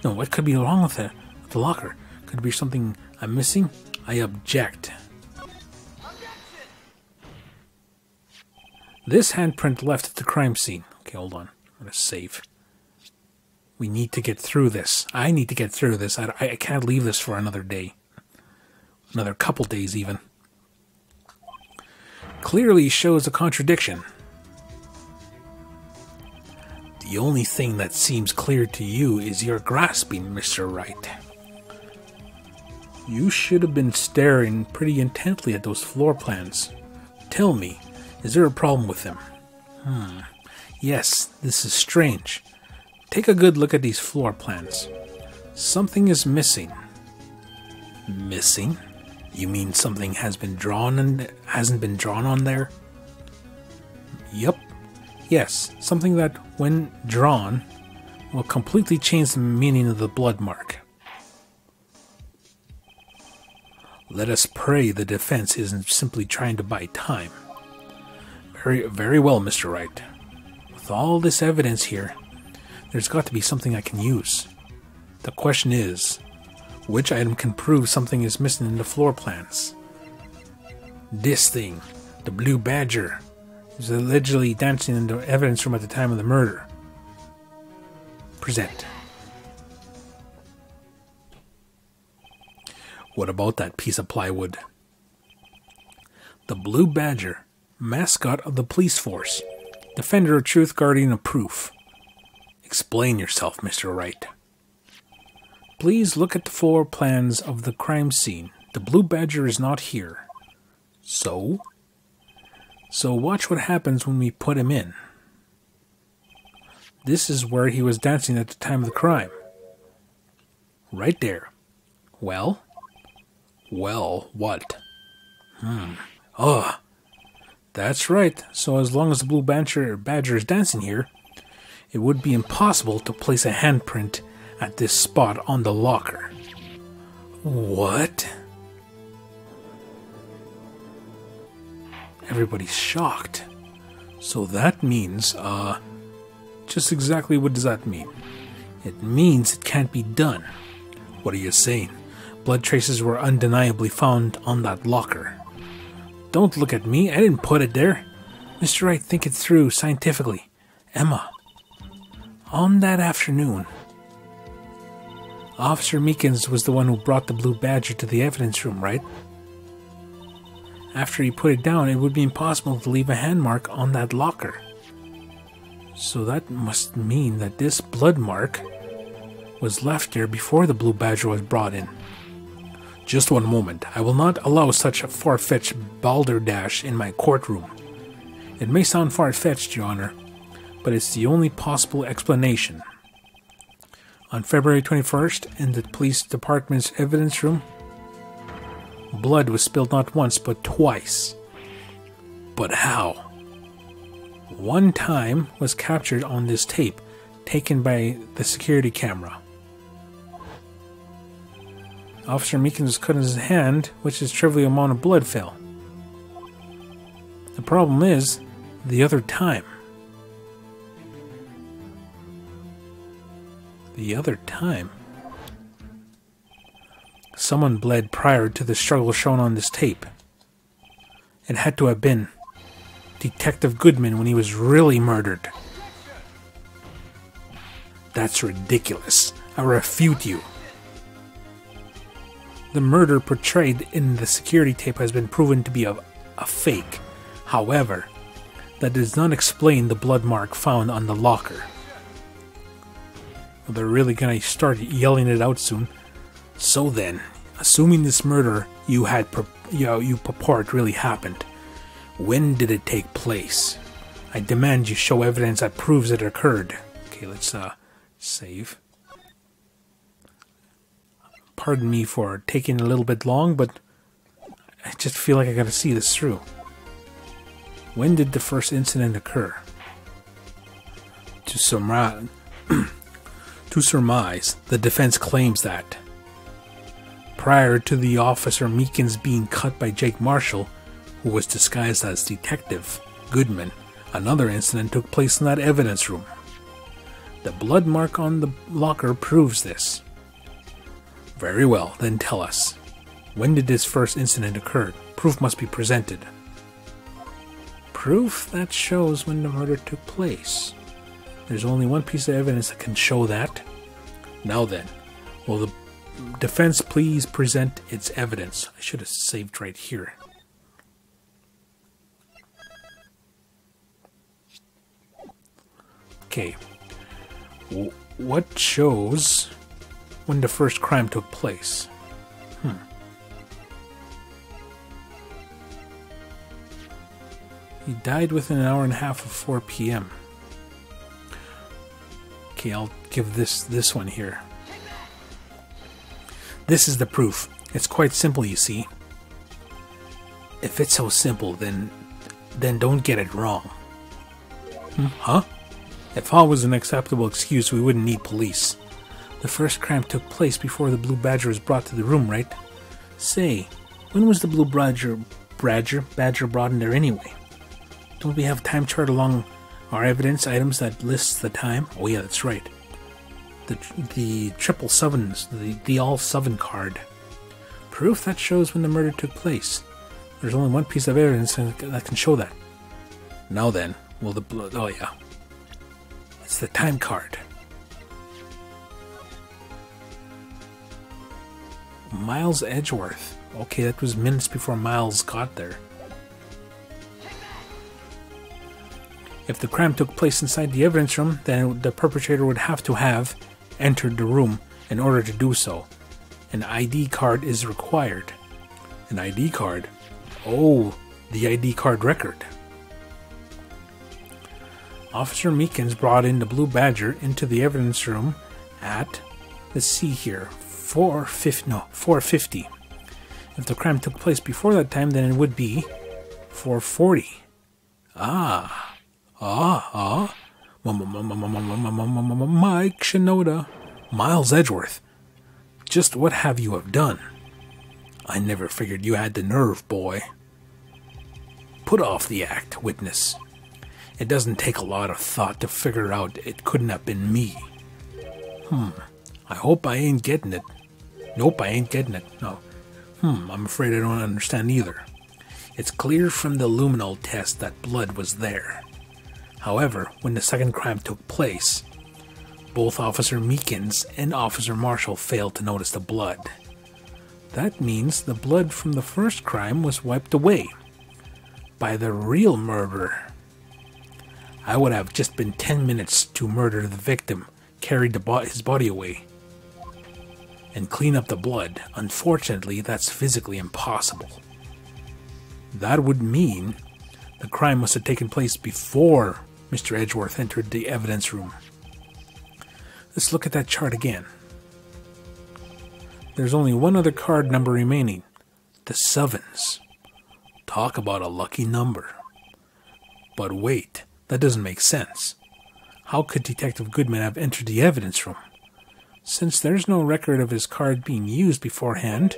No, what could be wrong with it? With the locker? Could it be something I'm missing? I object. This handprint left at the crime scene. Okay, hold on. I'm going to save. We need to get through this. I need to get through this. I can't leave this for another day. Another couple days, even. Clearly shows a contradiction. The only thing that seems clear to you is your grasping, Mr. Wright. You should have been staring pretty intently at those floor plans. Tell me, is there a problem with them? Yes, this is strange. Take a good look at these floor plans. Something is missing. Missing? You mean something has been drawn and hasn't been drawn on there? Yup. Yes, something that, when drawn, will completely change the meaning of the blood mark. Let us pray the defense isn't simply trying to buy time. Very well, Mr. Wright. With all this evidence here, there's got to be something I can use. The question is, which item can prove something is missing in the floor plans? This thing, the Blue Badger, is allegedly dancing in the evidence room at the time of the murder. Present. What about that piece of plywood? The Blue Badger, mascot of the police force, defender of truth, guardian of proof. Explain yourself, Mr. Wright. Please look at the floor plans of the crime scene. The Blue Badger is not here. So watch what happens when we put him in. This is where he was dancing at the time of the crime. Right there. Well, what? That's right. So as long as the Blue Badger is dancing here, it would be impossible to place a handprint at this spot on the locker. What? Everybody's shocked. So that means, just exactly what does that mean? It means it can't be done. What are you saying? Blood traces were undeniably found on that locker. Don't look at me, I didn't put it there. Mr. Wright, think it through scientifically. Emma, on that afternoon, Officer Meekins was the one who brought the Blue Badger to the evidence room, right? After he put it down, it would be impossible to leave a hand mark on that locker. So that must mean that this blood mark was left there before the Blue Badger was brought in. Just one moment. I will not allow such a far-fetched balderdash in my courtroom. It may sound far-fetched, Your Honor, but it's the only possible explanation. On February 21st, in the police department's evidence room, blood was spilled not once, but twice. But how? One time was captured on this tape, taken by the security camera. Officer Meekins was cut in his hand, which is trivial amount of blood fell. The problem is, the other time. Someone bled prior to the struggle shown on this tape. It had to have been Detective Goodman when he was really murdered. That's ridiculous. I refute you. The murder portrayed in the security tape has been proven to be a fake. However, that does not explain the blood mark found on the locker. Well, they're really gonna start yelling it out soon. So then, assuming this murder you purport really happened, when did it take place? I demand you show evidence that proves it occurred. Okay, let's save. Pardon me for taking a little bit long, but I just feel like I gotta see this through. When did the first incident occur? To surmise, the defense claims that Prior to the Officer Meekins being cut by Jake Marshall, who was disguised as Detective Goodman, another incident took place in that evidence room. The blood mark on the locker proves this. Very well, then tell us. When did this first incident occur? Proof must be presented. Proof that shows when the murder took place. There's only one piece of evidence that can show that. Now then, will the defense please present its evidence? I should have saved right here. Okay. What shows when the first crime took place? He died within an hour and a half of 4 p.m. Okay, I'll give this one here. This is the proof. It's quite simple, you see. If it's so simple, then don't get it wrong. Huh? If all was an acceptable excuse, we wouldn't need police. The first crime took place before the Blue Badger was brought to the room, right? Say, when was the Blue Badger brought in there anyway? Don't we have a time chart along our evidence items that lists the time? Oh yeah, that's right. The triple sevens, the all seven card. Proof that shows when the murder took place. There's only one piece of evidence that can show that. Now then, will the blood... Oh yeah. It's the time card. Miles Edgeworth. Okay, that was minutes before Miles got there. If the crime took place inside the evidence room, then the perpetrator would have to have entered the room in order to do so. An ID card is required. An ID card? Oh, the ID card record. Officer Meekins brought in the Blue Badger into the evidence room at, let's see here, 4:50. If the crime took place before that time, then it would be 4:40. Mike Shinoda. Miles Edgeworth. Just what have you have done? I never figured you had the nerve, boy. Put off the act, witness. It doesn't take a lot of thought to figure out it couldn't have been me. I hope I ain't getting it. Nope, I ain't getting it. No. I'm afraid I don't understand either. It's clear from the luminol test that blood was there. However, when the second crime took place, both Officer Meekins and Officer Marshall failed to notice the blood. That means the blood from the first crime was wiped away by the real murderer. I would have just been 10 minutes to murder the victim, carry his body away, and clean up the blood. Unfortunately, that's physically impossible. That would mean the crime must have taken place before Mr. Edgeworth entered the evidence room. Let's look at that chart again. There's only one other card number remaining. The sevens. Talk about a lucky number. But wait, that doesn't make sense. How could Detective Goodman have entered the evidence room? Since there's no record of his card being used beforehand,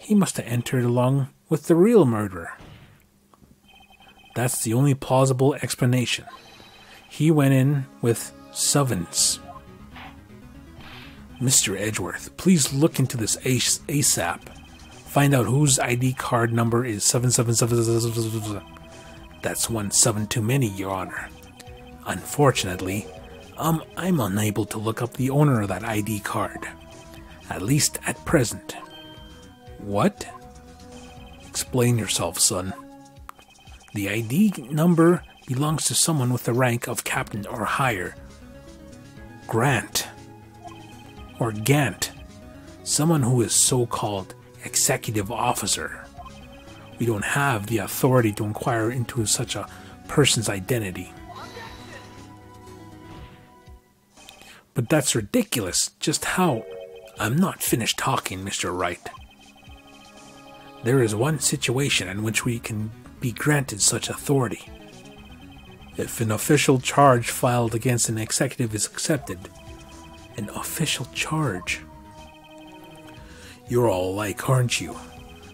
he must have entered along with the real murderer. That's the only plausible explanation. He went in with sevens. Mr. Edgeworth, please look into this ASAP. Find out whose ID card number is 777. That's 17 too many, Your Honor. Unfortunately, I'm unable to look up the owner of that ID card. At least at present. What? Explain yourself, son. The ID number belongs to someone with the rank of captain or higher. Grant. Or Gant. Someone who is so-called executive officer. We don't have the authority to inquire into such a person's identity. But that's ridiculous. Just how? I'm not finished talking, Mr. Wright. There is one situation in which we can be granted such authority. If an official charge filed against an executive is accepted. An official charge? You're all alike, aren't you?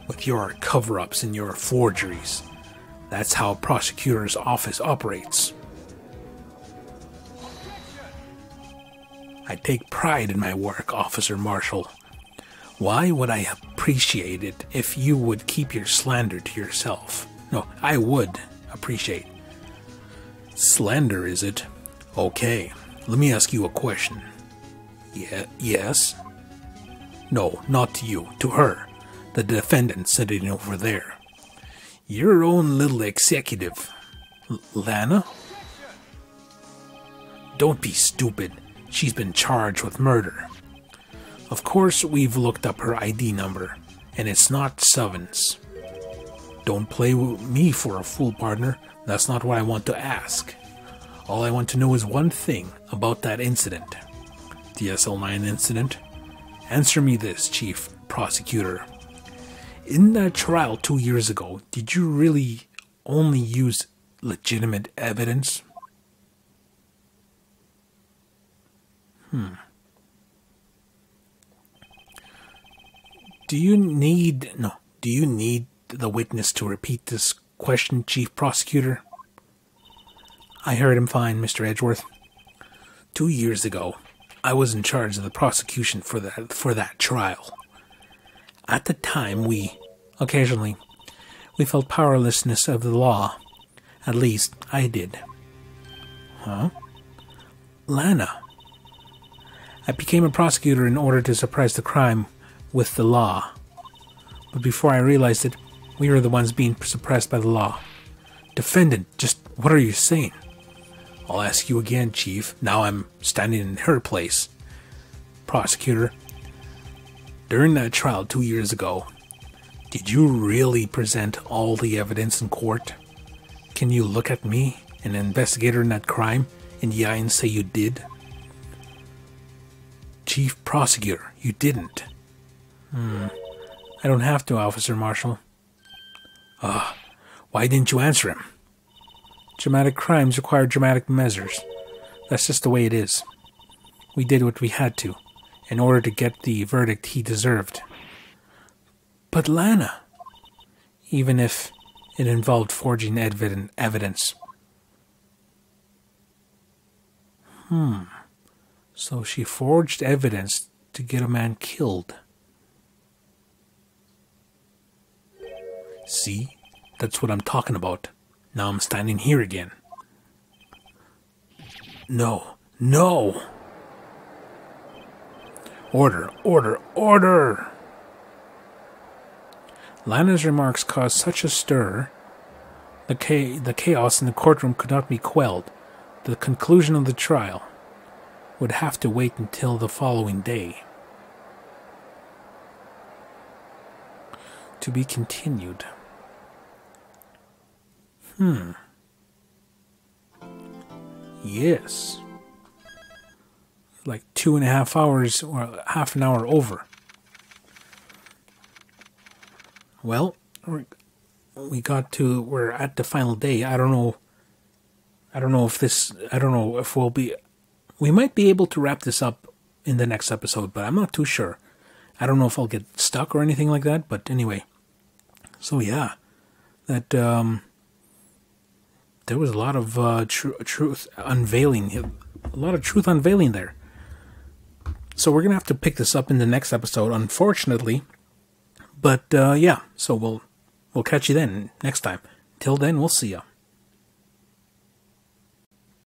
With your cover-ups and your forgeries. That's how a prosecutor's office operates. I take pride in my work, Officer Marshall. Why would I appreciate it if you would keep your slander to yourself? No, I would appreciate. Slander, is it? Okay, let me ask you a question. Yes? No, not to you, to her, the defendant sitting over there. Your own little executive. Lana? Don't be stupid. She's been charged with murder. Of course, we've looked up her ID number, and it's not Sevens. Don't play with me for a fool, partner. That's not what I want to ask. All I want to know is one thing about that incident. The SL9 incident. Answer me this, Chief Prosecutor. In that trial 2 years ago, did you really only use legitimate evidence? Do you need the witness to repeat this question, Chief Prosecutor? I heard him fine, Mr. Edgeworth. 2 years ago, I was in charge of the prosecution for that trial. At the time, we felt powerlessness of the law. At least, I did. Huh? Lana. I became a prosecutor in order to suppress the crime with the law. But before I realized it, we were the ones being suppressed by the law. Defendant, just what are you saying? I'll ask you again, Chief. Now I'm standing in her place. Prosecutor, during that trial 2 years ago, did you really present all the evidence in court? Can you look at me, an investigator in that crime, in the eye and say you did? Chief Prosecutor, you didn't. I don't have to, Officer Marshall. Why didn't you answer him? Dramatic crimes require dramatic measures. That's just the way it is. We did what we had to, in order to get the verdict he deserved. But Lana, even if it involved forging evidence. So she forged evidence to get a man killed. See? That's what I'm talking about. Now I'm standing here again. No. Order. Lana's remarks caused such a stir. The chaos in the courtroom could not be quelled. The conclusion of the trial would have to wait until the following day. To be continued. Yes. Like 2.5 hours or half an hour over. Well, we're at the final day. I don't know if we might be able to wrap this up in the next episode, but I'm not too sure. I don't know if I'll get stuck or anything like that, but anyway. So yeah, that there was a lot of truth unveiling. A lot of truth unveiling there. So we're going to have to pick this up in the next episode, unfortunately. But yeah, so we'll catch you then next time. Till then, we'll see ya.